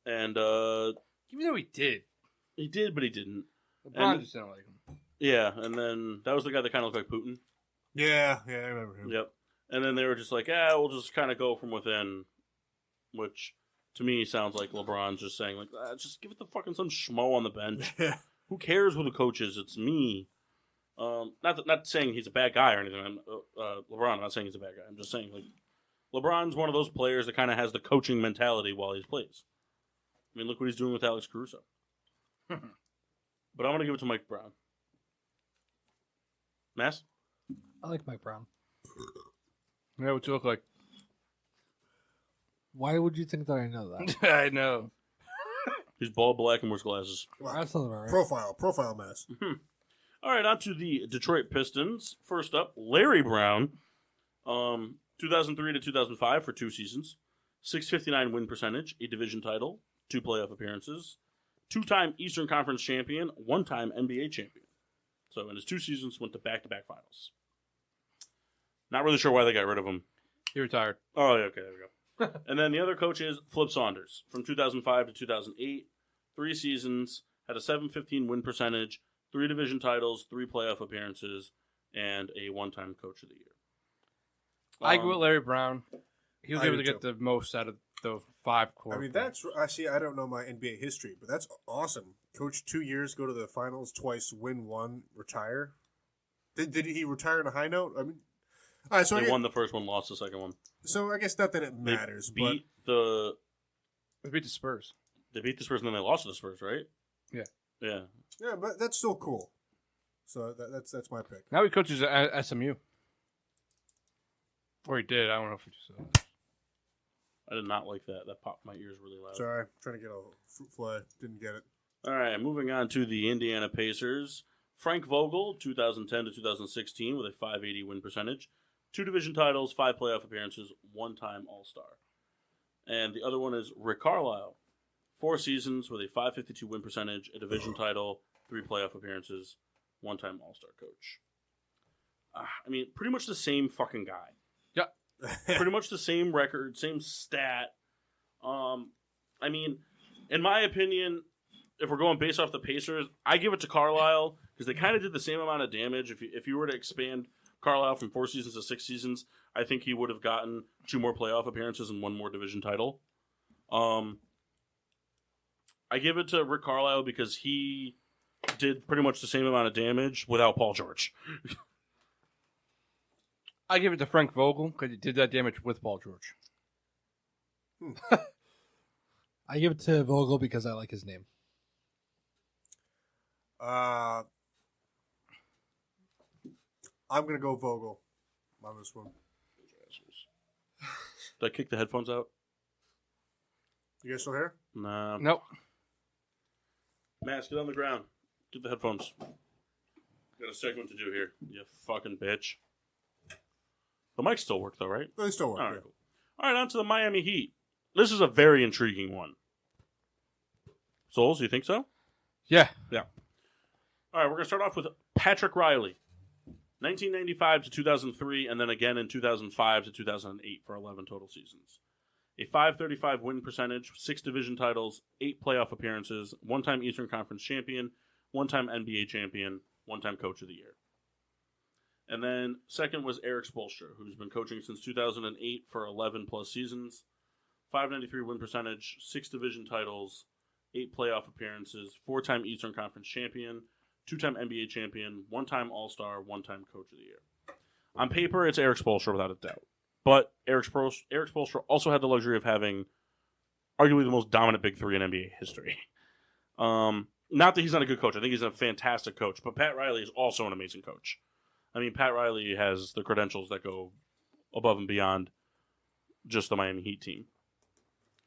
and Even though he did. he did, but he didn't. LeBron And- just didn't like him. Yeah, and then that was the guy that kind of looked like Putin. Yeah, I remember him. Yep. And then they were just like, we'll just kind of go from within, which to me sounds like LeBron just saying, like, just give it to fucking some schmo on the bench. Yeah. Who cares who the coach is? It's me. Not saying he's a bad guy or anything. LeBron, I'm not saying he's a bad guy. I'm just saying like LeBron's one of those players that kind of has the coaching mentality while he plays. I mean, look what he's doing with Alex Caruso. But I'm going to give it to Mike Brown. Mass? I like Mike Brown. Yeah, what's you look like? Why would you think that I know that? I know. He's bald, black, and wears glasses. Wow. That sounds about right. Profile mass. All right, on to the Detroit Pistons. First up, Larry Brown. 2003 to 2005 for 2 seasons. .659 win percentage, a division title, 2 playoff appearances, 2-time Eastern Conference champion, 1-time NBA champion. So in his 2 seasons, went to back-to-back finals. Not really sure why they got rid of him. He retired. Oh, yeah, okay, there we go. And then the other coach is Flip Saunders. From 2005 to 2008, 3 seasons, had a .715 win percentage, 3 division titles, 3 playoff appearances, and a 1-time coach of the year. I agree with Larry Brown. He was I able do to get too. the most out of the 5 core. I mean, that's actually, I don't know my NBA history, but that's awesome. Coach 2 years, go to the finals twice, win 1, retire. Did he retire on a high note? I mean, all right, so They won the first one, lost the second one. I guess not that it They matters, beat They beat the Spurs. the Spurs and then they lost to the Spurs, right? Yeah. Yeah. but yeah, but that's still cool. So that's my pick. Now he coaches at SMU. Or he did. I don't know if he just I did not like that. That popped my ears really loud. Sorry, trying to get a fruit fly, didn't get it. All right, moving on to the Indiana Pacers. Frank Vogel, 2010 to 2016, with a .580 win percentage, 2 division titles, 5 playoff appearances, 1-time All-Star. And the other one is Rick Carlisle, 4 seasons with a .552 win percentage, a division title, 3 playoff appearances, 1-time All-Star coach. I mean, pretty much the same fucking guy. Pretty much the same record, same stat. I mean, in my opinion, if we're going based off the Pacers, I give it to Carlisle because they kind of did the same amount of damage. If you were to expand Carlisle from 4 seasons to 6 seasons, I think he would have gotten 2 more playoff appearances and 1 more division title. I give it to Rick Carlisle because he did pretty much the same amount of damage without Paul George. I give it to Frank Vogel because he did that damage with Paul George. I give it to Vogel because I like his name. I'm gonna go Vogel on this one. Did I kick the headphones out? You guys still here? Nah. Nope. Max, get on the ground. Get the headphones. Got a segment to do here. You fucking bitch. The mics still work though, right? They still work. All right, yeah. cool. All right, on to the Miami Heat. This is a very intriguing one. Souls, you think so? Yeah. All right, we're going to start off with Patrick Riley. 1995 to 2003, and then again in 2005 to 2008 for 11 total seasons. A .535 win percentage, 6 division titles, 8 playoff appearances, 1-time Eastern Conference champion, 1-time NBA champion, 1-time coach of the year. And then second was Eric Spoelstra, who's been coaching since 2008 for 11 plus seasons. .593 win percentage, 6 division titles, 8 playoff appearances, 4-time Eastern Conference champion, 2-time NBA champion, 1-time All-Star, 1-time coach of the year. On paper, it's Eric Spoelstra without a doubt. But Eric Spoelstra also had the luxury of having arguably the most dominant big three in NBA history. Not that he's not a good coach. I think he's a fantastic coach. But Pat Riley is also an amazing coach. I mean, Pat Riley has the credentials that go above and beyond just the Miami Heat team.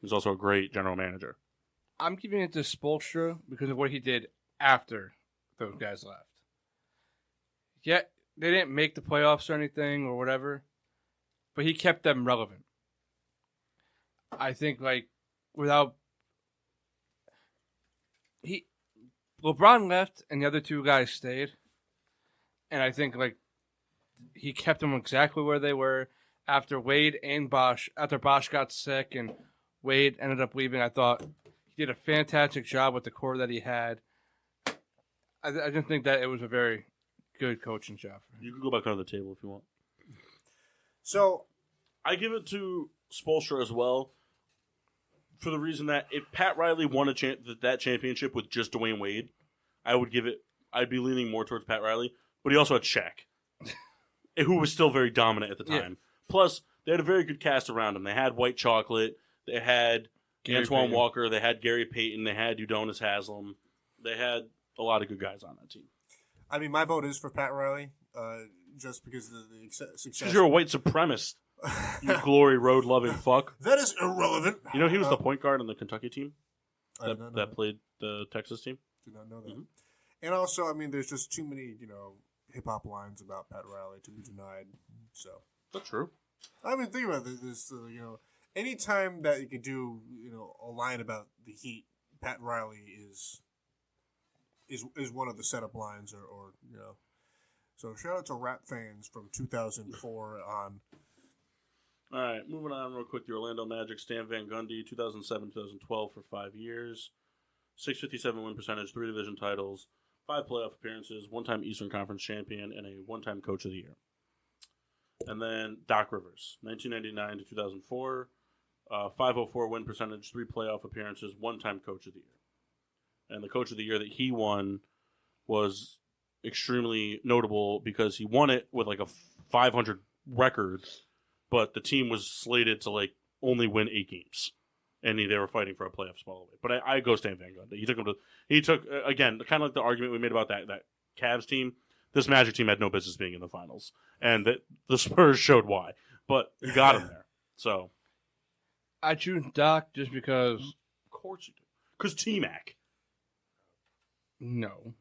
He's also a great general manager. I'm giving it to Spoelstra because of what he did after those guys left. Yeah, they didn't make the playoffs or anything or whatever, but he kept them relevant. I think, LeBron left and the other 2 guys stayed, and I think, he kept them exactly where they were after Wade and Bosh. After Bosh got sick and Wade ended up leaving, I thought he did a fantastic job with the core that he had. I just think that it was a very good coaching job. You can go back under the table if you want. So I give it to Spoelstra as well for the reason that if Pat Riley won that championship with just Dwayne Wade, I'd be leaning more towards Pat Riley. but he also had Shaq, who was still very dominant at the Yeah. time. Plus, they had a very good cast around him. They had White Chocolate. They had Gary Antoine Payton. Walker. They had Gary Payton. They had Udonis Haslam. They had a lot of good guys on that team. I mean, my vote is for Pat Riley, just because of the success. Because you're a white supremacist, you glory road loving fuck. That is irrelevant. You know he was the point guard on the Kentucky team I did not know that played the Texas team. Did not know that. Mhm. And also, I mean, there's just too many, hip hop lines about Pat Riley to be denied. So, That's true. I mean, think about this. Anytime that you could do, a line about the Heat, Pat Riley is one of the setup lines, or. So shout out to rap fans from 2004 on. All right, moving on real quick. The Orlando Magic, Stan Van Gundy, 2007-2012 for 5 years, 657 win percentage, 3 division titles, 5 playoff appearances, 1-time Eastern Conference champion, and a 1-time Coach of the Year. And then Doc Rivers, 1999 to 2004, 504 win percentage, 3 playoff appearances, 1-time Coach of the Year. And the Coach of the Year that he won was extremely notable because he won it with like a 500 record, but the team was slated to only win 8 games, and they were fighting for a playoff spot away. But I go Stan Van Gundy. He took again, kind of like the argument we made about that Cavs team. This Magic team had no business being in the finals, and the Spurs showed why. But he got him there. So I choose Doc just because of course you do, because T-Mac. no,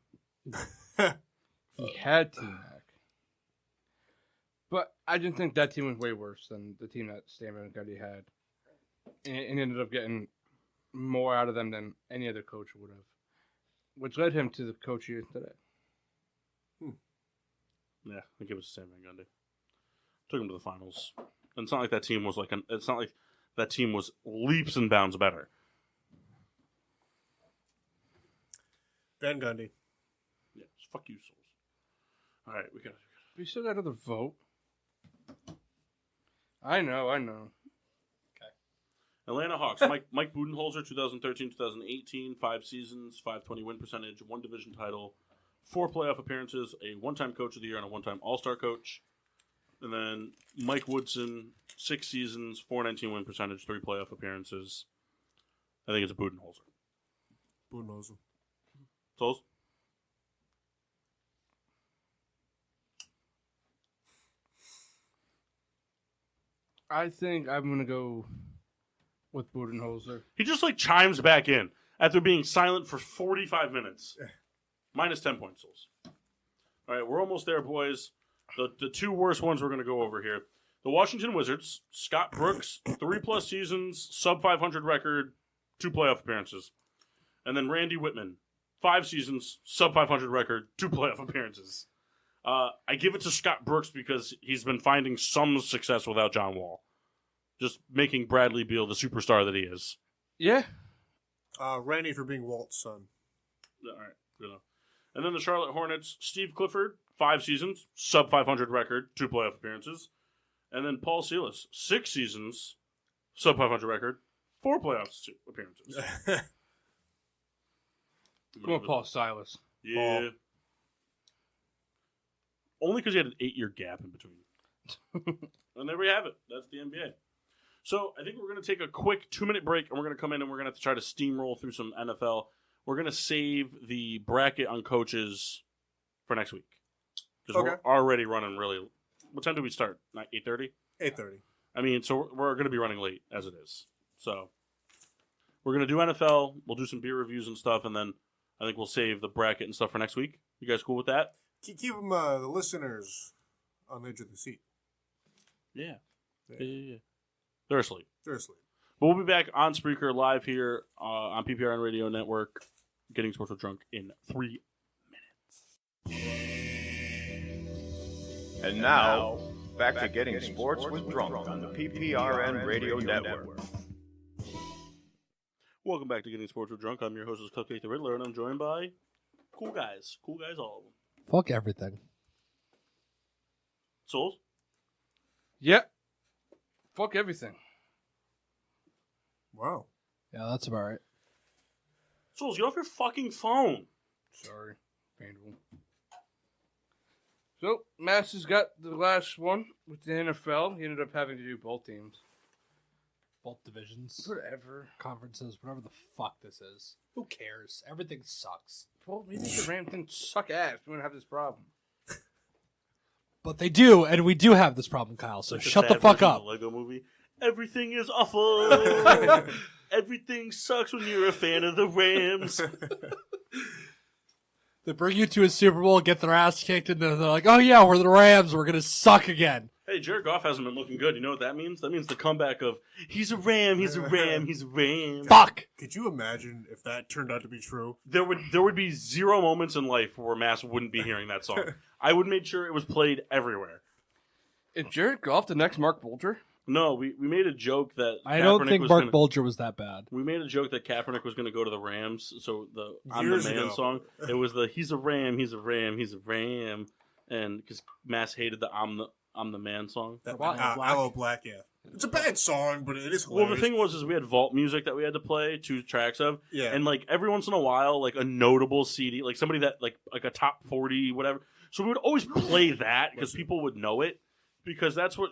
he had T-Mac, but I didn't think that team was way worse than the team that Stan Van Gundy had, and ended up getting more out of them than any other coach would have, which led him to the coach he is today. Yeah, I think it was Stan Van Gundy. Took him to the finals. And it's not like that team was it's not like that team was leaps and bounds better. Van Gundy. Yeah, fuck you, Souls. All right, we got. We still got another vote. I know. Atlanta Hawks. Mike Budenholzer, 2013-2018, 5 seasons, 520 win percentage, 1 division title, 4 playoff appearances, a 1-time Coach of the Year, and a 1-time All-Star coach. And then Mike Woodson, 6 seasons, 419 win percentage, 3 playoff appearances. I think it's a Budenholzer. Budenholzer. Souls? I think I'm gonna go with Budenholzer. He just chimes back in after being silent for 45 minutes. Minus 10 points, Souls. All right, we're almost there, boys. The 2 worst ones we're going to go over here. The Washington Wizards, Scott Brooks, 3+ seasons, sub 500 record, 2 playoff appearances. And then Randy Whitman, 5 seasons, sub 500 record, 2 playoff appearances. I give it to Scott Brooks because he's been finding some success without John Wall. Just making Bradley Beal the superstar that he is. Yeah. Randy for being Walt's son. All right, good enough. And then the Charlotte Hornets, Steve Clifford, 5 seasons, sub 500 record, 2 playoff appearances. And then Paul Silas, 6 seasons, sub 500 record, 4 playoff appearances. Go with Paul Silas. Yeah. Paul. Only because he had an 8-year gap in between. And there we have it. That's the NBA. So I think we're going to take a quick 2-minute break, and we're going to come in and we're going to have to try to steamroll through some NFL. We're going to save the bracket on coaches for next week. Because Okay. we're already running really... What time do we start? 8:30? 8:30. I mean, so we're going to be running late as it is. So we're going to do NFL. We'll do some beer reviews and stuff, and then I think we'll save the bracket and stuff for next week. You guys cool with that? Keep them, the listeners on the edge of the seat. Yeah. Yeah. Yeah. They're asleep. They're asleep. But we'll be back on Spreaker live here on PPRN Radio Network, Getting Sports with Drunk in 3 minutes. And now, back to Getting Sports with Drunk on the PPRN Radio Network. Welcome back to Getting Sports with Drunk. I'm your host, Cupcake the Riddler, and I'm joined by cool guys. Cool guys, all of them. Fuck everything. Souls? Yep. Fuck everything. Wow. Yeah, that's about right. Souls, get off your fucking phone. Sorry. Painful. So, Mass has got the last one with the NFL. He ended up having to do both teams. Both divisions, Whatever. conferences, whatever the fuck this is. Who cares? Everything sucks. Well, maybe the Rams didn't suck ass. We wouldn't have this problem. But they do, and we do have this problem, Kyle. So Like the shut the sad fuck version of up. the Lego movie. Everything is awful. Everything sucks when you're a fan of the Rams. They bring you to a Super Bowl, get their ass kicked, and then they're like, "Oh yeah, we're the Rams. We're gonna suck again." Hey, Jared Goff hasn't been looking good. You know what that means? That means the comeback of he's a Ram, he's a Ram, he's a Ram. Fuck. Could you imagine if that turned out to be true? There would be zero moments in life where Mass wouldn't be hearing that song. I would make sure it was played everywhere. Is Jared Goff the next Mark Bolger? No, we made a joke that I don't Kaepernick think was Mark gonna, Bulger was that bad. We made a joke that Kaepernick was going to go to the Rams. So the I'm Years the Man ago. song, it was the he's a Ram, he's a Ram, he's a Ram, and because Mass hated the I'm the Man song. That Black. Aloe Black, yeah. It's a bad song, but it is Well, hilarious. the thing was, is we had vault music that we had to play 2 tracks of, Yeah. and like every once in a while, like a notable CD, like somebody that like a top 40, whatever. So we would always play that because people would know it, because that's what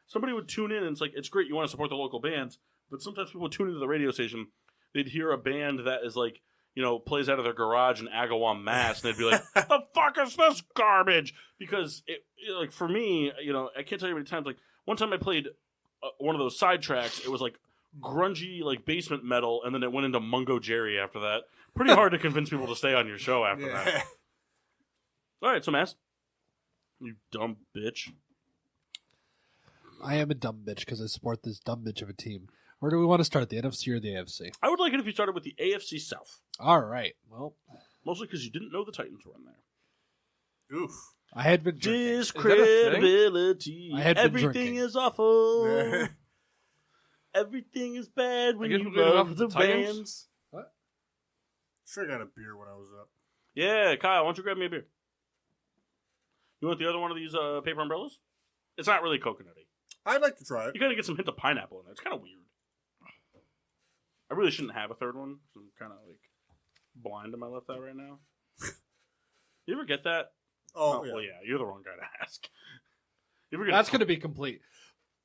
somebody would tune in and it's like it's great you want to support the local bands, but sometimes people would tune into the radio station, they'd hear a band that is like plays out of their garage in Agawam, Mass, and they'd be like, "The fuck is this garbage?" Because like for me, I can't tell you how many times. Like one time I played one of those side tracks. It was like grungy, like basement metal, and then it went into Mungo Jerry after that. Pretty hard to convince people to stay on your show after that. Yeah. All right, so Mass, you dumb bitch. I am a dumb bitch because I support this dumb bitch of a team. Where do we want to start, the NFC or the AFC? I would like it if you started with the AFC South, All right. Well, mostly because you didn't know the Titans were in there. Oof. I had been drinking. Discredibility. I had been Everything drinking. is awful. Everything is bad when guess you we're going off love the the Titans? Rams. Sure got a beer when I was up. Yeah, Kyle, why don't you grab me a beer? You want the other one of these paper umbrellas? It's not really coconutty. I'd like to try it. You gotta get some hint of pineapple in there. It's kind of weird. I really shouldn't have a third one. 'Cause I'm kind of like blind to my left eye right now. You ever get that? Oh, yeah. Well, yeah, you're the wrong guy to ask. You ever get That's going to be complete.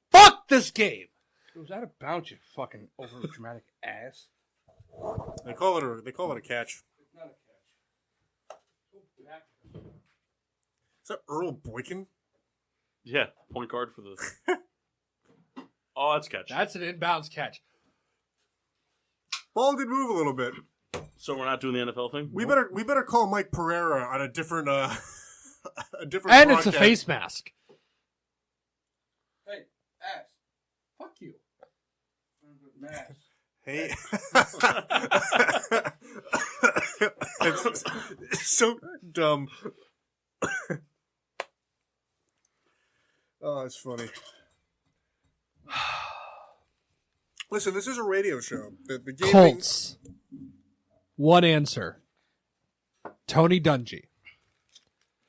Fuck this game. Was that a bounce, you fucking over dramatic ass? They call it a catch. It's not a catch. Is that Earl Boykin? Yeah, point guard for the. Oh, that's catch. That's an inbounds catch. Ball did move a little bit. So we're not doing the NFL thing. We better call Mike Pereira on a different a different. And it's a broadcast. face mask. Hey, ass. Fuck you. Mass. Hey. It's so dumb. Oh, it's funny. Listen, this is a radio show. The gaming. Colts. One answer. Tony Dungy.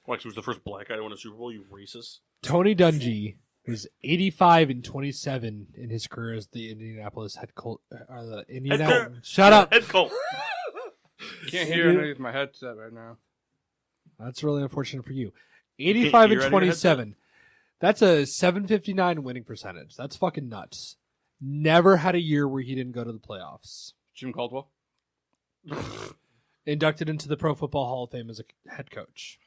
Lex was the first black guy to win a Super Bowl. You racist. Tony Dungy was 85-27 in his career as the Indianapolis head coach. Shut up. Head Colt. Can't hear anything with my headset right now. That's really unfortunate for you. can't 85 hear and out of your 27. That's a 759 winning percentage. That's fucking nuts. Never had a year where he didn't go to the playoffs. Jim Caldwell? Inducted into the Pro Football Hall of Fame as a head coach.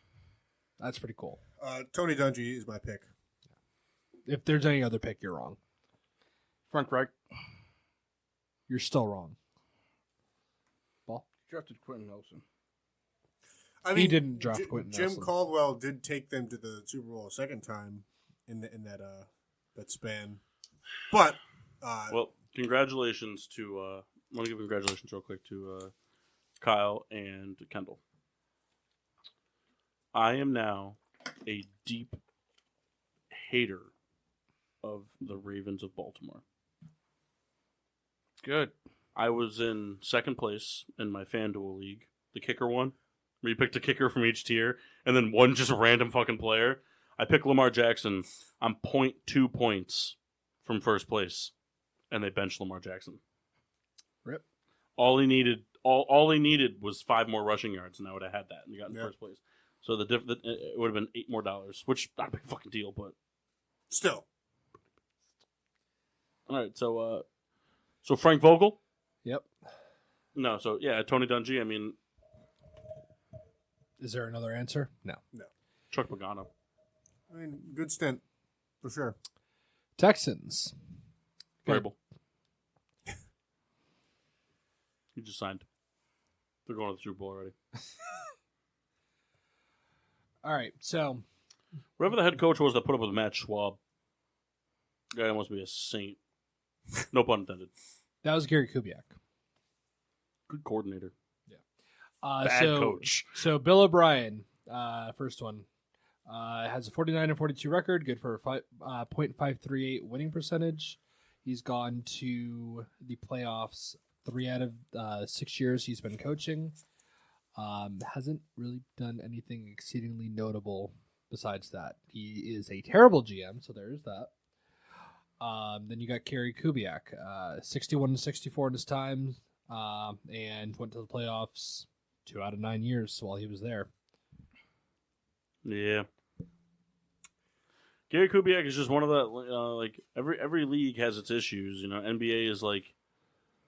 That's pretty cool. Tony Dungy is my pick. If there's any other pick, you're wrong. Frank Reich? You're still wrong. Drafted Quentin Nelson. I He didn't draft Quentin Jim Nelson. Caldwell did take them to the Super Bowl a second time in that span, but Well, congratulations to. I want to give congratulations real quick to Kyle and Kendall. I am now a deep hater of the Ravens of Baltimore. Good. I was in second place in my FanDuel league, the kicker one, where you picked a kicker from each tier, and then one just random fucking player. I picked Lamar Jackson. I'm 0.2 points from first place, and they benched Lamar Jackson. Rip. All he needed was 5 more rushing yards, and I would have had that, and he got in Yeah. first place. So it would have been $8 more, which not a big fucking deal, but Still. all right. So Frank Vogel. Yep. No, so yeah, Tony Dungy. I mean, Is there another answer? No. Chuck Pagano. I mean, good stint, for sure. Texans. Okay. Vrabel. He just signed. They're going to the Super Bowl already. All right. So Whatever the head coach was that put up with Matt Schwab, guy must be a saint. No pun intended. that was Gary Kubiak. Good coordinator. Bad Coach. So Bill O'Brien, first one, has a 49-42 record, good for a .538 winning percentage. He's gone to the playoffs 3 out of 6 years he's been coaching. Hasn't really done anything exceedingly notable besides that. He is a terrible GM, so there's that. Then you got Gary Kubiak, 61-64 in his time, and went to the playoffs 2 out of 9 years while he was there. Yeah. Gary Kubiak is just one of the like every league has its issues. NBA is like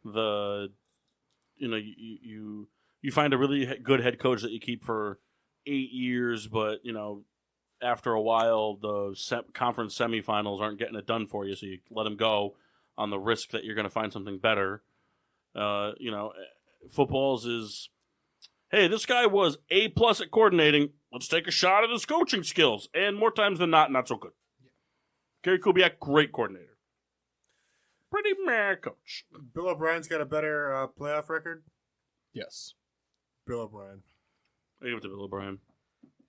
the you find a really good head coach that you keep for 8 years, but after a while the conference semifinals aren't getting it done for you, so you let him go on the risk that you're going to find something better. Football's is, hey, this guy was A+ at coordinating. Let's take a shot at his coaching skills. And more times than not so good. Yeah. Gary Kubiak, great coordinator. Pretty meh coach. Bill O'Brien's got a better playoff record. Yes. Bill O'Brien. I give it to Bill O'Brien.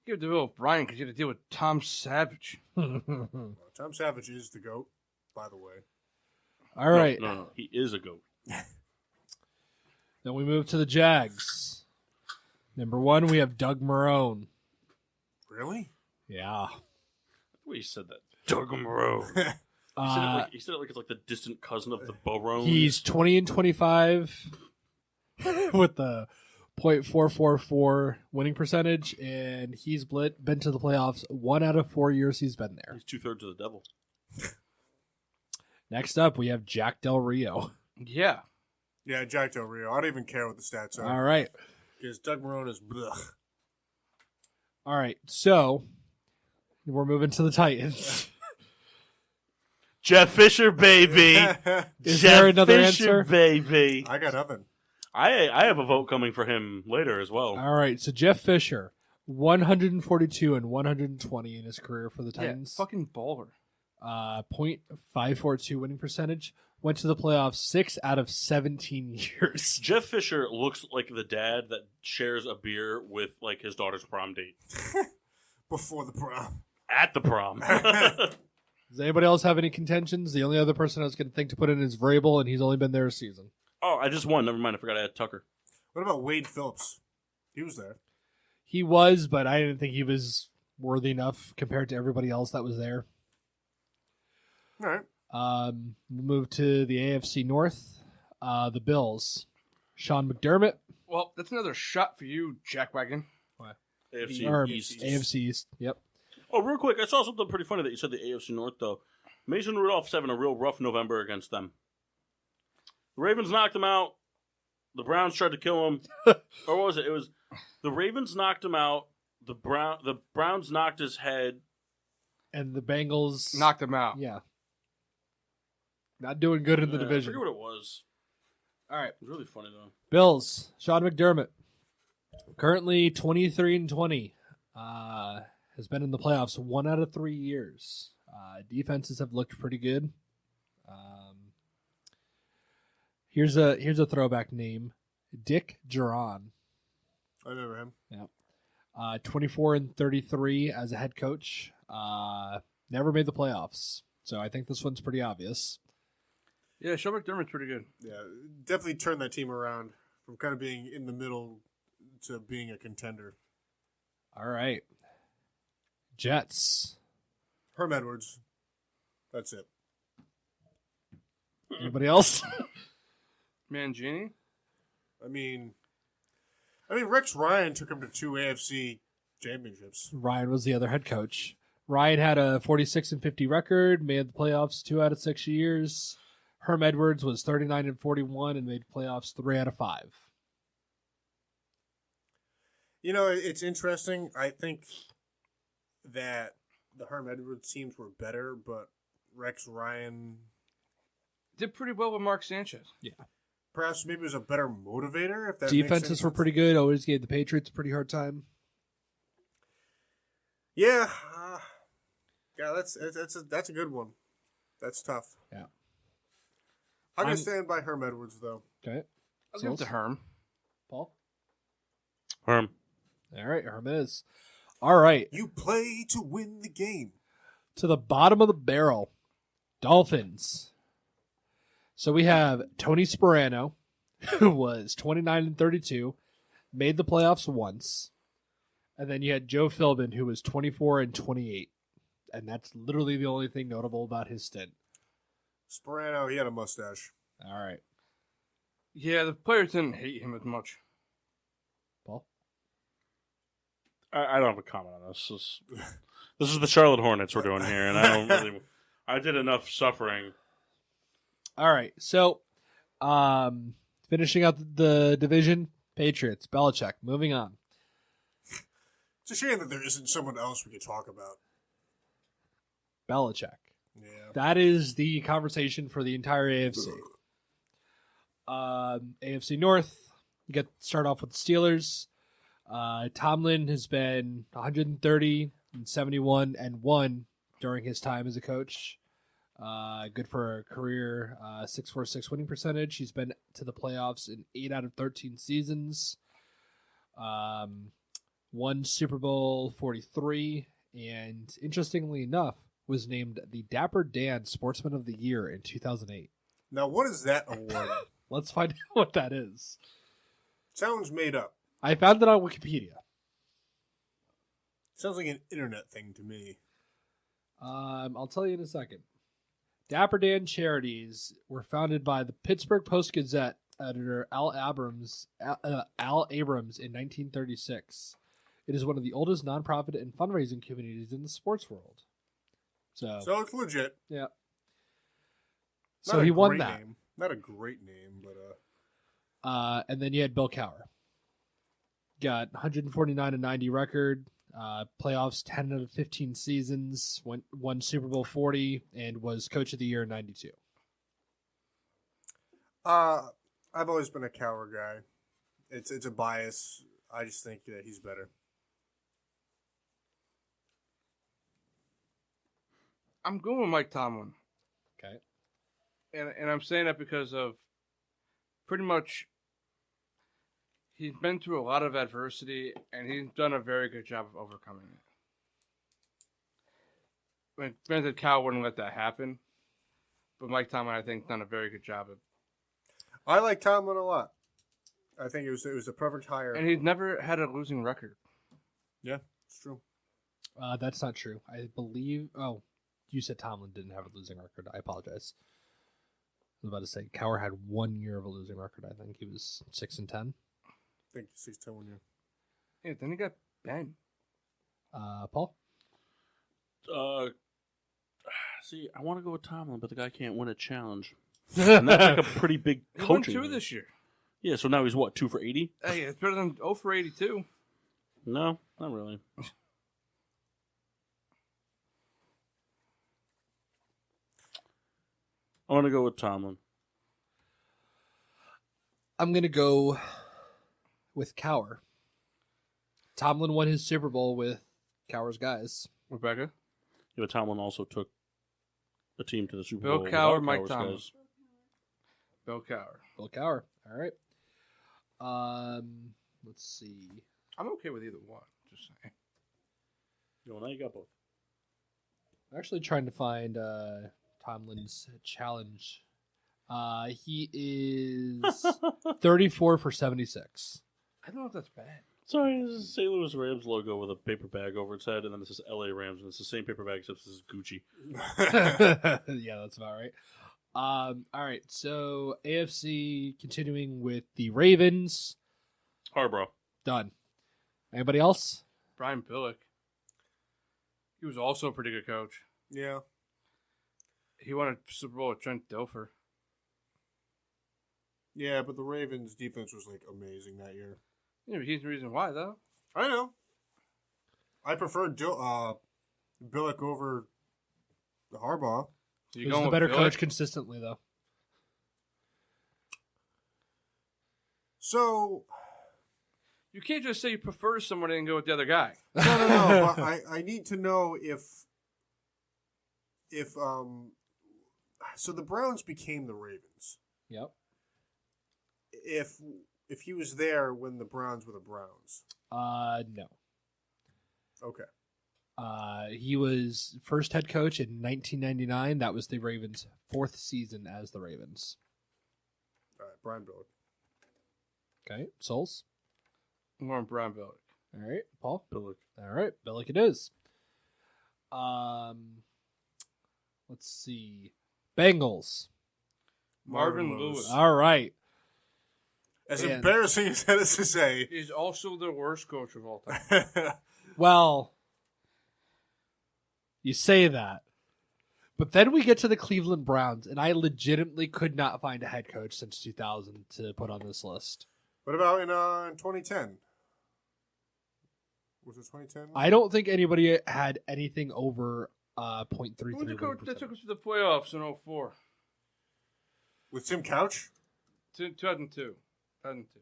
Give it to Bill O'Brien because you had to deal with Tom Savage. Well, Tom Savage is the GOAT, by the way. All right. No, he is a GOAT. Then we move to the Jags. Number 1, we have Doug Marrone. Really? Yeah. The way he said that. Doug Moreau. He said it like it's like the distant cousin of the Burrows. He's 20-25 with the .444 winning percentage, and he's been to the playoffs 1 out of 4 years he's been there. He's 2/3 of the devil. Next up, we have Jack Del Rio. Yeah. Yeah, Jack Del Rio. I don't even care what the stats are. All right. Because Doug Marrone is blech. All right. So we're moving to the Titans. Jeff Fisher, baby. Is Jeff there another Fisher, answer? baby. I got nothing. I have a vote coming for him later as well. All right. So Jeff Fisher, 142 and 120 in his career for the Titans. Yeah, fucking baller. .542 winning percentage. Went to the playoffs 6 out of 17 years. Jeff Fisher looks like the dad that shares a beer with like his daughter's prom date. Before the prom. At the prom. Does anybody else have any contentions? The only other person I was going to think to put in is Vrabel, and he's only been there a season. Oh, I just won. Never mind. I forgot I had Tucker. What about Wade Phillips? He was there. He was, but I didn't think he was worthy enough compared to everybody else that was there. All right. We'll move to the AFC North. The Bills. Sean McDermott. Well, that's another shot for you, Jackwagon. AFC Or East. AFC East. Yep. Oh, real quick. I saw something pretty funny that you said the AFC North, though. Mason Rudolph's having a real rough November against them. The Ravens knocked him out. The Browns tried to kill him. Or what was it? It was the Ravens knocked him out. The Browns knocked his head. And the Bengals Knocked him out. Yeah. Not doing good in the I division. forget what it was. All right. It was really funny, though. Bills. Sean McDermott. Currently 23-20. Has been in the playoffs 1 out of 3 years. Defenses have looked pretty good. Here's a throwback name. Dick Duran. I remember him. Yeah. 24-33 as a head coach. Never made the playoffs. So I think this one's pretty obvious. Yeah, Sean McDermott's pretty good. Yeah, definitely turned that team around from kind of being in the middle to being a contender. All right. Jets. Herm Edwards. That's it. Anybody else? Mangini? I mean, Rex Ryan took him to 2 AFC championships. Ryan was the other head coach. Ryan had a 46-50 record, made the playoffs 2 out of 6 years. Herm Edwards was 39-41 and made playoffs 3 out of 5. You know, it's interesting. I think that the Herm Edwards teams were better, but Rex Ryan Did pretty well with Mark Sanchez. perhaps maybe was a better motivator. If that Defenses makes were sense. pretty good. Always gave the Patriots a pretty hard time. Yeah, that's a good one. That's tough. Yeah. I'm gonna I'm- stand by Herm Edwards though. Okay. I'll give it to Herm. Paul? Herm. All right, Herm it is. All right. You play to win the game. To the bottom of the barrel. Dolphins. So we have Tony Sperano, who was 29-32, made the playoffs once. And then you had Joe Philbin, who was 24-28. And that's literally the only thing notable about his stint. Sperano, he had a mustache. All right. Yeah, the players didn't hate him as much. Paul? I don't have a comment on this. This is the Charlotte Hornets we're doing here, and I don't really. I did enough suffering. All right. So, finishing out the division, Patriots, Belichick. Moving on. It's a shame that there isn't someone else we could talk about. Belichick. Yeah. That is the conversation for the entire AFC. AFC North, you get start off with the Steelers. Tomlin has been 130-71-1 during his time as a coach. Good for a career 646 winning percentage. He's been to the playoffs in 8 out of 13 seasons. Won Super Bowl 43, and interestingly enough, was named the Dapper Dan Sportsman of the Year in 2008. Now, what is that award? Let's find out what that is. Sounds made up. I found it on Wikipedia. Sounds like an internet thing to me. I'll tell you in a second. Dapper Dan charities were founded by the Pittsburgh Post-Gazette editor Al Abrams in 1936. It is one of the oldest nonprofit and fundraising communities in the sports world. So So it's legit. yeah. Not So a he won great that. Name. Not a great name, but And then you had Bill Cowher. Got 149-90 record, playoffs 10 out of 15 seasons, won Super Bowl 40, and was Coach of the Year in 92. I've always been a Cowher guy. It's a bias. I just think that he's better. I'm going with Mike Tomlin. Okay. And I'm saying that because of pretty much he's been through a lot of adversity, and he's done a very good job of overcoming it. Granted, Cal wouldn't let that happen, but Mike Tomlin, I think, done a very good job of. I like Tomlin a lot. I think it was a perfect hire. And he's never had a losing record. Yeah, it's true. That's not true. I believe. Oh, you said Tomlin didn't have a losing record. I apologize. I was about to say Cowher had 1 year of a losing record. I think he was 6-10. I think he's 6-10 year. Yeah, then he got Ben. Paul. See, I want to go with Tomlin, but the guy can't win a challenge, and that's like a pretty big He won coaching. 2 move. this year. Yeah, so now he's what, 2 for 80? Hey, it's better than 0 for 82. No, not really. I want to go with Tomlin. I'm gonna go with Cowher. Tomlin won his Super Bowl with Cowher's guys. Rebecca? Yeah, but Tomlin also took a team to the Super Bill Bowl. Cowher, without Mike Cowher's Tomlin. guys. Bill Cowher. Bill Cowher. All right. Let's see. I'm okay with either one. Just saying. Well, now you got both. I'm actually trying to find Tomlin's challenge. He is 34 for 76. I don't know if that's bad. Sorry, this is St. Louis Rams logo with a paper bag over its head, and then this is LA Rams, and it's the same paper bag except this is Gucci. Yeah, that's about right. All right, so AFC continuing with the Ravens. Harborough. Done. Anybody else? Brian Billick. He was also a pretty good coach. Yeah. He won a Super Bowl with Trent Dilfer. Yeah, but the Ravens' defense was like amazing that year. Yeah, but he's the reason why, though. I know. I prefer Billick over Harbaugh. So Who's the better coach consistently, though? So You can't just say you prefer somebody and go with the other guy. no. But I need to know if so the Browns became the Ravens. Yep. If he was there when the Browns were the Browns. No. Okay. He was first head coach in 1999. That was the Ravens' 4th season as the Ravens. All right, Brian Billick. Okay, Souls. More on Brian Billick. All right, Paul. Billick. All right, Billick it is. Let's see. Bengals. Marvin Lewis. All right. As And- embarrassing as that is to say. He's also the worst coach of all time. Well, you say that. But then we get to the Cleveland Browns, and I legitimately could not find a head coach since 2000 to put on this list. What about in 2010? Was it 2010? I don't think anybody had anything over .33 Who was the coach that took percentage. us to the playoffs in 04? With Tim Couch? 2002.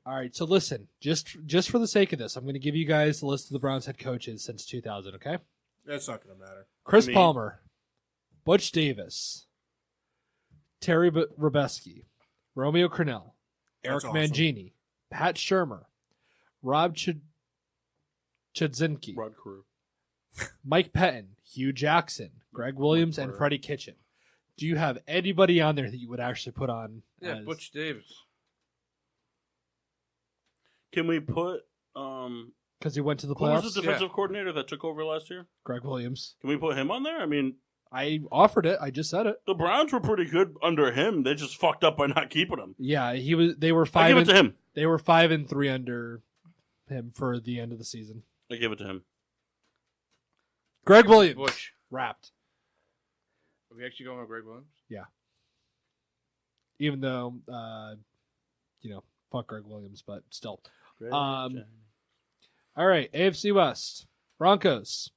All right, so listen, just for the sake of this, I'm going to give you guys the list of the Browns head coaches since 2000, okay? That's not going to matter. Chris Me. Palmer, Butch Davis, Terry Robeski, Romeo Crennel, Eric That's awesome. Mangini, Pat Shermer, Rob Chudzinski, Rod Carew. Mike Pettin, Hugh Jackson, Greg Williams, and Freddie Kitchen. Do you have anybody on there that you would actually put on? Yeah, Butch Davis. Can we put um? Because he went to the Who was playoffs. the defensive coordinator that took over last year? Greg Williams. Can we put him on there? I mean, I offered it. I just said it. the Browns were pretty good under him. They just fucked up by not keeping him. Yeah, he was. They were I five. give it to him. They were 5-3 under him for the end of the season. I give it to him. Greg Williams. Bush. Wrapped. Are we actually going with Greg Williams? Even though, fuck Greg Williams, but still. All right, AFC West. Broncos.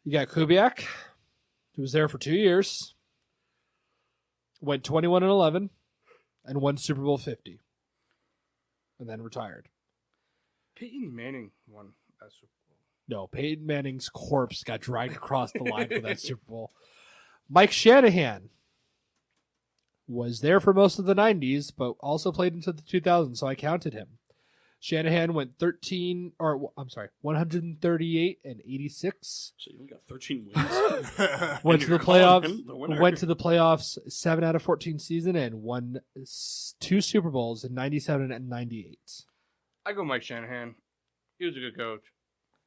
You got Kubiak, who was there for 2 years, went 21-11, and won Super Bowl 50, and then retired. Peyton Manning won that Super Bowl. No, Peyton Manning's corpse got dragged across the line for that Super Bowl. Mike Shanahan was there for most of the 90s, but also played into the 2000s, so I counted him. Shanahan went 138-86. So you only got 13 wins. Went to you're the calling him playoffs. the winner. Went to the playoffs 7 out of 14 season and won 2 Super Bowls in 97 and 98. I go Mike Shanahan. He was a good coach.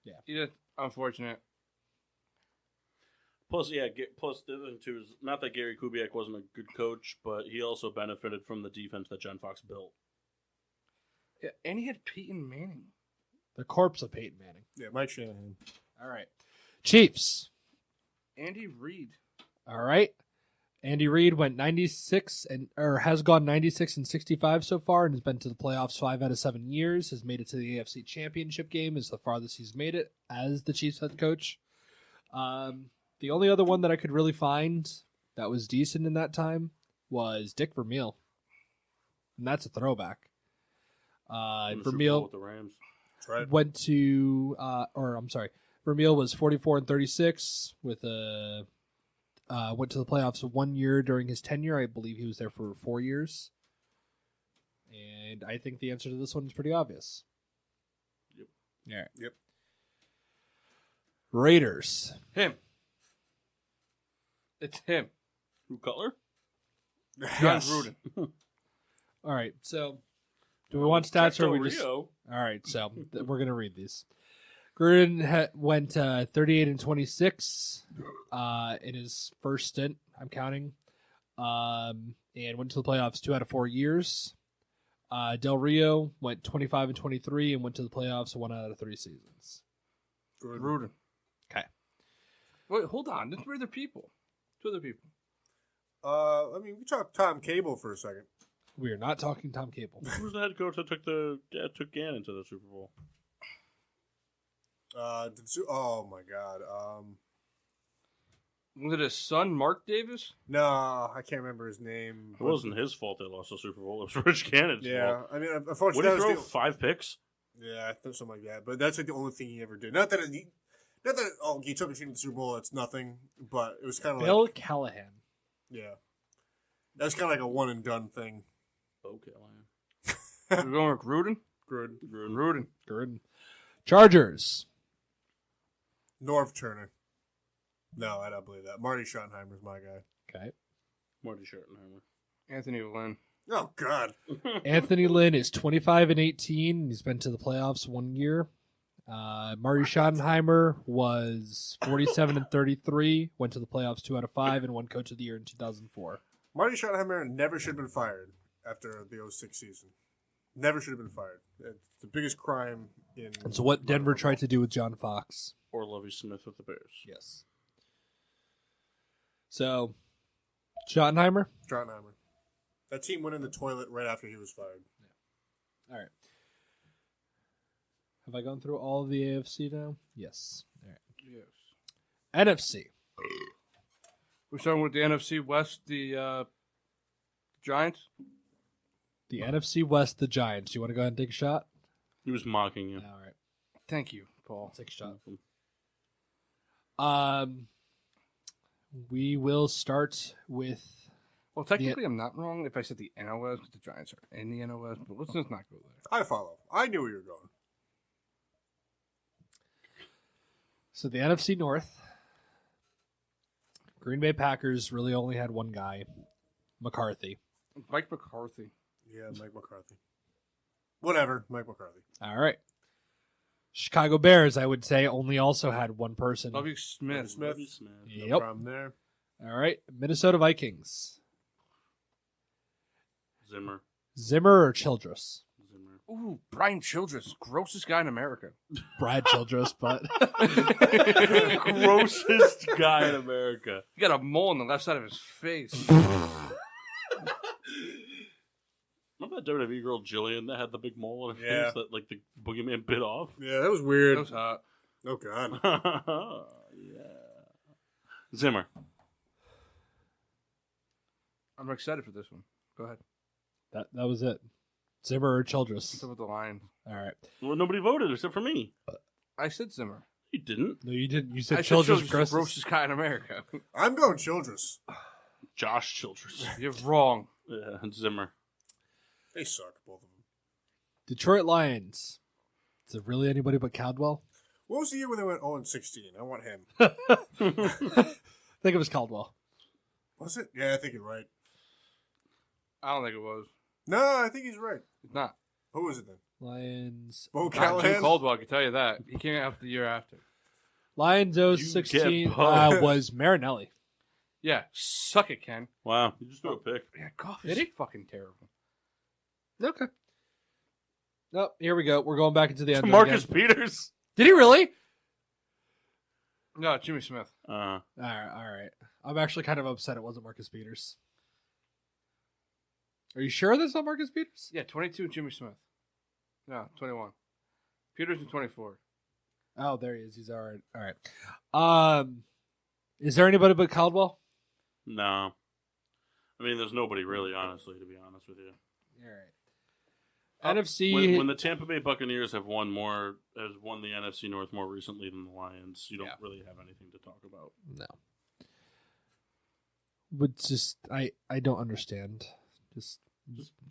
Yeah. He's just unfortunate. Plus, the other thing too is not that Gary Kubiak wasn't a good coach, but he also benefited from the defense that John Fox built. Yeah, and he had Peyton Manning. The corpse of Peyton Manning. Yeah, Mike Shanahan. All right. Chiefs. Andy Reid. All right. Andy Reid went 96 has gone 96-65 so far and has been to the playoffs 5 out of 7 years. Has made it to the AFC Championship game. Is the farthest he's made it as the Chiefs head coach. The only other one that I could really find that was decent in that time was Dick Vermeil, and that's a throwback. In the Super Bowl Vermeil with the Rams. That's right. went to, Vermeil was 44-36 with went to the playoffs 1 year during his tenure. I believe he was there for 4 years. And I think the answer to this one is pretty obvious. Yep. All right. Yep. Raiders. Him. It's him. Who, Cutler? John Gruden. All right. So, do we want stats or Check we Del just? Rio. All right. So we're gonna read these. Gruden went 38-26 in his first stint. I'm counting, and went to the playoffs 2 out of 4 years. Del Rio went 25-23 and went to the playoffs 1 out of 3 seasons. Gruden. Okay. Wait, hold on. There's 2 other people. 2 other people. We talked Tom Cable for a second. We are not talking Tom Cable. Who's the head coach that took Gannon to the Super Bowl? Oh my God. Was it his son, Mark Davis? No, I can't remember his name. It wasn't his fault they lost the Super Bowl. It was Rich Cannon's Yeah, fault. I mean, What unfortunately, did that he was throw? the, 5 picks? yeah, I think something like that. But that's like the only thing he ever did. Not that he took a team to the Super Bowl. It's nothing. But it was kind of Bill like Callahan. yeah, that's kind of like a one and done thing. Okay, Lion. We're going with Gruden? Gruden. Gruden. Chargers. Norv Turner. No, I don't believe that. Marty Schottenheimer's my guy. Okay. Marty Schottenheimer. Anthony Lynn. Oh God. Anthony Lynn is 25-18. He's been to the playoffs 1 year. Marty Schottenheimer was 47-33. Went to the playoffs 2 out of 5 and won Coach of the Year in 2004. Marty Schottenheimer never should have been fired after the 06 season. Never should have been fired. It's the biggest crime in. It's what Denver tried to do with John Fox. Or Lovie Smith with the Bears. Yes. So, Schottenheimer. Schottenheimer. That team went in the toilet right after he was fired. All right. Have I gone through all of the AFC now? Yes. All right. Yes. NFC. We're starting with the NFC West, the Giants. The NFC West, the Giants. You want to go ahead and take a shot? He was mocking you. All right. Thank you, Paul. Take a shot. We will start with. Well, technically, I'm not wrong if I said the NOS because the Giants are in the NOS, but let's just not go there. I follow. I knew where you were going. So the NFC North. Green Bay Packers really only had one guy, McCarthy. Mike McCarthy. Yeah, Mike McCarthy. Whatever, Mike McCarthy. All right. Chicago Bears, I would say, only also had one person. Lovie Smith. Lovie Smith. No Yep. problem there. All right. Minnesota Vikings. Zimmer. Zimmer or Childress? Zimmer. Ooh, Brian Childress, grossest guy in America. Brad Childress, but Grossest guy in America. He got a mole on the left side of his face. Remember that WWE girl Jillian that had the big mole on her Yeah. face that like the boogeyman bit off? Yeah, that was That weird. was hot. Oh, God. Yeah. Zimmer. I'm excited for this one. Go ahead. that was it. Zimmer or Childress? What's up with the line? All right. Well, nobody voted except for me. I said Zimmer. You didn't. No, you didn't. You said I said Childress. Childress, the grossest guy in America. I'm going Childress. Josh Childress. You're wrong. Yeah, and Zimmer. They suck, both of them. Detroit Lions. Is it really anybody but Caldwell? What was the year when they went 0-16? I want him. I think it was Caldwell. Was it? Yeah, I think you're right. I don't think it was. No, I think he's right. It's not. Who was it then? Lions. Bo Not Callahan? Jim Caldwell, I can tell you that. He came out the year after. Lions get 16 pumped. was Marinelli. Yeah, suck it, Ken. Wow. You just threw a pick. Yeah, golf Did is he? fucking terrible. Okay. Nope, here we go. We're going back into the end. Marcus Peters. Did he really? No, Jimmy Smith. All right. I'm actually kind of upset it wasn't Marcus Peters. Are you sure that's not Marcus Peters? Yeah, 22, Jimmy Smith. No, 21. Peters is 24. Oh, there he is. He's all right. All right. Is there anybody but Caldwell? No. I mean, there's nobody really, honestly, to be honest with you. All right. NFC. When the Tampa Bay Buccaneers has won the NFC North more recently than the Lions, you don't really have anything to talk about. No. But just I don't understand. Just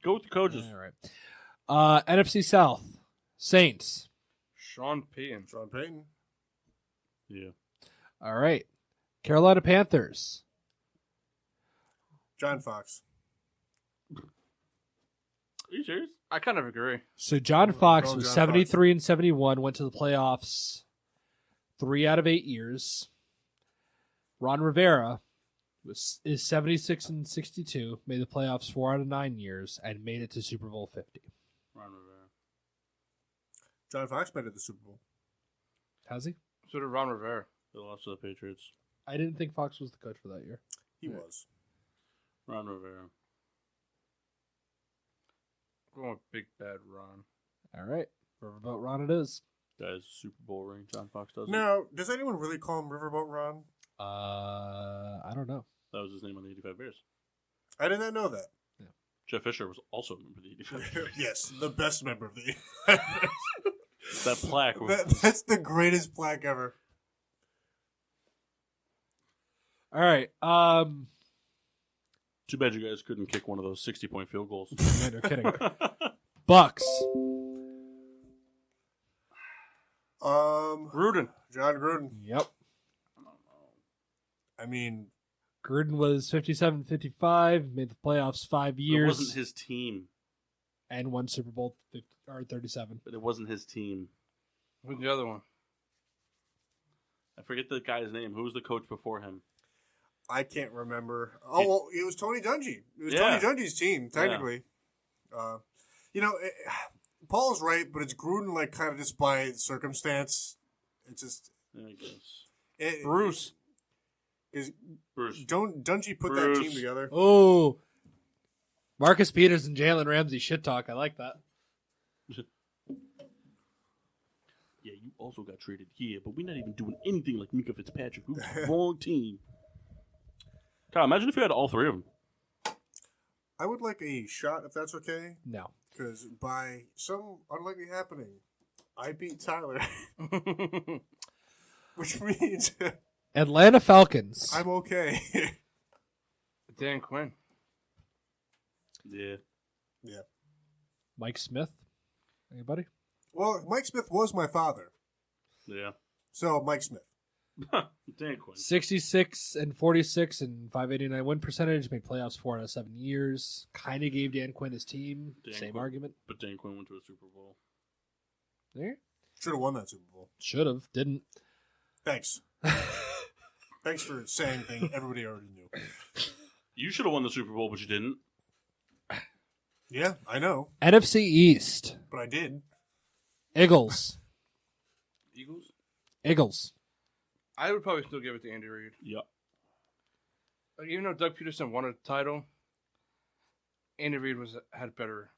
Go with the coaches. all right. NFC South. Saints. Sean Payton. Sean Payton. Yeah. All right. Carolina Panthers. John Fox. Are you serious? I kind of agree. So John Fox John was Fox. 73 and 71, went to the playoffs 3 out of 8 years. Ron Rivera is 76-62, made the playoffs 4 out of 9 years, and made it to Super Bowl 50. Ron Rivera. John Fox made it to the Super Bowl. Has he? So did Ron Rivera. They lost to the Patriots. I didn't think Fox was the coach for that year. He was. Ron Rivera. Going with Big Bad Ron. All right. Riverboat Ron it is. That is a Super Bowl ring. John Fox doesn't. Now, does anyone really call him Riverboat Ron? I don't know. That was his name on the 85 Bears. I did not know that. Jeff Fisher was also a member of the 85 Bears. Yes, the best member of the. That plaque was... That's the greatest plaque ever. All right. Too bad you guys couldn't kick one of those 60-point field goals. Man, no kidding. Bucks. Gruden. John Gruden. Yep. I mean, Gruden was 57-55, made the playoffs 5 It years, wasn't his team. and won Super Bowl 37. But it wasn't his team. Who's the other one? I forget the guy's name. Who was the coach before him? I can't remember. Oh, well, it was Tony Dungy. It was Yeah. Tony Dungy's team, technically. Paul's right, but it's Gruden, like, kind of just by circumstance. It's just... I guess. Bruce. Bruce. Don't Dungy put Bruce. that team together? Oh, Marcus Peters and Jalen Ramsey shit talk. I like that. Yeah, you also got traded here, but we're not even doing anything like Mika Fitzpatrick. Who's the wrong team? Kyle, imagine if you had all three of them. I would like a shot, if that's okay, No. because by some unlikely happening, I beat Tyler, which means Atlanta Falcons. I'm okay. Dan Quinn. Yeah. Mike Smith. Anybody? Well, Mike Smith was my father, Yeah. so Mike Smith. Dan Quinn. 66-46 and 589 win percentage. Made playoffs 4 out of 7 years. Kind of gave Dan Quinn his team. Dan Same Quinn. argument. But Dan Quinn went to a Super Bowl. There. Should have won that Super Bowl. Should have. Didn't. Thanks. Thanks for saying things everybody already knew. You should have won the Super Bowl, but you didn't. Yeah, I know, NFC East. but I did. Eagles. Eagles? Eagles. I would probably still give it to Andy Reid. Yep. Like, even though Doug Peterson won a title, Andy Reid had better.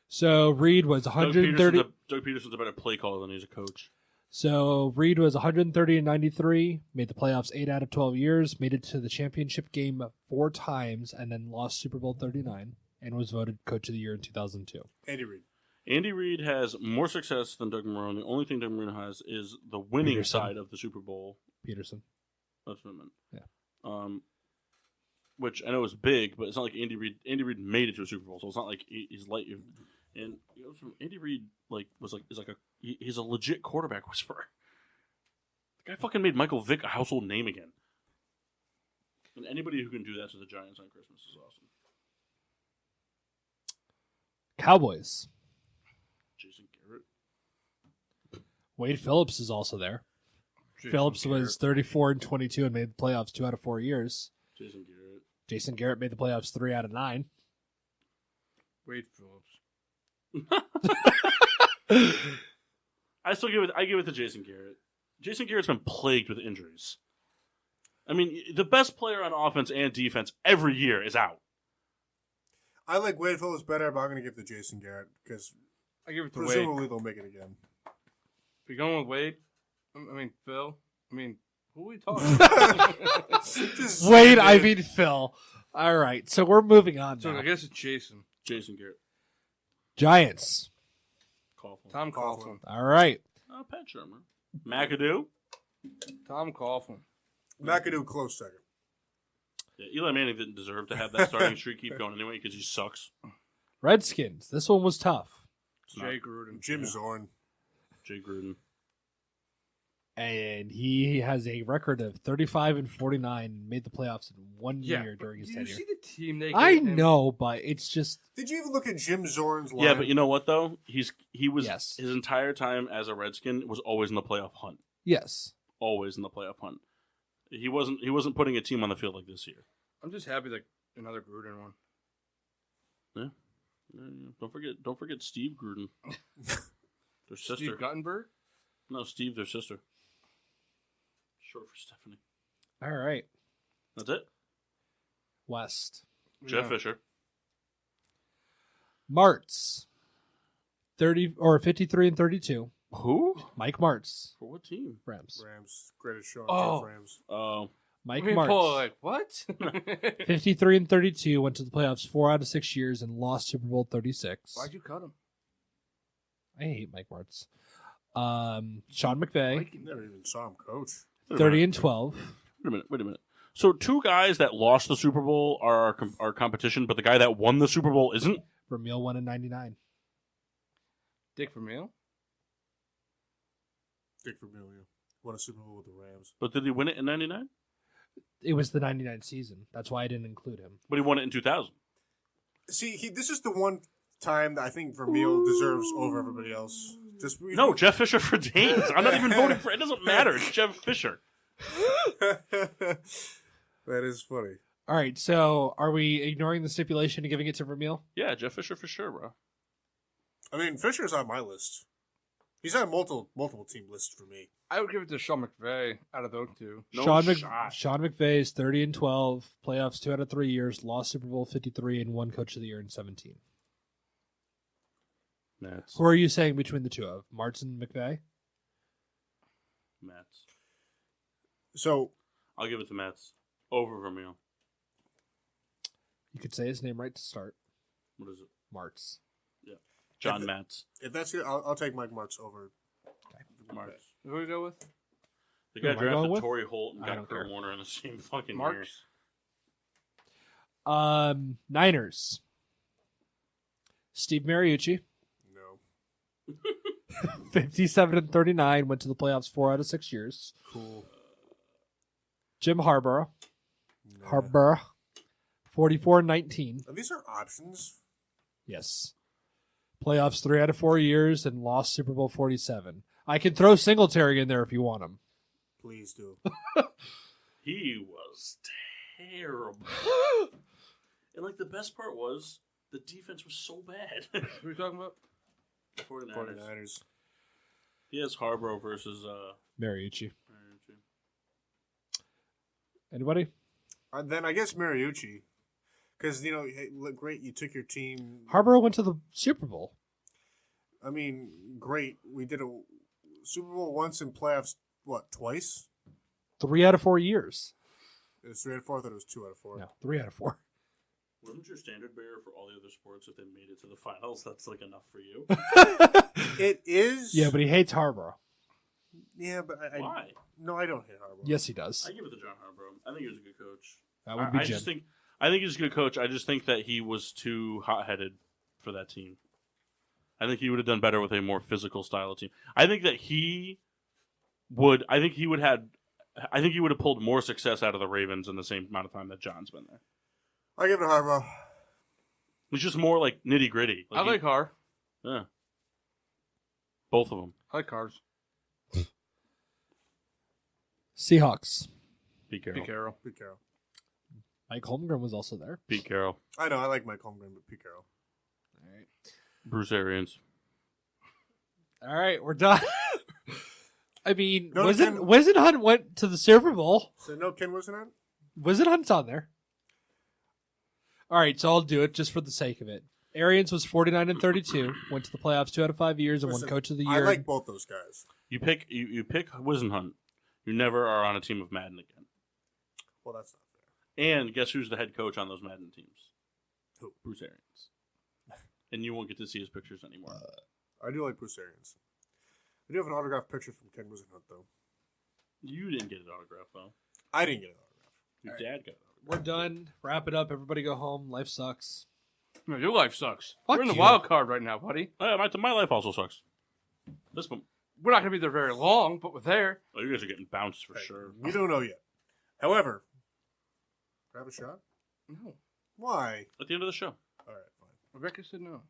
So Reed was 130. Doug Peterson's a better play caller than he's a coach. So Reed was 130 and 93. Made the playoffs 8 out of 12 years. Made it to the championship game 4 times, and then lost Super Bowl 39, and was voted Coach of the Year in 2002. Andy Reid. Andy Reid has more success than Doug Marrone. The only thing Doug Marrone has is the winning Peterson. side of the Super Bowl. Peterson. That's what I meant. Yeah. Which I know is big, but it's not like Andy Reid. Andy Reid made it to a Super Bowl, so it's not like he's light. And Andy Reid he's a legit quarterback whisperer. The guy fucking made Michael Vick a household name again. And anybody who can do that to the Giants on Christmas is awesome. Cowboys. Jason Garrett. Wade Phillips is also there. Jason Phillips Garrett. was 34 and 22 and made the playoffs 2 out of 4 years. Jason Garrett. Jason Garrett made the playoffs 3 out of 9. Wade Phillips. I give it to Jason Garrett. Jason Garrett's been plagued with injuries. I mean, the best player on offense and defense every year is out. I like Wade Phillips better, but I'm going to give it to Jason Garrett because I give it to Wade. presumably they'll make it again. If you're going with Wade, Phil. Who are we talking? Just Wade, say I it. mean Phil. All right, so we're moving on So now. I guess it's Jason. Jason Garrett. Giants. Coughlin. Tom Coughlin. Coughlin. All right. Pat Shermer. McAdoo. Tom Coughlin. McAdoo close second. Yeah, Eli Manning didn't deserve to have that starting streak keep going anyway because he sucks. Redskins. This one was tough. It's not Jay Gruden. Jim Zorn. Jay Gruden. And he has a record of 35 and 49. Made the playoffs in 1 Yeah. year during his Did you tenure. see the team they I gave him? know, but it's just Did you even look at Jim Zorn's line? Yeah, but you know what though? He was Yes. his entire time as a Redskin was always in the playoff hunt. yes. Always in the playoff hunt. He wasn't putting a team on the field like this year. I'm just happy that another Gruden one. Yeah. Don't forget Steve Gruden. Their sister. Steve Guttenberg? No, Steve, their sister. Short for Stephanie. All right. That's it. West. Jeff Fisher. Martz. 53 and 32. Who? Mike Martz. For what team? Rams. Rams. Greatest show Oh. on Rams. Oh. Mike People are Martz. like, what? 53 and 32. Went to the playoffs 4 out of 6 years and lost Super Bowl 36. Why'd you cut him? I hate Mike Martz. Sean McVay. Never even saw him coach. 30 and 12. Wait a minute. So 2 guys that lost the Super Bowl are our competition, but the guy that won the Super Bowl isn't? Vermeil won in 99. Dick Vermeil? Dick Vermeil, yeah. Won a Super Bowl with the Rams. But did he win it in 99? It was the 99 season. That's why I didn't include him. But he won it in 2000. See, this is the one time that I think Vermeil deserves over everybody else. No, Jeff Fisher for days. I'm not even voting for it. It doesn't matter. It's Jeff Fisher. That is funny. All right, so are we ignoring the stipulation and giving it to Vermeil? Yeah, Jeff Fisher for sure, bro. I mean, Fisher's on my list. He's on multiple team lists for me. I would give it to Sean McVay out of those two. No shot. Sean McVay is 30 and 12, playoffs 2 out of 3 years, lost Super Bowl 53, and won Coach of the Year in 17. Mets. Who are you saying between the two of? Martz and McVay? Mets. So, I'll give it to Mets. Over Vermeil. You could say his name right to start. What is it? Martz. John Mets. if that's it, I'll take Mike Martz over. Marks. Who do we go with? The guy Who am I going drafted with? Torrey Holt and I got don't Kurt care. Warner in the same fucking Marks? Niners. Steve Mariucci, No. 57 and 39, went to the playoffs 4 out of 6 years. Cool. Jim Harbaugh, Nah. 44 and 19. These are options. Yes. Playoffs 3 out of 4 years and lost Super Bowl 47. I can throw Singletary in there if you want him. Please do. He was terrible. And like the best part was the defense was so bad. Who are we talking about? 49ers. 49ers. He has Harborough versus Mariucci. Mariucci. Anybody? Then I guess Mariucci. Because, hey, look, great, you took your team. Harbaugh went to the Super Bowl. I mean, great. We did a Super Bowl once in playoffs, twice? 3 out of 4 years. It was 3 out of 4. I thought it was 2 out of 4. No, 3 out of 4. Wasn't your standard bearer for all the other sports if they made it to the finals? That's like enough for you. It is. Yeah, but he hates Harbaugh. Yeah, but Why? No, I don't hate Harbaugh. Yes, he does. I give it to John Harborough. I think he was a good coach. That would be I Jim. just think I think he's a good coach. I just think that he was too hot-headed for that team. I think he would have done better with a more physical style of team. I think that he would. I think he would have pulled more success out of the Ravens in the same amount of time that John's been there. I give it to Harbaugh. It's just more like nitty gritty. I like Har. Yeah. Both of them. I like cars. Seahawks. Pete Carroll. Pete Carroll. Pete Carroll. Mike Holmgren was also there. Pete Carroll. I know, I like Mike Holmgren, but Pete Carroll. All right. Bruce Arians. All right, we're done. I mean, No, Wizen Hunt went to the Super Bowl. So no Ken wasn't on? Wizen Hunt's on there. All right, so I'll do it just for the sake of it. Arians was 49 and 32, went to the playoffs 2 out of 5 years, and Listen, won Coach of the I Year. like both those guys. You pick Wisenhunt. You never are on a team of Madden again. Well, that's not fair. And guess who's the head coach on those Madden teams? Who? Bruce Arians. And you won't get to see his pictures anymore. I do like Bruce Arians. I do have an autographed picture from Ken Wisenhunt, though. You didn't get an autograph, though. I didn't get an autograph. Your dad got it. We're done. Wrap it up. Everybody go home. Life sucks. No, your life sucks. Fuck We're in the you. wild card right now, buddy. My life also sucks. This one. We're not going to be there very long, but we're there. Oh, you guys are getting bounced for Hey, sure. We don't know yet. However, grab a shot? No. Why? At the end of the show. All right, fine. Rebecca said no.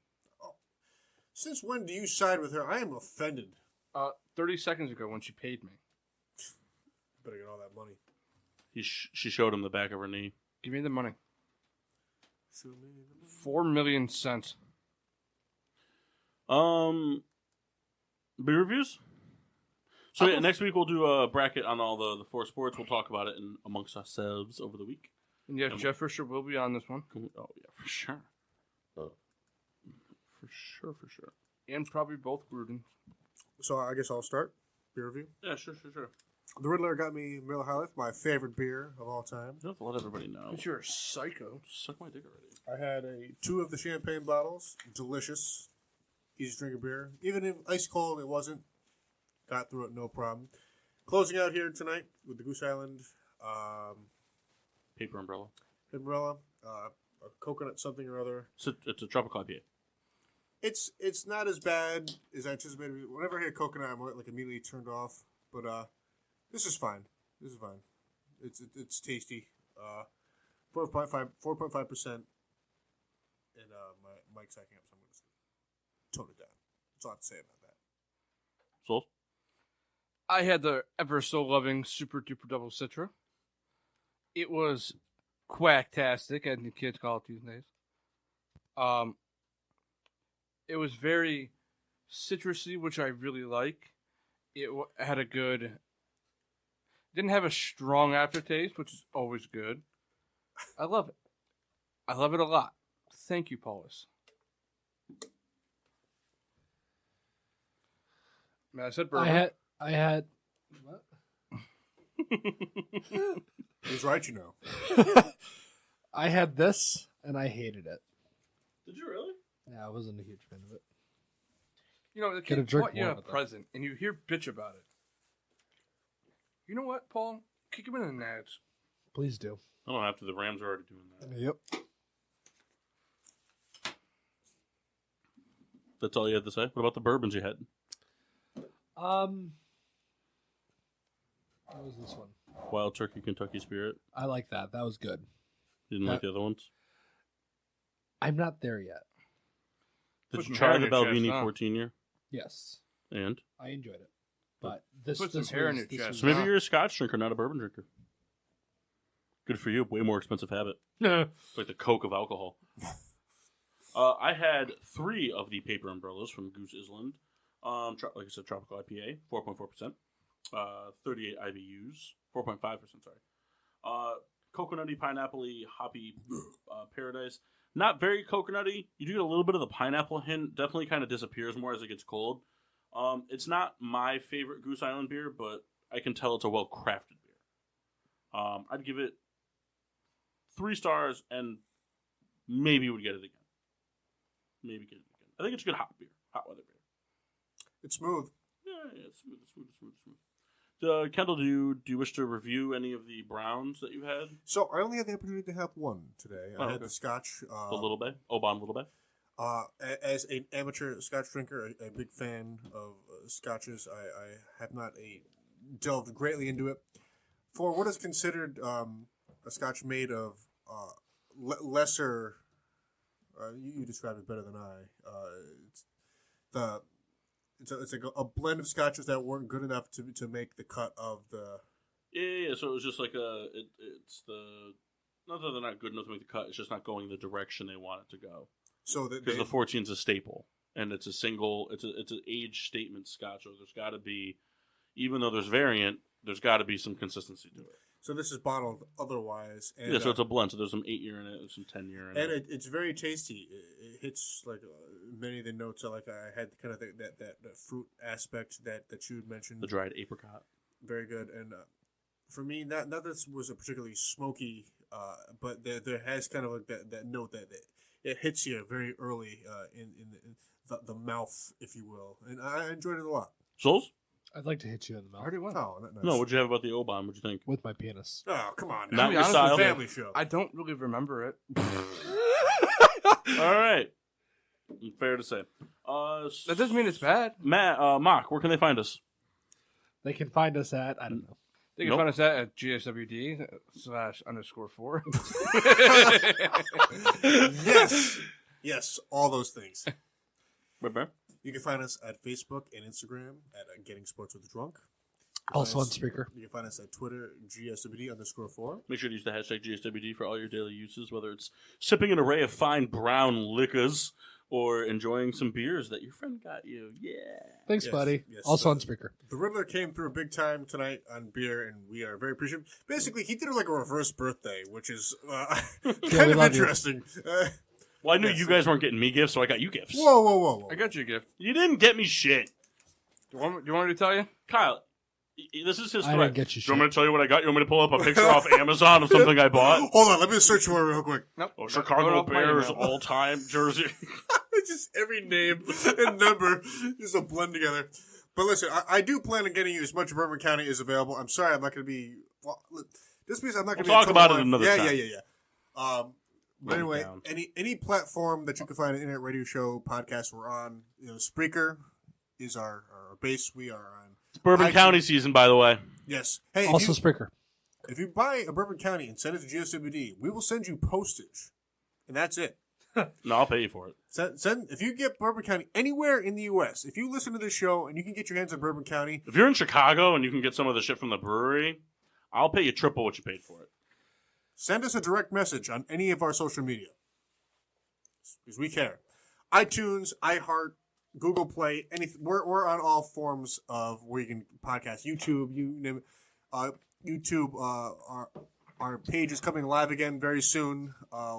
Since when do you side with her? I am offended. 30 seconds ago when she paid me. Better get all that money. She showed him the back of her knee. Give me the money. 4 million cents. Beer reviews. So next week we'll do a bracket on all the 4 sports. We'll talk about it amongst ourselves over the week. And yes, Jeff Fisher will be on this one. Oh yeah, for sure. For sure. And probably both Gruden. So I guess I'll start. Beer review. Yeah, sure. The Riddler got me Miller High Life, my favorite beer of all time. You have to let everybody know. But you're a psycho. Suck my dick already. I had 2 of the champagne bottles. Delicious. Easy to drink a beer. Even if ice cold, it wasn't. Got through it, no problem. Closing out here tonight with the Goose Island Paper umbrella. umbrella, a coconut something or other. It's a tropical IPA. It's not as bad as I anticipated. Whenever I hear coconut, I'm like immediately turned off. But this is fine. It's tasty. 4.5%. And my mic's acting up, so I'm going to tone it down. That's all I have to say about that. Souls? I had the ever so loving Super Duper Double Citra. It was quacktastic, as the kids call it these days. It was very citrusy, which I really like. It had a good... Didn't have a strong aftertaste, which is always good. I love it. I love it a lot. Thank you, Paulus. I said bourbon. I had. What? He's right, you know. I had this, and I hated it. Did you really? Yeah, I wasn't a huge fan of it. You know, the Gotta kid drink bought you more a of that. present, and you hear bitch about it. You know what, Paul? Kick him in the nuts. Please do. I don't have to. The Rams are already doing that. Yep. That's all you had to say? What about the bourbons you had? What was this one? Wild Turkey Kentucky Spirit. I like that. That was good. You didn't like the other ones? I'm not there yet. Did Put you some try hair the in your chest, Balvenie huh? 14 year? Yes, And? I enjoyed it. But this Put some this hair in was- your this chest. was So maybe not- you're a Scotch drinker, not a bourbon drinker. Good for you. Way more expensive habit. It's like the Coke of alcohol. I had 3 of the paper umbrellas from Goose Island. Like I said, tropical IPA, 4.4%. 38 IBUs, 4.5%, sorry. Coconutty, pineapple-y, hoppy paradise. Not very coconutty. You do get a little bit of the pineapple hint. Definitely kind of disappears more as it gets cold. It's not my favorite Goose Island beer, but I can tell it's a well-crafted beer. I'd give it 3 stars and maybe would get it again. I think it's a good hot beer, hot weather beer. It's smooth. Yeah, it's smooth. Kendall, do you wish to review any of the browns that you had? So I only had the opportunity to have one today. Oh, I had okay. the Scotch. The Little Bay? Oban Little Bay? As an amateur Scotch drinker, a big fan of Scotches, I have not delved greatly into it. For what is considered a Scotch made of lesser, you describe it better than I. It's like a blend of Scotches that weren't good enough to make the cut of the. Yeah. So it was just like it's the not that they're not good enough to make the cut. It's just not going the direction they want it to go. So that Because the 14's a staple, and it's a single. It's an age statement Scotch. So there's got to be, even though there's variant, there's got to be some consistency to it. So this is bottled otherwise. And, Yeah. So it's a blend. So there's some 8-year in it, there's some 10-year in and it. it's very tasty. It hits like many of the notes. Like I had kind of that fruit aspect that you had mentioned. The dried apricot. Very good. And for me, not this was a particularly smoky, but there has kind of like that note that it hits you very early in the mouth, if you will. And I enjoyed it a lot. Souls? I'd like to hit you in the mouth. Already won. Oh, not nice. No. What'd you have about the Oban? What'd you think? With my penis. Oh, come on. Not Now. your It's a style. family show. I don't really remember it. All right. Fair to say. That doesn't mean it's bad. Matt, Mock, where can they find us? They can find us at, I don't know. They can Nope. find us at GSWD/_4. Yes. Yes, all those things. Right. You can find us at Facebook and Instagram at Getting Sports with the Drunk. Also on Spreaker. You can find us at Twitter, GSWD_4. Make sure to use the hashtag GSWD for all your daily uses, whether it's sipping an array of fine brown liquors or enjoying some beers that your friend got you. Yeah. Thanks, Yes, buddy. yes, Also on Spreaker. The Riddler came through big time tonight on beer, and we are very appreciative. Basically, he did like a reverse birthday, which is we kind of love you. interesting. Well, I knew Yes. you guys weren't getting me gifts, so I got you gifts. Whoa. I got you a gift. You didn't get me shit. Do you want me to tell you? Kyle, this is his I threat. didn't get you Do you want me shit. to tell you what I got? You want me to pull up a picture off Amazon of something I bought? Hold on, let me search for it real quick. Nope. Oh, Put Chicago it up my Bears email. all-time jersey. Just every name and number just a blend together. But listen, I do plan on getting you as much Bourbon County as available. I'm sorry, I'm not going to be. Well, this means I'm not going to We'll be. talk about it another yeah, time. Yeah. But Write it anyway, down. any platform that you can find an internet radio show podcast we're on. Spreaker is our base. We are on. It's Bourbon iTunes. County season, by the way. Yes. Hey, Also Spreaker. if you buy a Bourbon County and send it to GSWD, we will send you postage, and that's it. No, I'll pay you for it. Send if you get Bourbon County anywhere in the U.S. If you listen to this show and you can get your hands on Bourbon County, If you're in Chicago and you can get some of the shit from the brewery, I'll pay you triple what you paid for it. send us a direct message on any of our social media because we care. iTunes, iHeart, Google Play, anything. We're on all forms of where you can podcast. YouTube, you name it. YouTube, our page is coming live again very soon.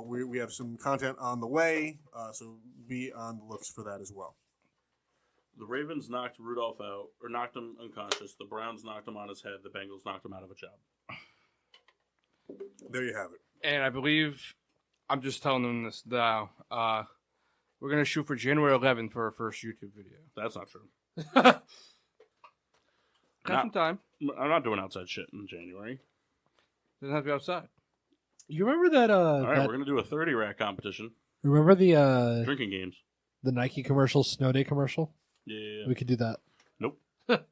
We have some content on the way, so be on the looks for that as well. The Ravens knocked Rudolph out, or knocked him unconscious. The Browns knocked him on his head. The Bengals knocked him out of a job. There you have it. And I believe I'm just telling them this now. We're gonna shoot for January 11th for our first YouTube video. That's not true. Got Not- some time. I'm not doing outside shit in January. Doesn't have to be outside. You remember that? All right, we're going to do a 30 rack competition. Remember the Drinking games. Nike commercial, snow day commercial? Yeah. We could do that. Nope. We have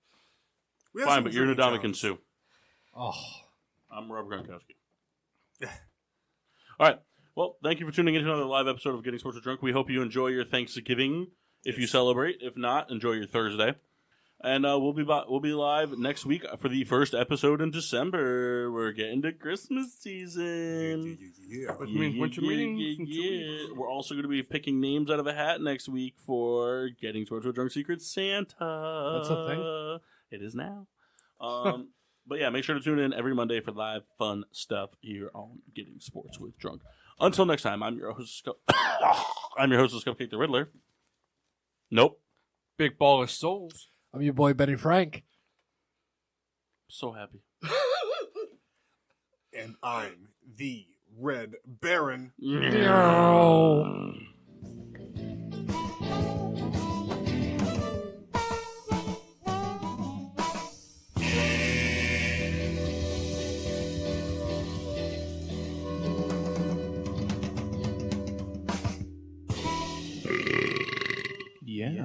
Fine, some but you're drinking Ndamukong challenges. Suh. Oh, I'm Rob Gronkowski. All right. Well, thank you for tuning in to another live episode of Getting Sports with Drunk. We hope you enjoy your Thanksgiving if you celebrate. If not, enjoy your Thursday. And we'll be live next week for the first episode in December. We're getting to Christmas season. Yeah. Winter meetings in 2 weeks. We're also going to be picking names out of a hat next week for Getting Sports with Drunk Secret Santa. That's a thing? It is now. But yeah, make sure to tune in every Monday for live fun stuff here on Getting Sports with Drunk. Until next time, I'm your host, Cupcake the Riddler. Nope. Big ball of souls. I'm your boy Benny Frank. So happy. And I'm the Red Baron. Yeah.